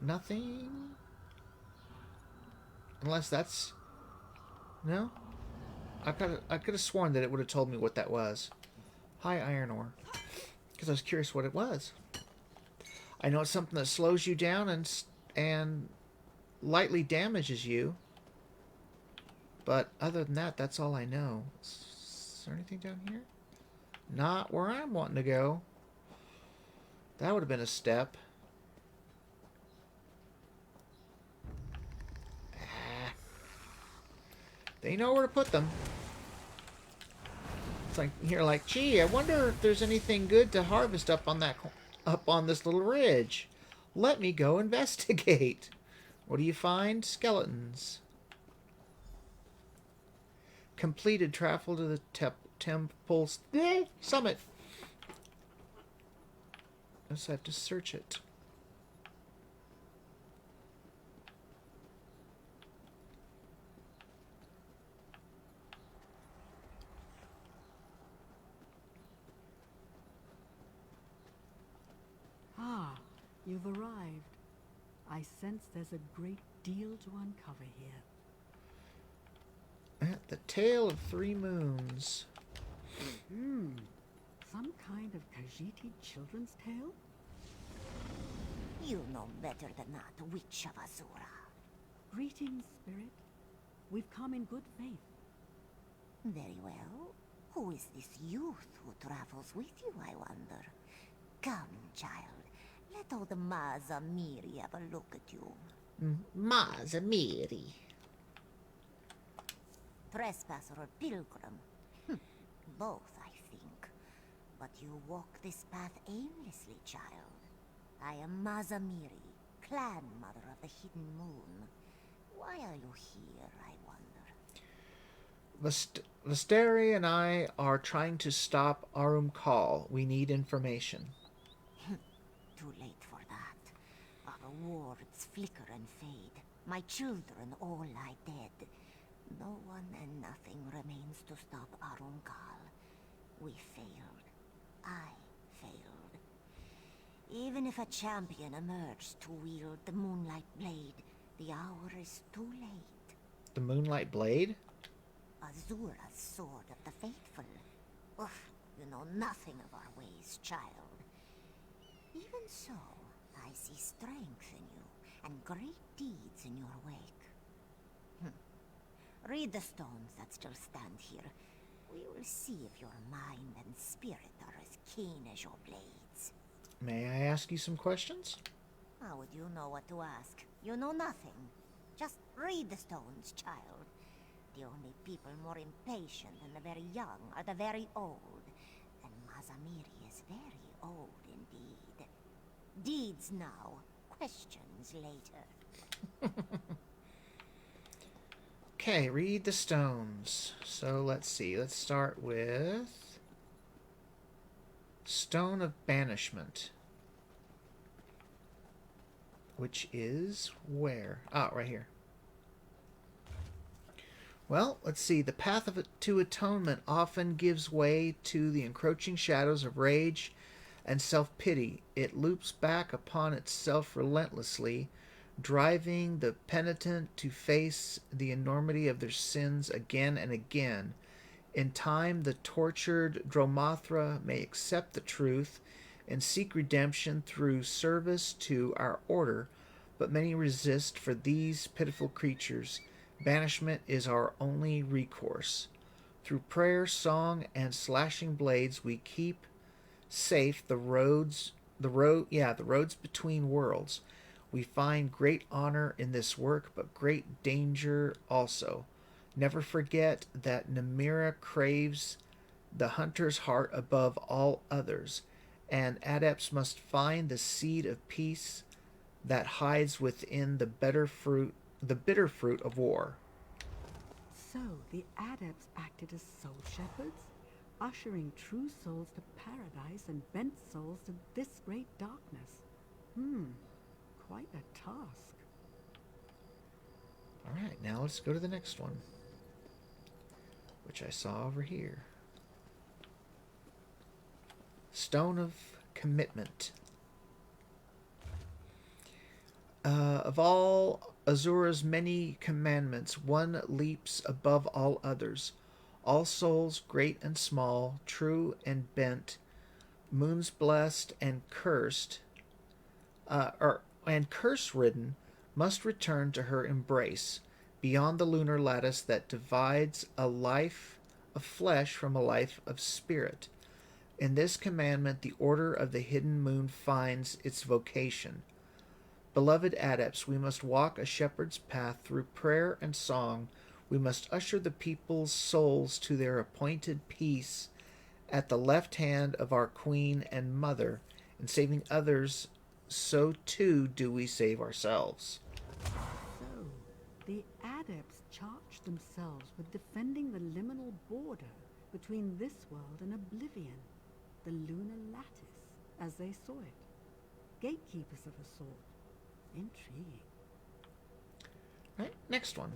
Nothing? Unless that's... No? I could have sworn that it would have told me what that was. High iron ore. Because I was curious what it was. I know it's something that slows you down and lightly damages you. But other than that, that's all I know. Is there anything down here? Not where I'm wanting to go. That would have been a step. They know where to put them. It's like you're like, gee, I wonder if there's anything good to harvest up on this little ridge. Let me go investigate. What do you find? Skeletons. Completed. Travel to the temple's summit. I just have to search it. Ah, you've arrived. I sense there's a great deal to uncover here. At the Tale of 3 Moons. Some kind of Khajiit children's tale? You know better than that, Witch of Azura. Greetings, Spirit. We've come in good faith. Very well. Who is this youth who travels with you, I wonder? Come, child. Let old Maza Miri have a look at you. Maza Miri. Trespasser or pilgrim? Both, I think. But you walk this path aimlessly, child. I am Maza Miri, clan mother of the Hidden Moon. Why are you here, I wonder? Vesteri and I are trying to stop Arum Kal. We need information. Too late for that. Our wards flicker and fade. My children all lie dead. No one and nothing remains to stop Arunkal. We failed. I failed. Even if a champion emerged to wield the Moonlight Blade, the hour is too late. The Moonlight Blade? Azura's sword of the faithful. Oof, you know nothing of our ways, child. Even so, I see strength in you, and great deeds in your wake. Read the stones that still stand here. We will see if your mind and spirit are as keen as your blades. May I ask you some questions? How would you know what to ask? You know nothing. Just read the stones, child. The only people more impatient than the very young are the very old. And Mazamiri is very old indeed. Deeds now, questions later. Okay, read the stones. So let's see. Let's start with Stone of Banishment. Which is where? Ah, right here. Well, let's see. The path to atonement often gives way to the encroaching shadows of rage and self-pity. It loops back upon itself relentlessly, driving the penitent to face the enormity of their sins again and again. In time, the tortured Dromathra may accept the truth and seek redemption through service to our order, but many resist. For these pitiful creatures, banishment is our only recourse. Through prayer, song, and slashing blades, we keep safe the roads between worlds. We find great honor in this work, but great danger also. Never forget that Namira craves the hunter's heart above all others, and adepts must find the seed of peace that hides within the bitter fruit of war. So the adepts acted as soul shepherds, ushering true souls to paradise and bent souls to this great darkness. Quite a task. Alright, now let's go to the next one, which I saw over here. Stone of Commitment. Of all Azura's many commandments, one leaps above all others. All souls, great and small, true and bent, moons blessed and cursed, and curse-ridden, must return to her embrace, beyond the lunar lattice that divides a life of flesh from a life of spirit. In this commandment, the order of the hidden moon finds its vocation. Beloved adepts, we must walk a shepherd's path through prayer and song. We must usher the people's souls to their appointed peace at the left hand of our queen and mother. In saving others, so too do we save ourselves. So, the adepts charged themselves with defending the liminal border between this world and oblivion, the lunar lattice, as they saw it. Gatekeepers of a sort. Intriguing. Right, next one.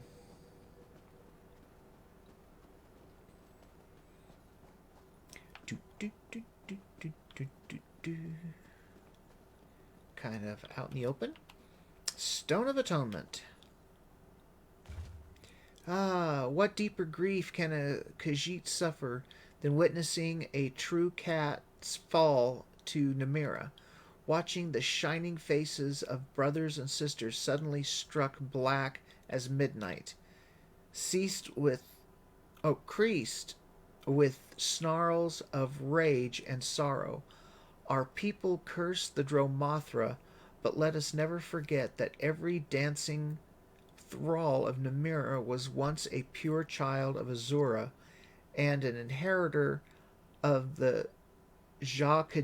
Kind of out in the open. Stone of Atonement. Ah, what deeper grief can a Khajiit suffer than witnessing a true cat's fall to Namira? Watching the shining faces of brothers and sisters suddenly struck black as midnight, creased with snarls of rage and sorrow. Our people curse the Dromathra, but let us never forget that every dancing thrall of Namira was once a pure child of Azura and an inheritor of the Jacques.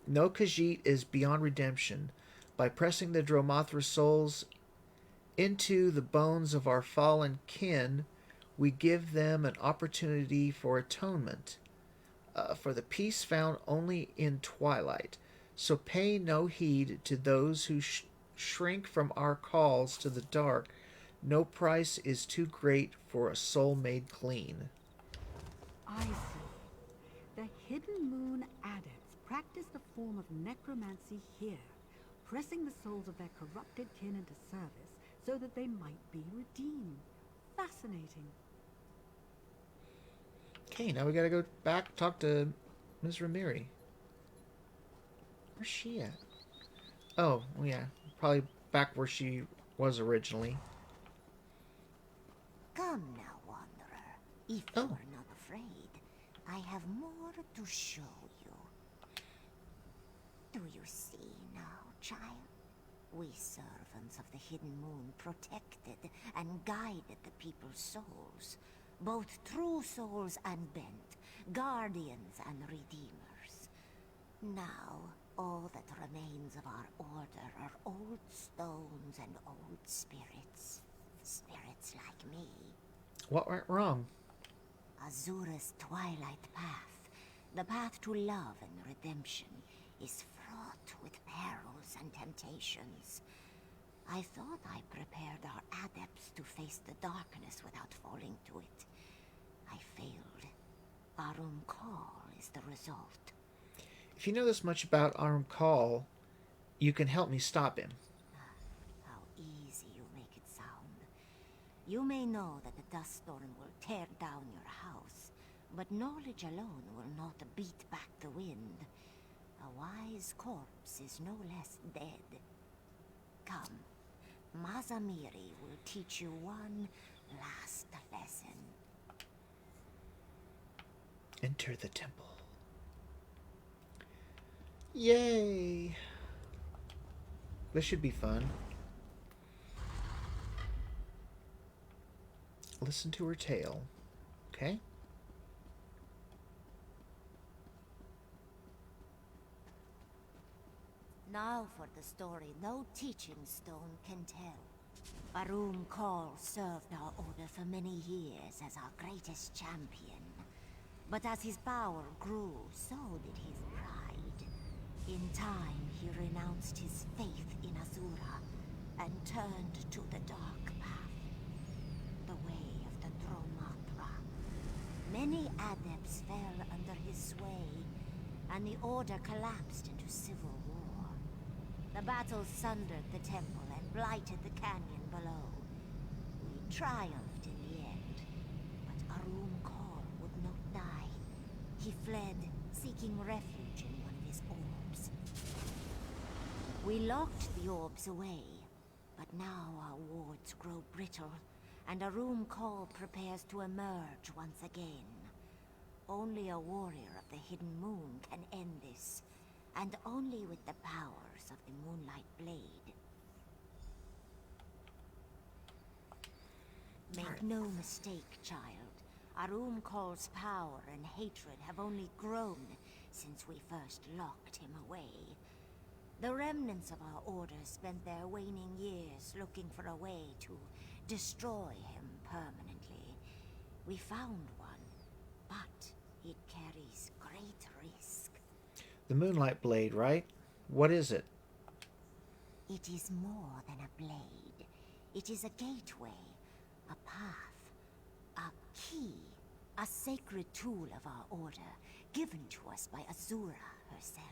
No Khajiit is beyond redemption. By pressing the Dromathra souls into the bones of our fallen kin, we give them an opportunity for atonement, for the peace found only in twilight. So pay no heed to those who shrink from our calls to the dark. No price is too great for a soul made clean. I see. The Hidden Moon Adepts practice the form of necromancy here, pressing the souls of their corrupted kin into service so that they might be redeemed. Fascinating. Okay, now we gotta go back talk to Ms. Ramiri. Where's she at? Oh, yeah. Probably back where she was originally. Come now, Wanderer. If you are not afraid, I have more to show you. Do you see now, child? We servants of the Hidden Moon protected and guided the people's souls, both true souls and bent, guardians and redeemers. Now, all that remains of our order are old stones and old spirits. Spirits like me. What went wrong? Azura's twilight path, the path to love and redemption, is fraught with perils and temptations. I thought I prepared our adepts to face the darkness without falling to it. I failed. Arum Call is the result. If you know this much about Arum Call, you can help me stop him. How easy you make it sound. You may know that the dust storm will tear down your house, but knowledge alone will not beat back the wind. A wise corpse is no less dead. Come, Mazamiri will teach you one last lesson. Enter the temple. Yay! This should be fun. Listen to her tale. Okay? Now for the story no teaching stone can tell. Arum Call served our order for many years as our greatest champion. But as his power grew, so did his pride. In time, he renounced his faith in Azura and turned to the dark path, the way of the Dromatra. Many adepts fell under his sway, and the order collapsed into civil war. The battle sundered the temple and blighted the canyon below. We triumphed in the end, but Arum Call would not die. He fled, seeking refuge in one of his orbs. We locked the orbs away, but now our wards grow brittle, and Arum Call prepares to emerge once again. Only a warrior of the Hidden Moon can end this, and only with the powers of the Moonlight Blade. Make no mistake, child. Arum Call's power and hatred have only grown since we first locked him away. The remnants of our order spent their waning years looking for a way to destroy him permanently. We found one, but it carries great risk. The Moonlight Blade, right? What is it? It is more than a blade. It is a gateway, a path, a key, a sacred tool of our order, given to us by Azura herself.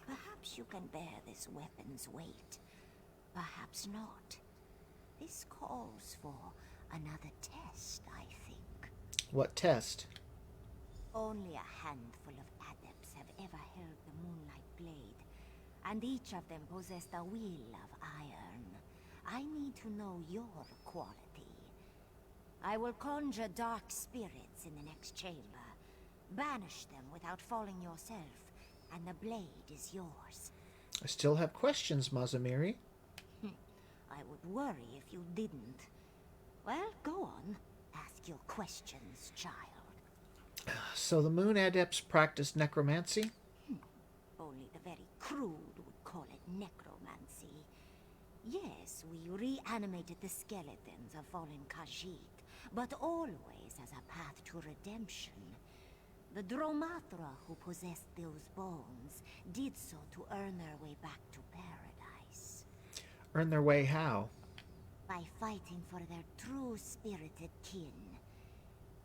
Perhaps you can bear this weapon's weight. Perhaps not. This calls for another test, I think. What test? Only a handful of adepts have ever held the Moonlight Blade, and each of them possessed a will of iron. I need to know your quality. I will conjure dark spirits in the next chamber. Banish them without falling yourself, and the blade is yours. I still have questions, Mazamiri. I would worry if you didn't. Well, go on. Ask your questions, child. So the Moon Adepts practice necromancy? Only the very crude would call it necromancy. Yes, we reanimated the skeletons of fallen Khajiit, but always as a path to redemption. The Dromatra who possessed those bones did so to earn their way back to paradise. Earn their way how? By fighting for their true spirited kin.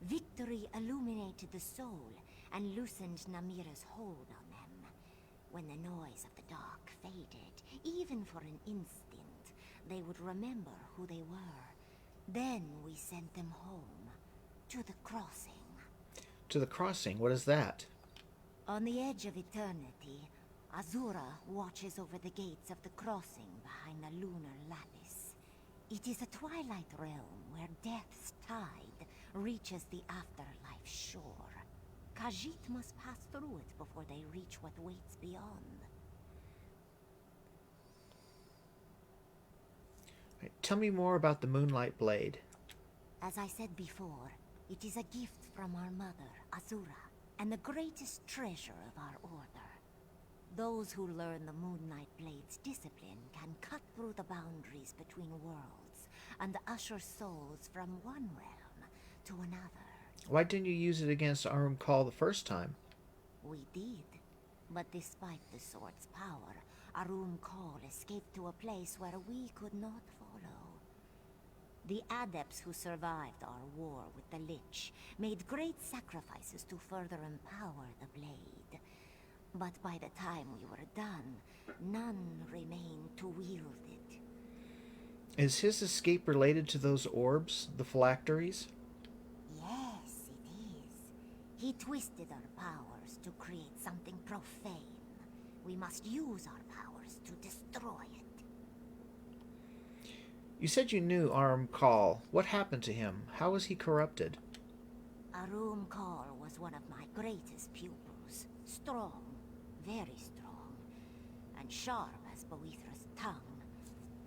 Victory illuminated the soul and loosened Namira's hold on them. When the noise of the dark faded, even for an instant, they would remember who they were. Then we sent them home, to the crossing. To the crossing? What is that? On the edge of eternity, Azura watches over the gates of the crossing behind the lunar lattice. It is a twilight realm where death's tide reaches the afterlife shore. Khajiit must pass through it before they reach what waits beyond. Right, tell me more about the Moonlight Blade. As I said before, it is a gift from our mother, Azura, and the greatest treasure of our order. Those who learn the Moonlight Blade's discipline can cut through the boundaries between worlds and usher souls from one realm to another. Why didn't you use it against Arum Kal the first time? We did, but despite the sword's power, Arum Kal escaped to a place where we could not follow. The adepts who survived our war with the Lich made great sacrifices to further empower the blade. But by the time we were done, none remained to wield it. Is his escape related to those orbs, the phylacteries? Yes, it is. He twisted our powers to create something profane. We must use our powers to destroy it. You said you knew Arum Kal. What happened to him? How was he corrupted? Arum Kal was one of my greatest pupils. Strong, very strong, and sharp as Boethra's tongue.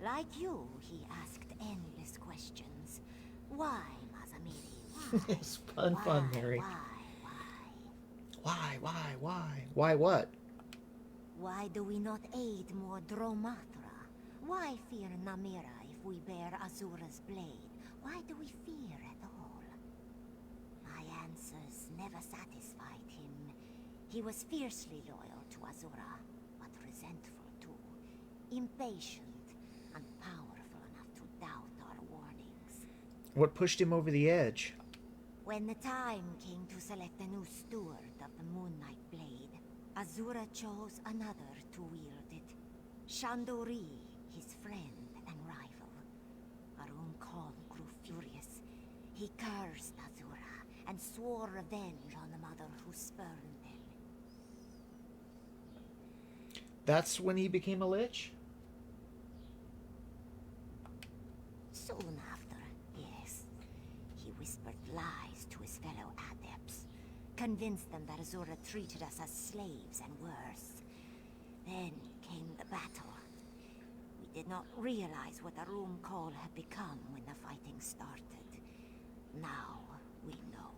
Like you, he asked endless questions. Why, Mazamiri? Why? It's fun, Mary. Why? Why what? Why do we not aid more Dromatra? Why fear Namira if we bear Azura's blade? Why do we fear at all? My answers never satisfied him. He was fiercely loyal to Azura, but resentful too. Impatient and powerful enough to doubt our warnings. What pushed him over the edge? When the time came to select a new steward of the Moonlight Blade, Azura chose another to wield it. Shandori, his friend and rival. Arum Kal grew furious. He cursed Azura and swore revenge on the mother who spurned him. That's when he became a lich? Soon after, yes. He whispered lies to his fellow adepts. Convinced them that Azura treated us as slaves and worse. Then came the battle. We did not realize what Arum Kal had become when the fighting started. Now we know.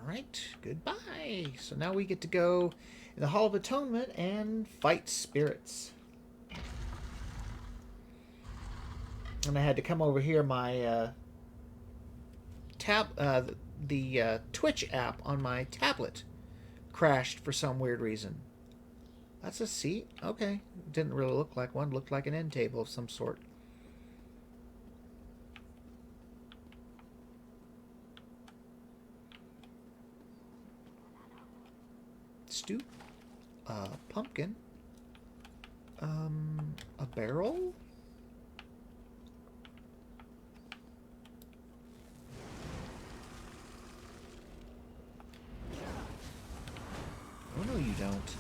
Alright, goodbye. So now we get to go in the Hall of Atonement and fight spirits. And I had to come over here. My the Twitch app on my tablet crashed for some weird reason. That's a seat? Okay. Didn't really look like one. Looked like an end table of some sort. Stew. Pumpkin. A barrel? Oh, no, you don't.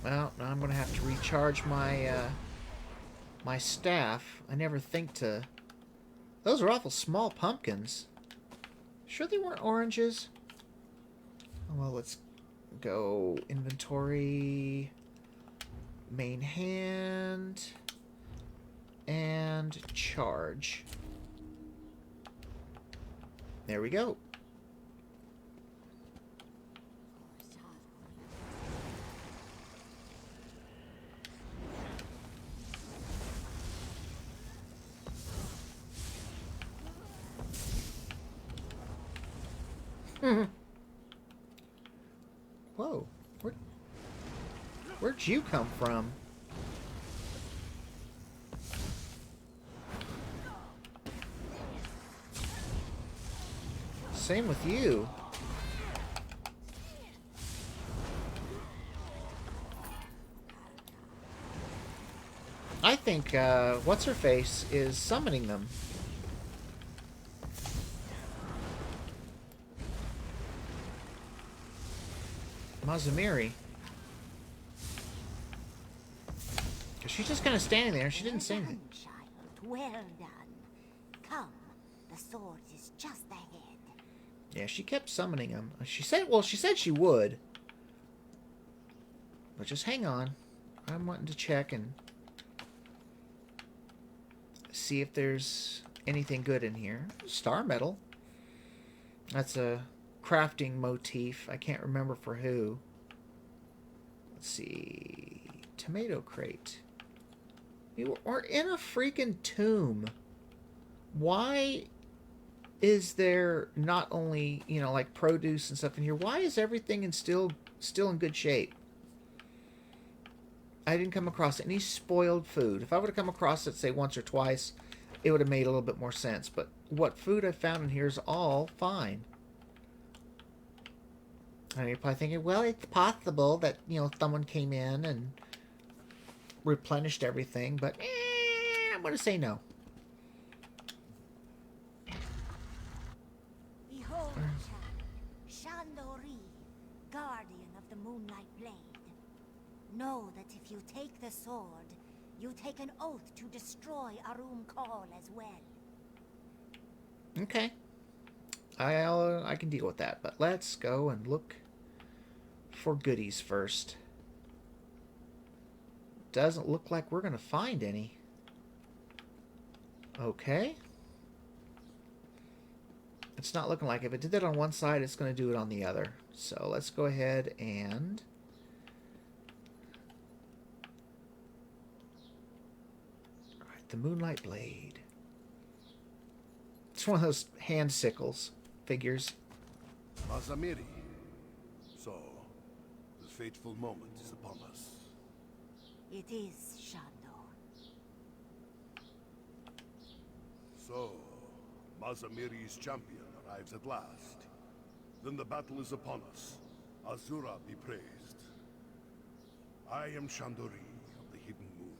Well, now I'm going to have to recharge my, my staff. I never think to... Those are awful small pumpkins. Sure they weren't oranges? Oh, well, let's go inventory, main hand, and charge. There we go. Whoa. Where'd you come from? Same with you. I think, what's-her-face is summoning them. Mazamiri. She's just kind of standing there. She didn't say anything. Child, well done. Come, the sword is just ahead. Yeah, she kept summoning him. She said she would. But just hang on. I'm wanting to check and see if there's anything good in here. Star metal. That's a crafting motif. I can't remember for who. Let's see. Tomato crate. We're in a freaking tomb. Why is there not only, you know, like produce and stuff in here? Why is everything still in good shape? I didn't come across any spoiled food. If I would have come across it, say, once or twice, it would have made a little bit more sense. But what food I found in here is all fine. And you're probably thinking, well, it's possible that, you know, someone came in and replenished everything, but I'm going to say no. Behold, child, Chandori, guardian of the Moonlight Blade. Know that if you take the sword, you take an oath to destroy Arum Kal as well. Okay. I can deal with that, but let's go and look for goodies first. Doesn't look like we're going to find any. Okay. It's not looking like it. If it did that on one side, it's going to do it on the other. So let's go ahead and... Alright, the Moonlight Blade. It's one of those hand sickles figures. Mazamiri. So, the fateful moment is upon us. It is, Shandor. So, Mazamiri's champion arrives at last. Then the battle is upon us. Azura be praised. I am Shandori of the Hidden Moon.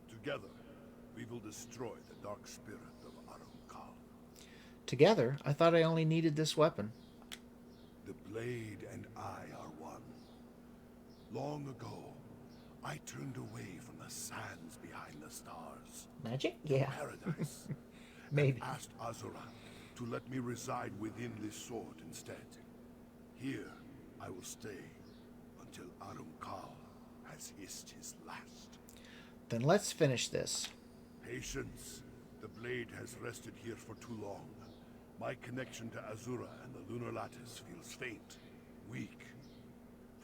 Together, we will destroy the dark spirit of Arum Kal. Together? I thought I only needed this weapon. The blade and I are one. Long ago, I turned away from the sands behind the stars. Magic? Yeah. Paradise. Maybe. And asked Azura to let me reside within this sword instead. Here, I will stay until Arum Kal has hissed his last. Then let's finish this. Patience. The blade has rested here for too long. My connection to Azura and the lunar lattice feels faint, weak.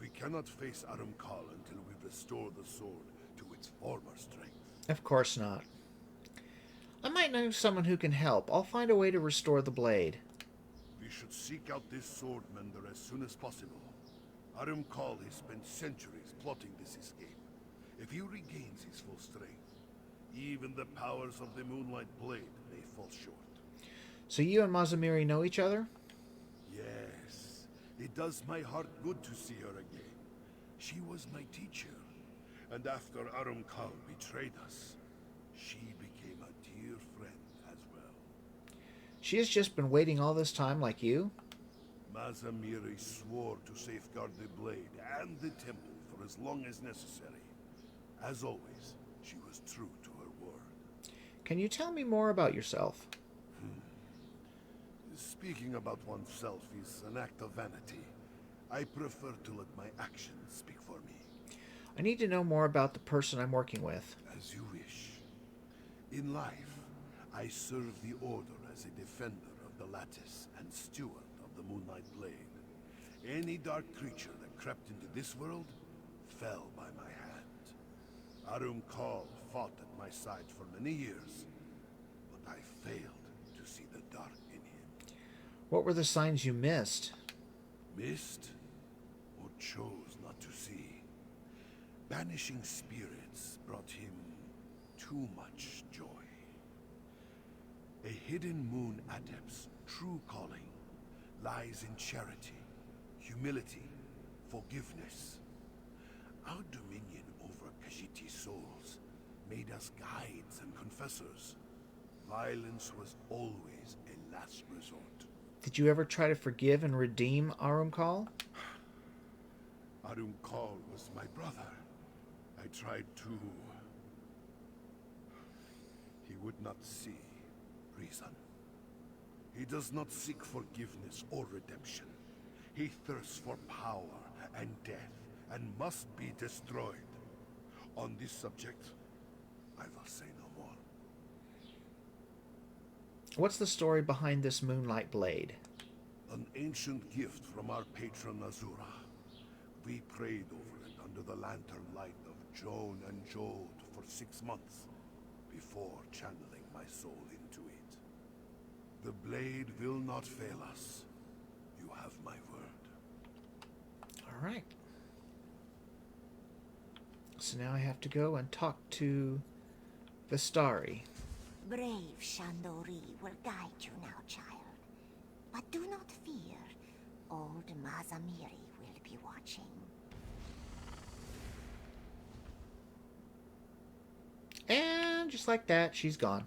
We cannot face Arum Kal until we restore the sword to its former strength. Of course not. I might know someone who can help. I'll find a way to restore the blade. We should seek out this sword mender as soon as possible. Arum Kal has spent centuries plotting this escape. If he regains his full strength, even the powers of the Moonlight Blade may fall short. So you and Mazamiri know each other? Yes. It does my heart good to see her again. She was my teacher. And after Arum Kal betrayed us, she became a dear friend as well. She has just been waiting all this time like you? Mazamiri swore to safeguard the blade and the temple for as long as necessary. As always, she was true to her word. Can you tell me more about yourself? Speaking about oneself is an act of vanity. I prefer to let my actions speak for me. I need to know more about the person I'm working with. As you wish. In life, I serve the Order as a defender of the Lattice and steward of the Moonlight Blade. Any dark creature that crept into this world fell by my hand. Arum Kal fought at my side for many years, but I failed to see the dark in him. What were the signs you missed? Missed or chose not to see. Banishing spirits brought him too much joy. A hidden moon adept's true calling lies in charity, humility, forgiveness. Our dominion over Khajiit souls made us guides and confessors. Violence was always a last resort. Did you ever try to forgive and redeem Arumkal? Arumkal was my brother. I tried to. He would not see reason. He does not seek forgiveness or redemption. He thirsts for power and death and must be destroyed. On this subject, I will say no more. What's the story behind this moonlight blade? An ancient gift from our patron Azura. We prayed over it under the lantern light of Joan and Jode for 6 months before channeling my soul into it. The blade will not fail us. You have my word. All right. So now I have to go and talk to Vistari. Brave Shandori will guide you now, child. But do not fear. Old Mazamiri will be watching. And just like that, she's gone.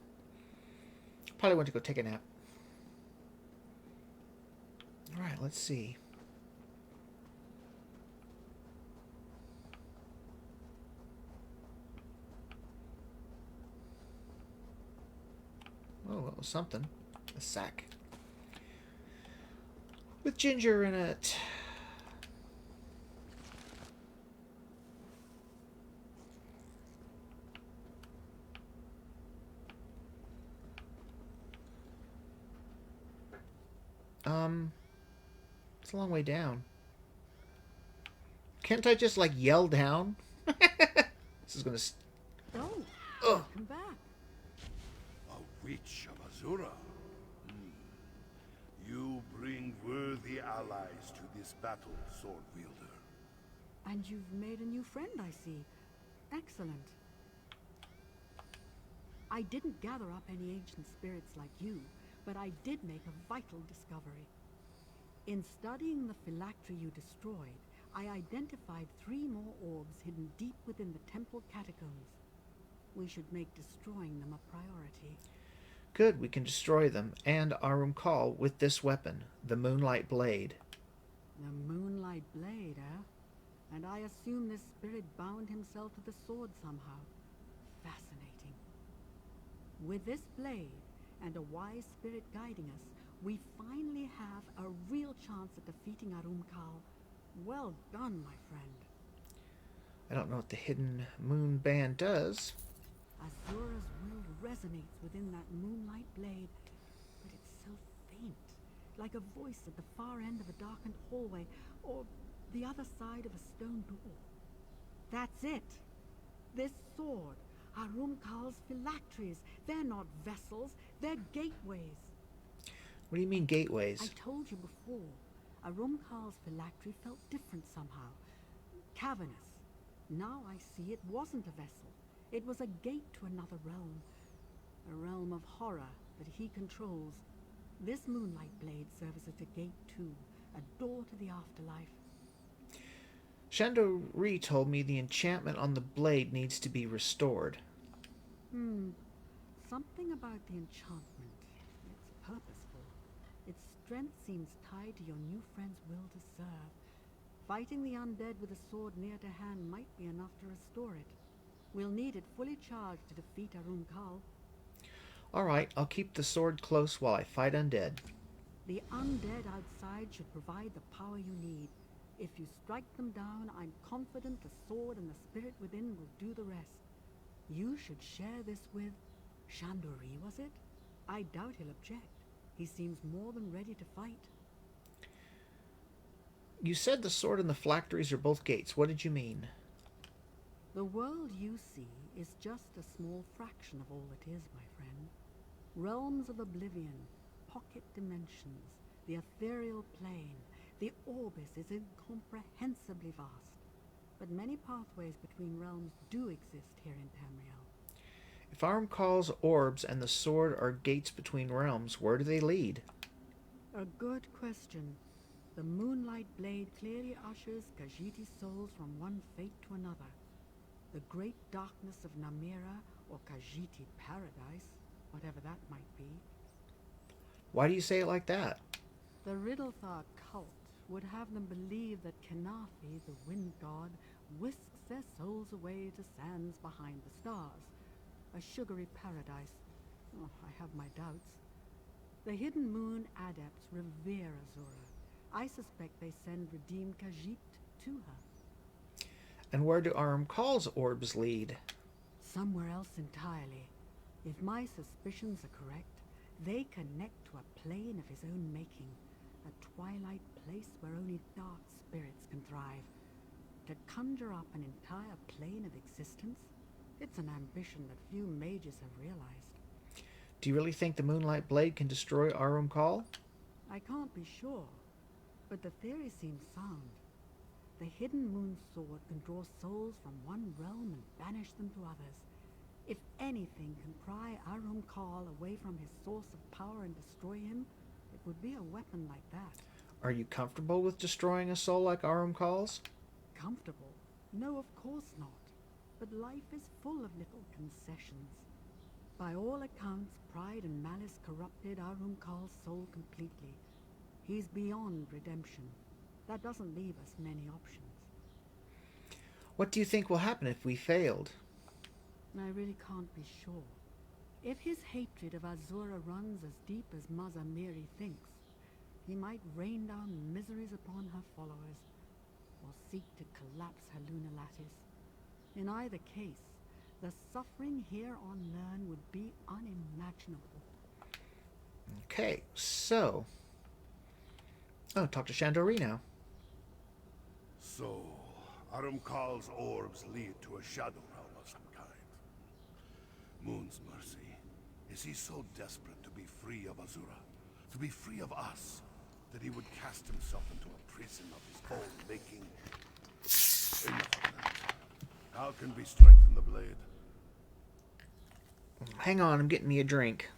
Probably went to go take a nap. Alright, let's see. Oh, that was something. A sack. With ginger in it. It's a long way down. Can't I just, like, yell down? This is gonna... Oh, Ugh. come back. A witch of Azura. You bring worthy allies to this battle, sword wielder. And you've made a new friend, I see. Excellent. I didn't gather up any ancient spirits like you, but I did make a vital discovery. In studying the phylactery you destroyed, I identified 3 more orbs hidden deep within the temple catacombs. We should make destroying them a priority. Good, we can destroy them and Arumkal with this weapon, the Moonlight Blade. The Moonlight Blade, eh? And I assume this spirit bound himself to the sword somehow. Fascinating. With this blade and a wise spirit guiding us, we finally have a real chance at defeating Arumkal. Well done, my friend. I don't know what the hidden moon band does. Azura's will resonates within that moonlight blade, but it's so faint, like a voice at the far end of a darkened hallway, or the other side of a stone door. That's it. This sword, Arumkal's phylacteries, they're not vessels, they're gateways. What do you mean gateways? I told you before, Arumkal's phylactery felt different somehow. Cavernous. Now I see it wasn't a vessel. It was a gate to another realm. A realm of horror that he controls. This moonlight blade serves as a gate too, a door to the afterlife. Shandori told me the enchantment on the blade needs to be restored. Something about the enchantment. It's purposeful. Its strength seems tied to your new friend's will to serve. Fighting the undead with a sword near to hand might be enough to restore it. We'll need it fully charged to defeat Arumkal. Alright, I'll keep the sword close while I fight undead. The undead outside should provide the power you need. If you strike them down, I'm confident the sword and the spirit within will do the rest. You should share this with Shandori, was it? I doubt he'll object. He seems more than ready to fight. You said the sword and the phylacteries are both gates. What did you mean? The world you see is just a small fraction of all it is, my friend. Realms of oblivion, pocket dimensions, the ethereal plane. The Orbis is incomprehensibly vast, but many pathways between realms do exist here in Tamriel. If Armcall's orbs and the sword are gates between realms, where do they lead? A good question. The Moonlight Blade clearly ushers Khajiiti's souls from one fate to another. The great darkness of Namira, or Khajiiti Paradise, whatever that might be. Why do you say it like that? The Riddlethar cult would have them believe that Kenafi, the wind god, whisks their souls away to sands behind the stars. A sugary paradise. Oh, I have my doubts. The Hidden Moon adepts revere Azura. I suspect they send redeemed Khajiit to her. And where do Armcall's orbs lead? Somewhere else entirely. If my suspicions are correct, they connect to a plane of his own making. A twilight place where only dark spirits can thrive. To conjure up an entire plane of existence? It's an ambition that few mages have realized. Do you really think the Moonlight Blade can destroy Arumcall? I can't be sure, but the theory seems sound. The Hidden Moon Sword can draw souls from one realm and banish them to others. If anything can pry Arumcall away from his source of power and destroy him, it would be a weapon like that. Are you comfortable with destroying a soul like Arumcall's? Comfortable? No, of course not. But life is full of little concessions. By all accounts, pride and malice corrupted Arumcall's soul completely. He's beyond redemption. That doesn't leave us many options. What do you think will happen if we failed? I really can't be sure. If his hatred of Azura runs as deep as Mazamiri thinks, he might rain down miseries upon her followers, or seek to collapse her lunar lattice. In either case, the suffering here on Nirn would be unimaginable. Okay, so... Oh, talk to Chandori now. So, Arumcall's orbs lead to a shadow realm of some kind. Moon's mercy. Is he so desperate to be free of Azura? To be free of us? That he would cast himself into a prison of his own making? Enough of that. How can we strengthen the blade? Hang on, I'm getting me a drink.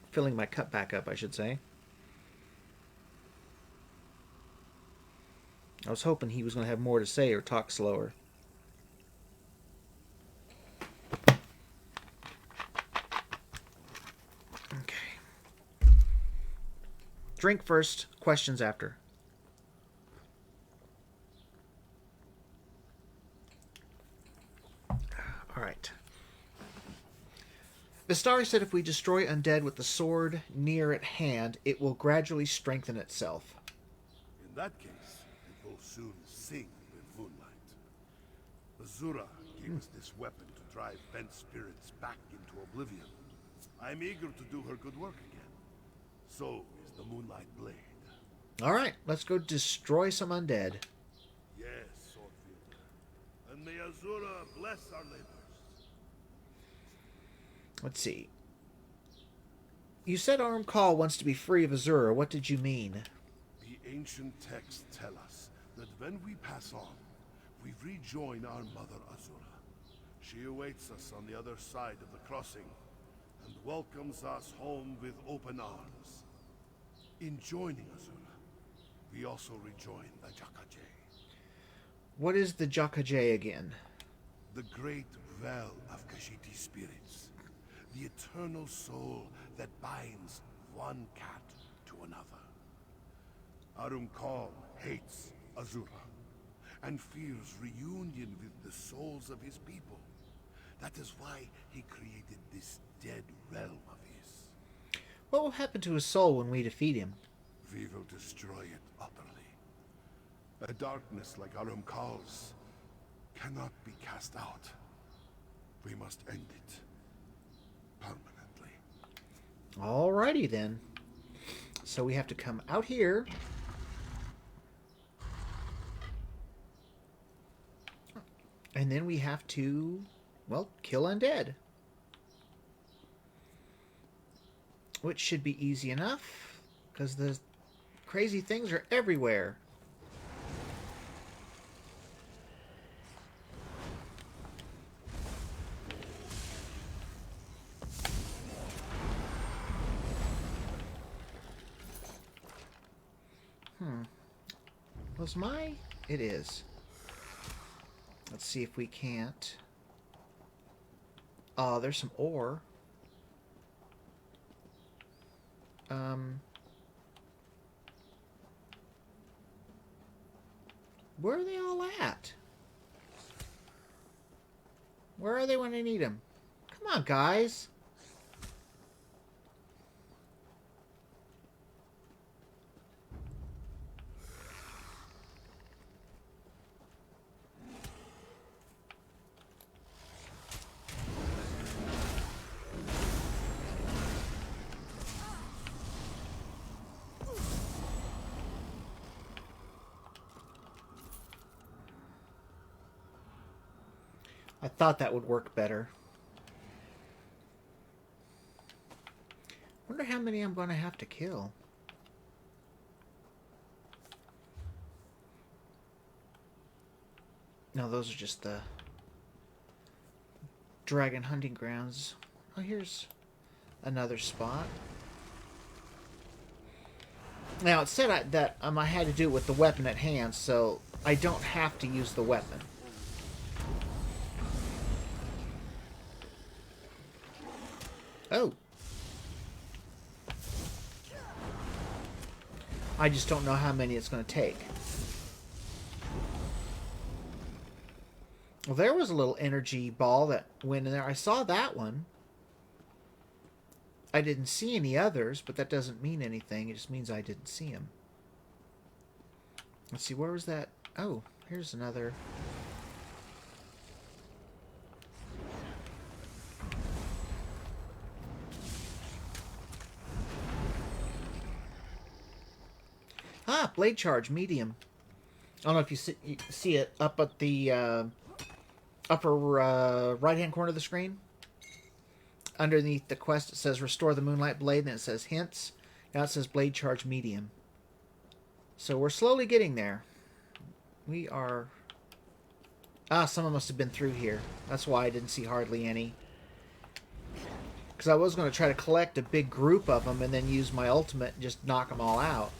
Filling my cup back up, I should say. I was hoping he was going to have more to say or talk slower. Okay. Drink first, questions after. Alright. Vistari said if we destroy undead with the sword near at hand, it will gradually strengthen itself. In that case, it will soon sing with moonlight. Azura gave us this weapon to drive bent spirits back into oblivion. I'm eager to do her good work again. So is the Moonlight Blade. Alright, let's go destroy some undead. Yes, Swordfielder. And may Azura bless our labors. Let's see. You said Armcall wants to be free of Azura. What did you mean? The ancient texts tell us that when we pass on, we rejoin our mother Azura. She awaits us on the other side of the crossing and welcomes us home with open arms. In joining Azura, we also rejoin the Jakaje. What is the Jakaje again? The great well of Khajiiti spirits. The eternal soul that binds one cat to another. Arumcall hates Azura and fears reunion with the souls of his people. That is why he created this dead realm of his. What will happen to his soul when we defeat him? We will destroy it utterly. A darkness like Arumcall's cannot be cast out. We must end it. Permanently. Alrighty then. So we have to come out here. And then we have to, well, kill undead. Which should be easy enough. because the crazy things are everywhere. Was my... It is. Let's see if we can't... Oh, there's some ore. Where are they all at? Where are they when I need them? Come on, guys. I thought that would work better. Wonder how many I'm going to have to kill. No, those are just the dragon hunting grounds. Oh, here's another spot. Now, it said that I had to do it with the weapon at hand, so I don't have to use the weapon. Oh. I just don't know how many it's going to take. Well, there was a little energy ball that went in there. I saw that one. I didn't see any others, but that doesn't mean anything. It just means I didn't see them. Let's see, where was that? Oh, here's another... Ah, blade charge, medium. I don't know if you see it up at the upper right-hand corner of the screen. Underneath the quest, it says Restore the Moonlight Blade, and then it says Hints. Now it says Blade Charge Medium. So we're slowly getting there. We are... Ah, someone must have been through here. That's why I didn't see hardly any. Because I was going to try to collect a big group of them and then use my ultimate and just knock them all out.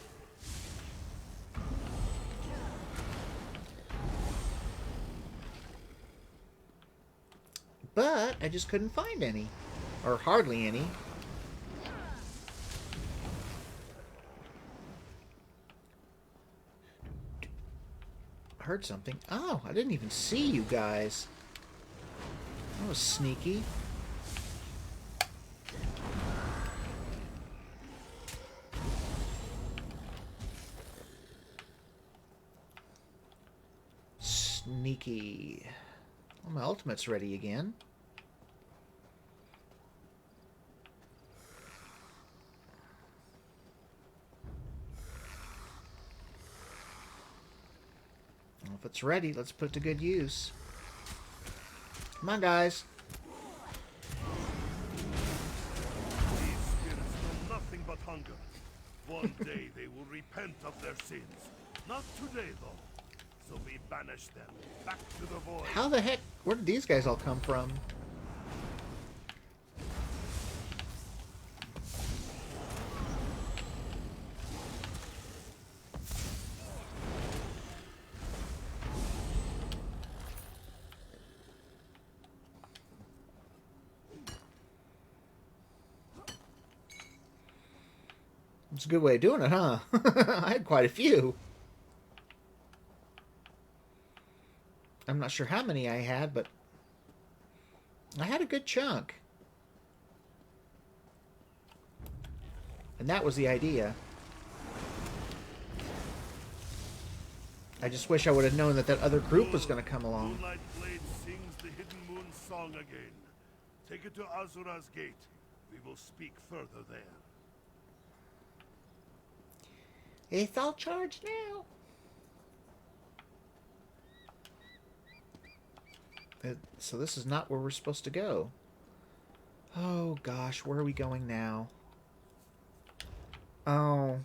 But I just couldn't find any. Or hardly any. Heard something. Oh, I didn't even see you guys. That was sneaky. Sneaky. Well, my ultimate's ready again. Well, if it's ready, let's put it to good use. Come on, guys. These spirits know nothing but hunger. One day they will repent of their sins. Not today, though. So we banish them back to the void. How the heck? Where did these guys all come from? It's a good way of doing it, huh? I had quite a few. I'm not sure how many I had, but I had a good chunk. And that was the idea. I just wish I would have known that that other group was going to come along. Moonlight Blade sings the Hidden Moon song again. Take it to Azura's gate. We will speak further there. It's all charged now. So this is not where we're supposed to go. Oh gosh, where are we going now? Oh,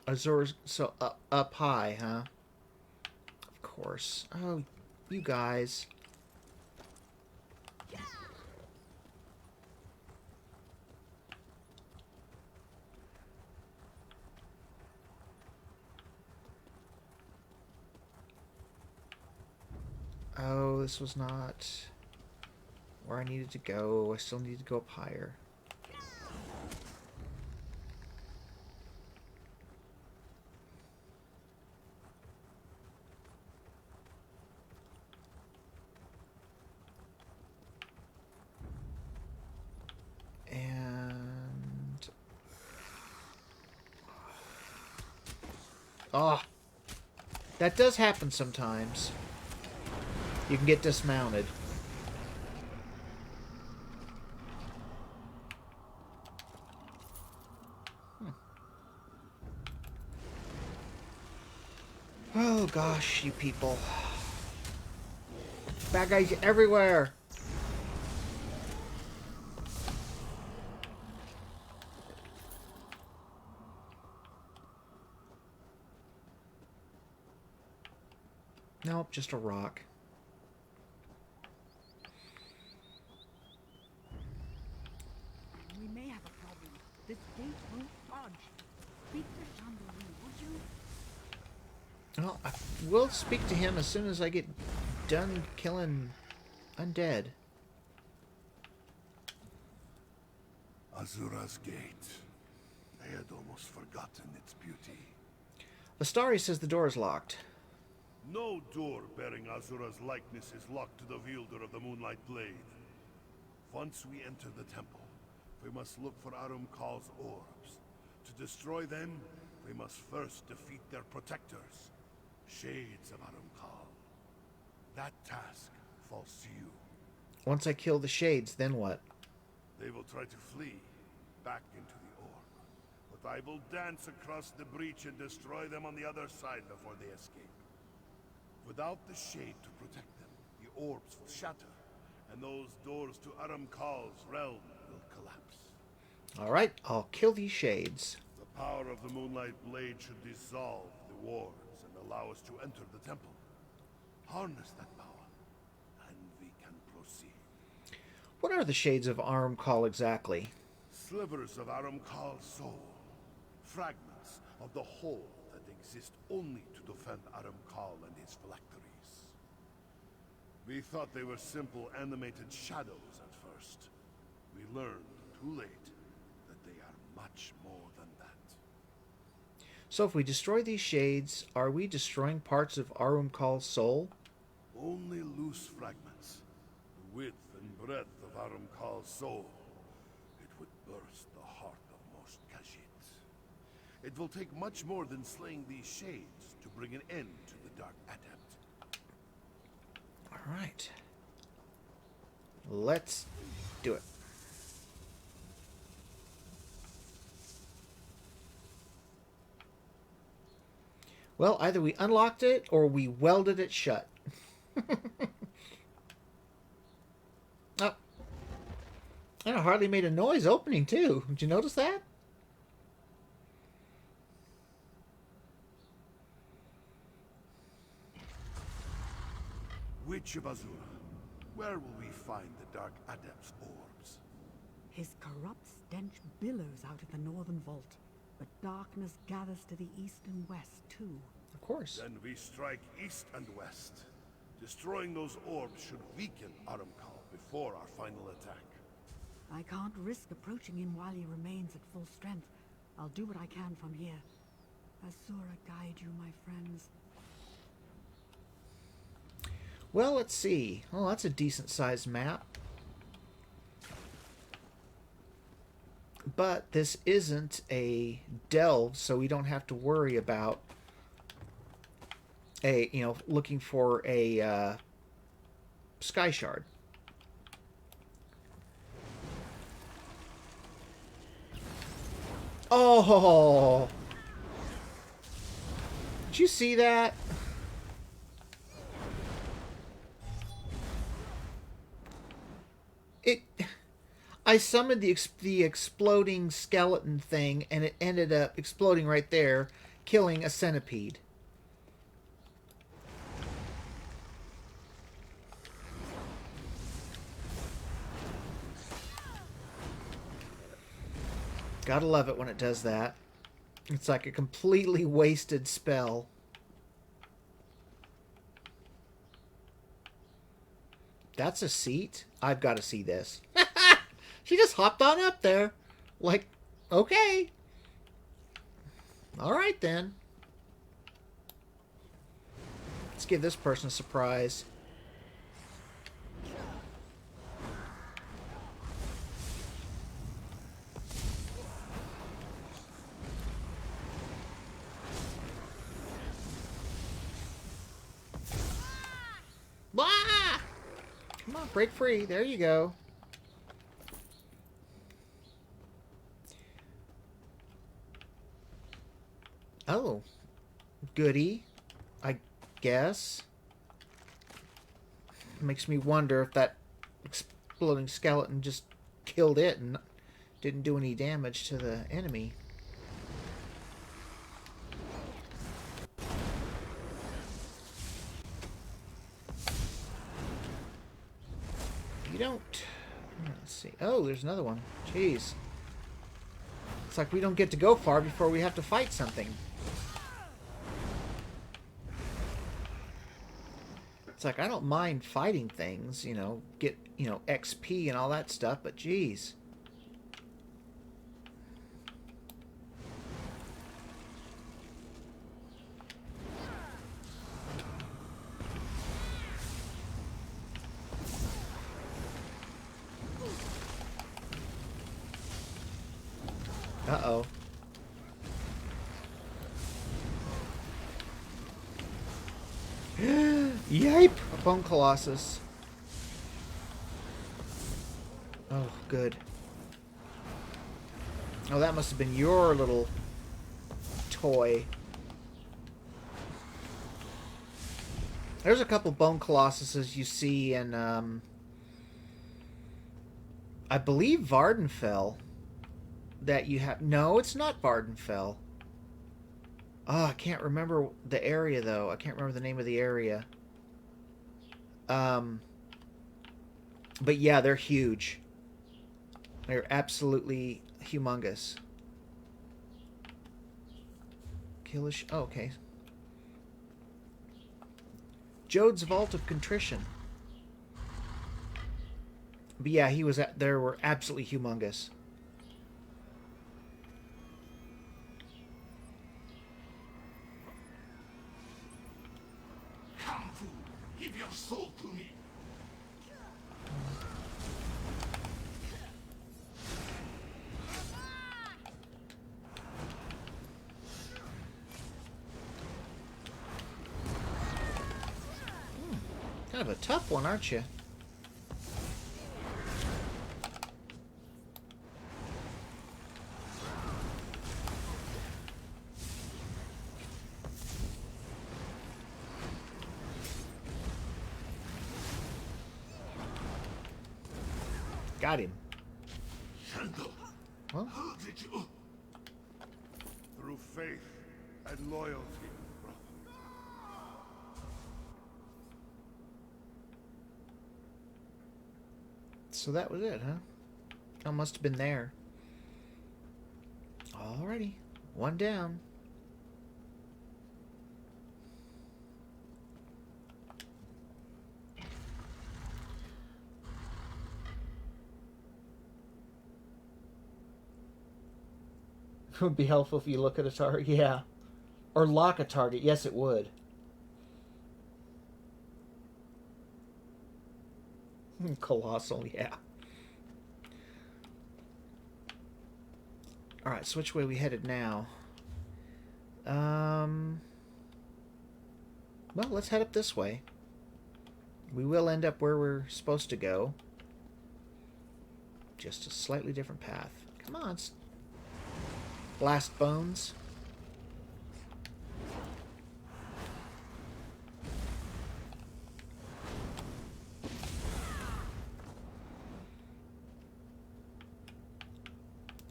Azor's so up high, huh? Of course. Oh, you guys. Oh, this was not where I needed to go. I still need to go up higher. And... oh, that does happen sometimes. You can get dismounted. Oh gosh, you people. Bad guys everywhere. Nope, just a rock. We may have a problem. This gate won't budge. Speak to Chandelier, would you? Well, I will speak to him as soon as I get done killing undead. Azura's gate. I had almost forgotten its beauty. Astari says the door is locked. No door bearing Azura's likeness is locked to the wielder of the Moonlight Blade. Once we enter the temple, we must look for Arum Kal's orbs. To destroy them, we must first defeat their protectors, Shades of Arum Kal. That task falls to you. Once I kill the shades, then what? They will try to flee back into the orb. But I will dance across the breach and destroy them on the other side before they escape. Without the shade to protect them, the orbs will shatter, and those doors to Arum Kal's realm will collapse. Alright, I'll kill these shades. The power of the Moonlight Blade should dissolve the wards and allow us to enter the temple. Harness that power, and we can proceed. What are the shades of Arum Kal exactly? Slivers of Arum Kal's soul. Fragments of the whole that exist only to defend Arum Kal and his phylacteries. We thought they were simple animated shadows at first. We learned too late that they are much more than that. So if we destroy these shades, are we destroying parts of Arum Kal's soul? Only loose fragments. The width and breadth of Arum Kal's soul. It would burst the heart of most Khajiits. It will take much more than slaying these shades to bring an end to the Dark Adept. Alright. Let's do it. Well, either we unlocked it or we welded it shut. Oh. And it hardly made a noise opening, too. Did you notice that? Witch of Azura, where will we find the Dark Adept's orbs? His corrupt stench billows out of the northern vault, but darkness gathers to the east and west, too. Of course. Then we strike east and west. Destroying those orbs should weaken Arum Kal before our final attack. I can't risk approaching him while he remains at full strength. I'll do what I can from here. Azura guide you, my friends. Well, let's see. Well, that's a decent-sized map. But this isn't a delve, so we don't have to worry about looking for a sky shard. Oh! Did you see that? I summoned the exploding skeleton thing, and it ended up exploding right there, killing a centipede. Gotta love it when it does that. It's like a completely wasted spell. That's a seat? I've got to see this. She just hopped on up there. Like, okay. Alright then. Let's give this person a surprise. Blah! Come on, break free. There you go. Oh. Goody. I guess. Makes me wonder if that exploding skeleton just killed it and didn't do any damage to the enemy. You don't... Let's see. Oh, there's another one. Jeez. It's like we don't get to go far before we have to fight something. It's like, I don't mind fighting things, you know, get, you know, XP and all that stuff, but geez. Uh-oh. Yipe! A bone colossus. Oh, good. Oh, that must have been your little toy. There's a couple bone colossuses you see in, I believe Vardenfell. That you have... No, it's not Vardenfell. Oh, I can't remember the area, though. I can't remember the name of the area. But yeah, they're huge. They're absolutely humongous. Killish... Oh, okay. Jode's Vault of Contrition. But yeah, he was at... They were absolutely humongous. Give your soul to me. Kind of a tough one, aren't you? Got him. Well, How did you? Through faith and loyalty, brother. so that was it, huh? I must have been there. Alrighty. One down. It would be helpful if you look at a target. Yeah. Or lock a target. Yes, it would. Colossal, yeah. Alright, so which way are we headed now? Well, let's head up this way. We will end up where we're supposed to go. Just a slightly different path. Come on. Blast bones.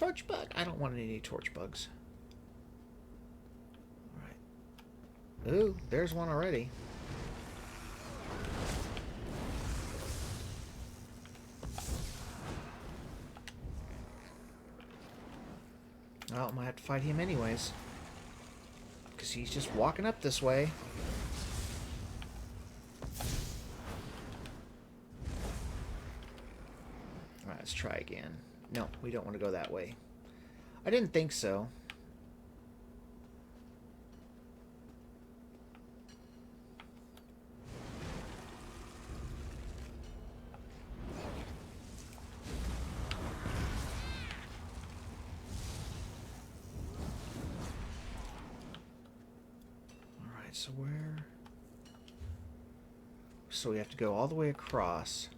torch bug. I don't want any torch bugs. Alright. Ooh, there's one already. Well, I might have to fight him anyways. Because he's just walking up this way. Alright, let's try again. No, we don't want to go that way. I didn't think so. Alright, so where... So we have to go all the way across.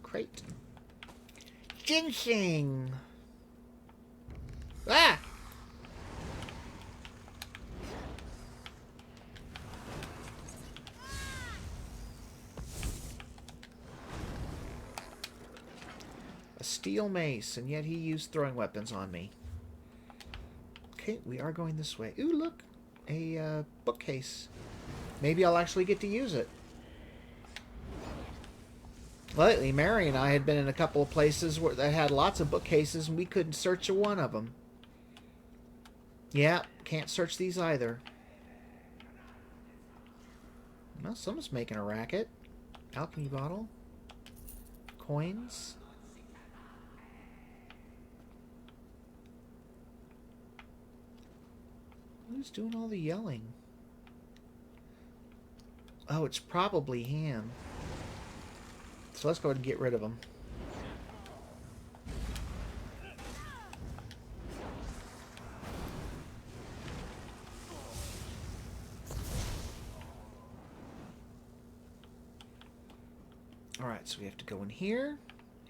Crate. Ginseng! Ah! A steel mace, and yet he used throwing weapons on me. Okay, we are going this way. Ooh, look! A bookcase. Maybe I'll actually get to use it. Lately, Mary and I had been in a couple of places where they had lots of bookcases, and we couldn't search one of them. Yeah, can't search these either. Well, someone's making a racket. Alchemy bottle. Coins. Who's doing all the yelling? Oh, it's probably him. So let's go ahead and get rid of him. Alright, so we have to go in here.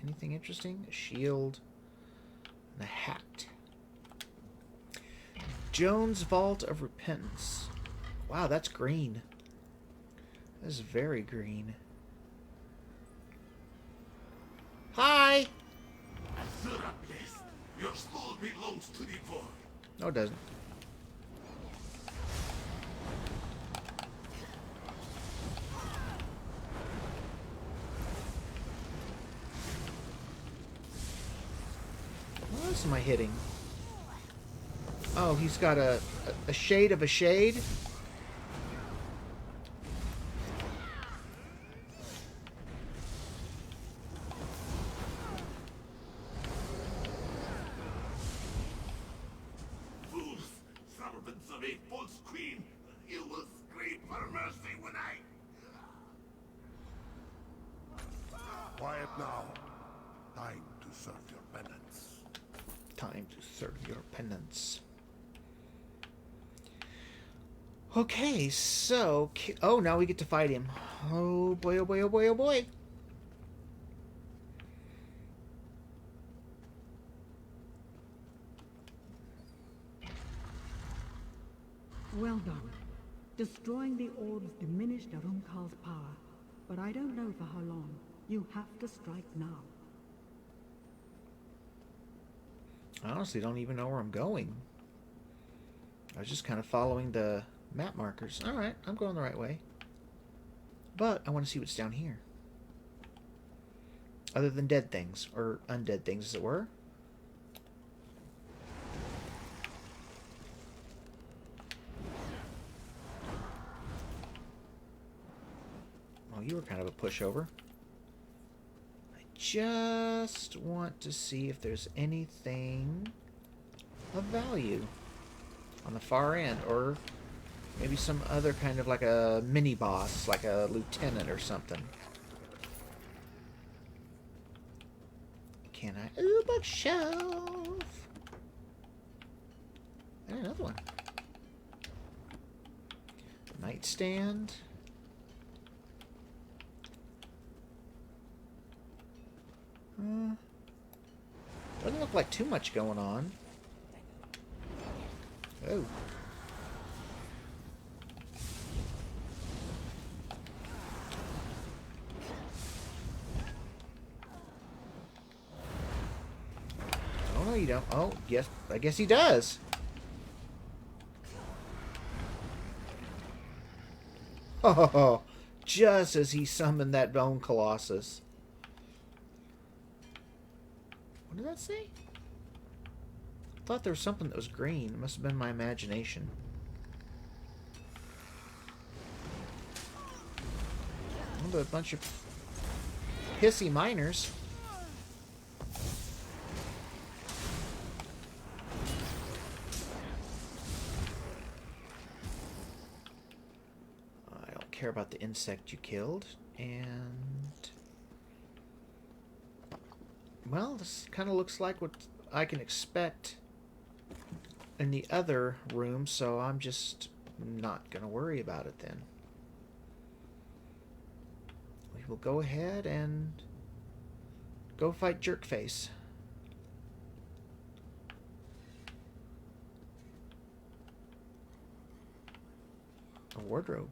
Anything interesting? A shield. And a hat. Jones' Vault of Repentance. Wow, that's green. That is very green. Hi! Azura place. Your soul belongs to the void. No, it doesn't. What else am I hitting? Oh, he's got a shade of a shade. Fools, servants of a false queen. You will scream for mercy when I... Quiet now. Time to serve your penance. Time to serve your penance. Okay, so... Oh, now we get to fight him. Oh boy, oh boy, oh boy, oh boy. Well done. Destroying the orbs diminished Arumkal's power, but I don't know for how long. You have to strike now. I honestly don't even know where I'm going. I was just kind of following the map markers. Alright, I'm going the right way. But I want to see what's down here. Other than dead things, or undead things as it were. Well, you were kind of a pushover. I just want to see if there's anything of value on the far end, or maybe some other kind of like a mini boss, like a lieutenant or something. Can I? Ooh, bookshelf! And another one. Nightstand. Doesn't look like too much going on. Oh. No, you don't. Oh, yes. I guess he does. Oh, just as he summoned that bone colossus. What did that say? I thought there was something that was green. It must have been my imagination. Oh, a bunch of pissy miners. I don't care about the insect you killed. And... well, this kind of looks like what I can expect in the other room, so I'm just not going to worry about it then. We will go ahead and go fight Jerkface. A wardrobe.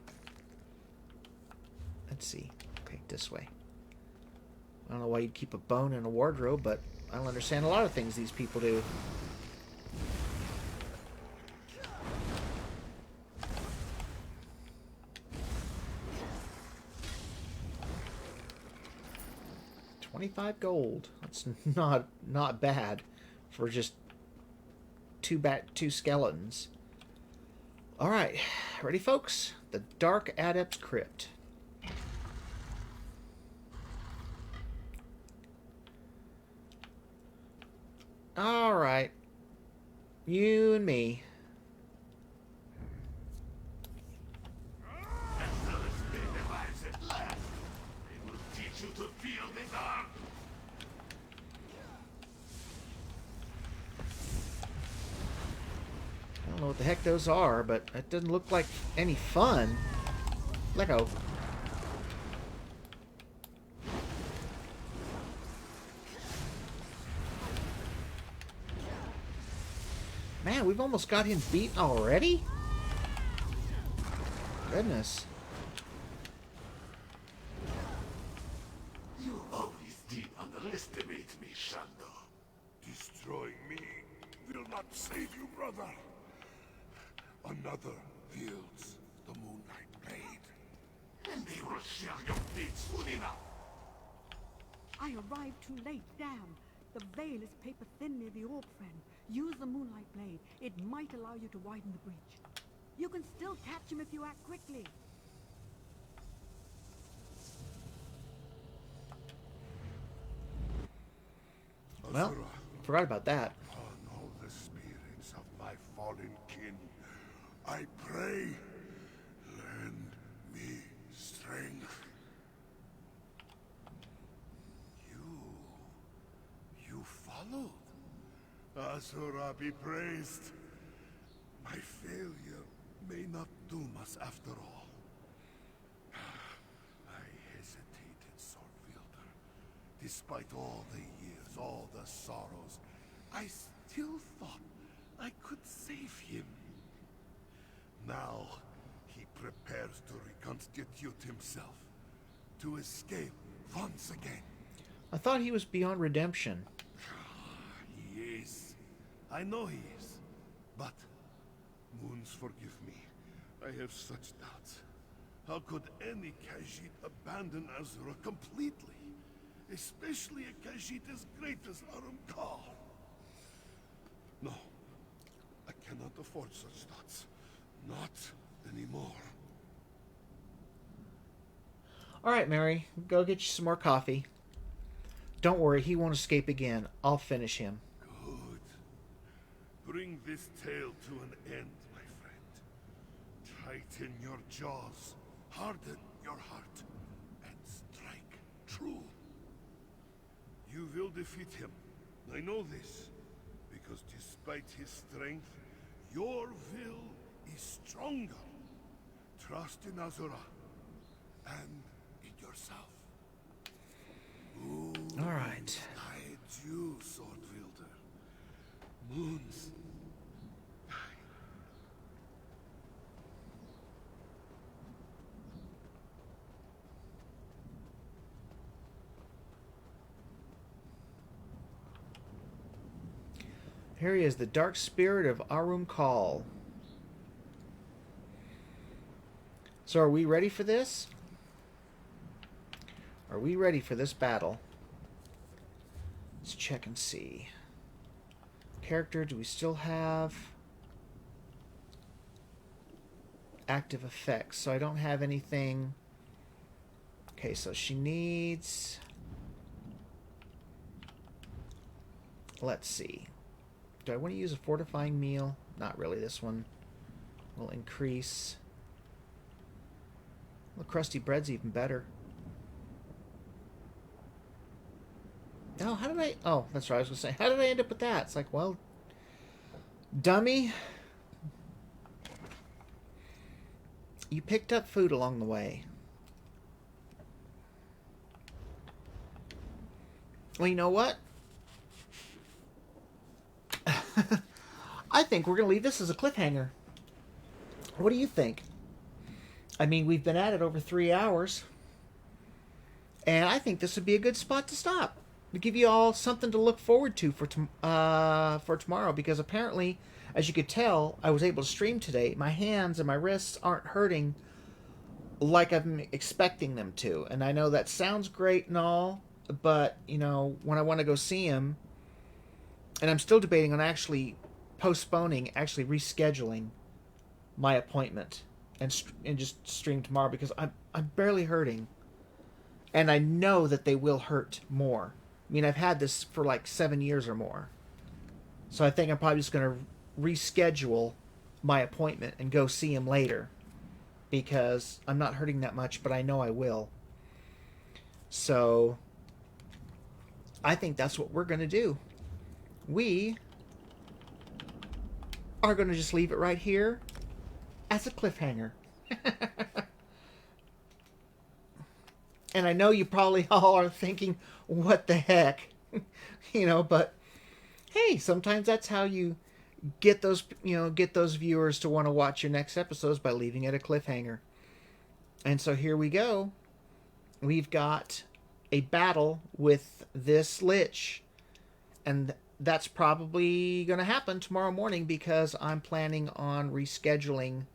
Let's see. Okay, this way. I don't know why you'd keep a bone in a wardrobe, but I don't understand a lot of things these people do. $25 gold. That's not bad for just two skeletons. All right, ready, folks? The Dark Adept's Crypt. All right, you and me. I don't know what the heck those are, but it doesn't look like any fun. Let go. Man, we've almost got him beaten already? Goodness. You always did underestimate me, Shando. Destroying me will not save you, brother. Another wields the Moonlight Blade. And they will share your fate soon enough. I arrived too late, damn. The veil is paper thin near the orb, friend. Use the Moonlight Blade. It might allow you to widen the breach. You can still catch him if you act quickly. Well, forgot about that. On all the spirits of my fallen kin, I pray, lend me strength. You followed. Asura be praised. My failure may not doom us after all. I hesitated, Swordwielder. Despite all the years, all the sorrows, I still thought I could save him. Now, he prepares to reconstitute himself, to escape once again. I thought he was beyond redemption. He is. I know he is. But, Moons, forgive me. I have such doubts. How could any Khajiit abandon Azura completely? Especially a Khajiit as great as Arumkar. No. I cannot afford such thoughts. Not anymore. All right, Mary. Go get you some more coffee. Don't worry, he won't escape again. I'll finish him. Good. Bring this tale to an end, my friend. Tighten your jaws, harden your heart, and strike true. You will defeat him. I know this, because despite his strength, your will is stronger. Trust in Azura, and in yourself. All right. Guide you, sword wielder. Moons. Here he is, the dark spirit of Arum Kal. So are we ready for this? Are we ready for this battle? Let's check and see. Character, do we still have active effects? So I don't have anything. Okay, so she needs... Let's see. Do I want to use a fortifying meal? Not really. This one will increase. Well, crusty bread's even better. Oh, how did I... Oh, that's right. I was going to say, how did I end up with that? It's like, well, dummy. You picked up food along the way. Well, you know what? I think we're going to leave this as a cliffhanger. What do you think? I mean, we've been at it over 3 hours. And I think this would be a good spot to stop. To give you all something to look forward to for tomorrow. Because apparently, as you could tell, I was able to stream today. My hands and my wrists aren't hurting like I'm expecting them to. And I know that sounds great and all. But, you know, when I want to go see him... And I'm still debating on actually actually rescheduling my appointment and just stream tomorrow because I'm barely hurting. And I know that they will hurt more. I mean, I've had this for like 7 years or more. So I think I'm probably just going to reschedule my appointment and go see him later. Because I'm not hurting that much, but I know I will. So I think that's what we're going to do. We are going to just leave it right here as a cliffhanger. And I know you probably all are thinking, what the heck? You know, but hey, sometimes that's how you get those, get those viewers to want to watch your next episodes, by leaving it a cliffhanger. And so here we go. We've got a battle with this lich. And that's probably going to happen tomorrow morning because I'm planning on rescheduling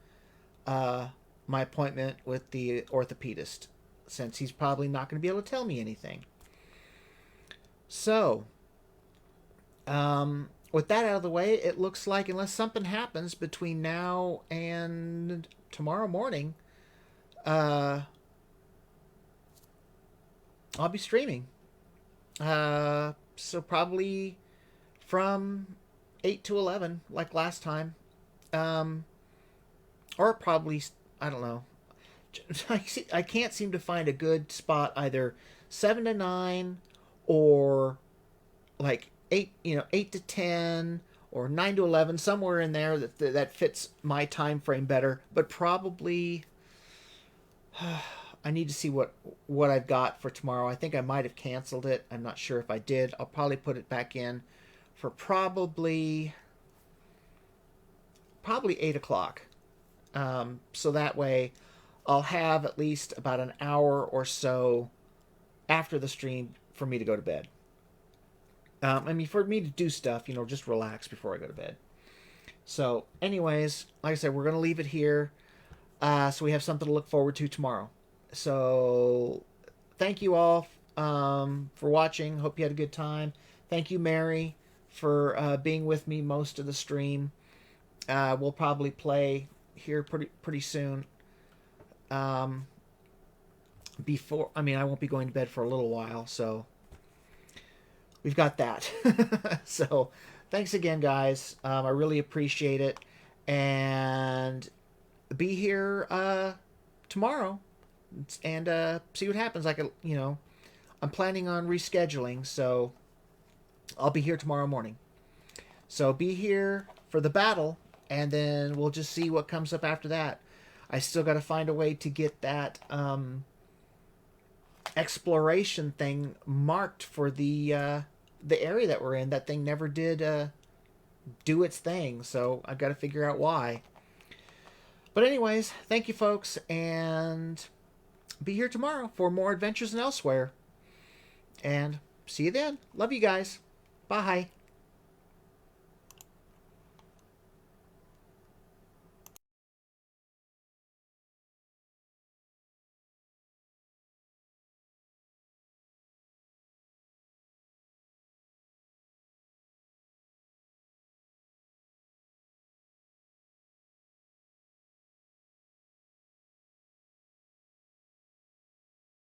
my appointment with the orthopedist, since he's probably not going to be able to tell me anything. So, with that out of the way, it looks like unless something happens between now and tomorrow morning, I'll be streaming. So probably from 8 to 11, like last time. Or probably, I don't know. I can't seem to find a good spot, either 7 to 9 or like 8 to 10 or 9 to 11, somewhere in there that fits my time frame better. But probably I need to see what I've got for tomorrow. I think I might have canceled it. I'm not sure if I did. I'll probably put it back in for probably 8 o'clock. So that way I'll have at least about an hour or so after the stream for me to go to bed. I mean, for me to do stuff, just relax before I go to bed. So anyways, like I said, we're going to leave it here. So we have something to look forward to tomorrow. So thank you all for watching. Hope you had a good time. Thank you, Mary, for being with me most of the stream. We'll probably play here pretty soon. I won't be going to bed for a little while, so we've got that. So thanks again, guys. I really appreciate it, and be here tomorrow and see what happens. I'm planning on rescheduling, so I'll be here tomorrow morning. So be here for the battle, and then we'll just see what comes up after that. I still got to find a way to get that exploration thing marked for the area that we're in. That thing never did do its thing, so I've got to figure out why. But anyways, thank you, folks, and be here tomorrow for more adventures in Elsweyr. And see you then. Love you guys. Bye.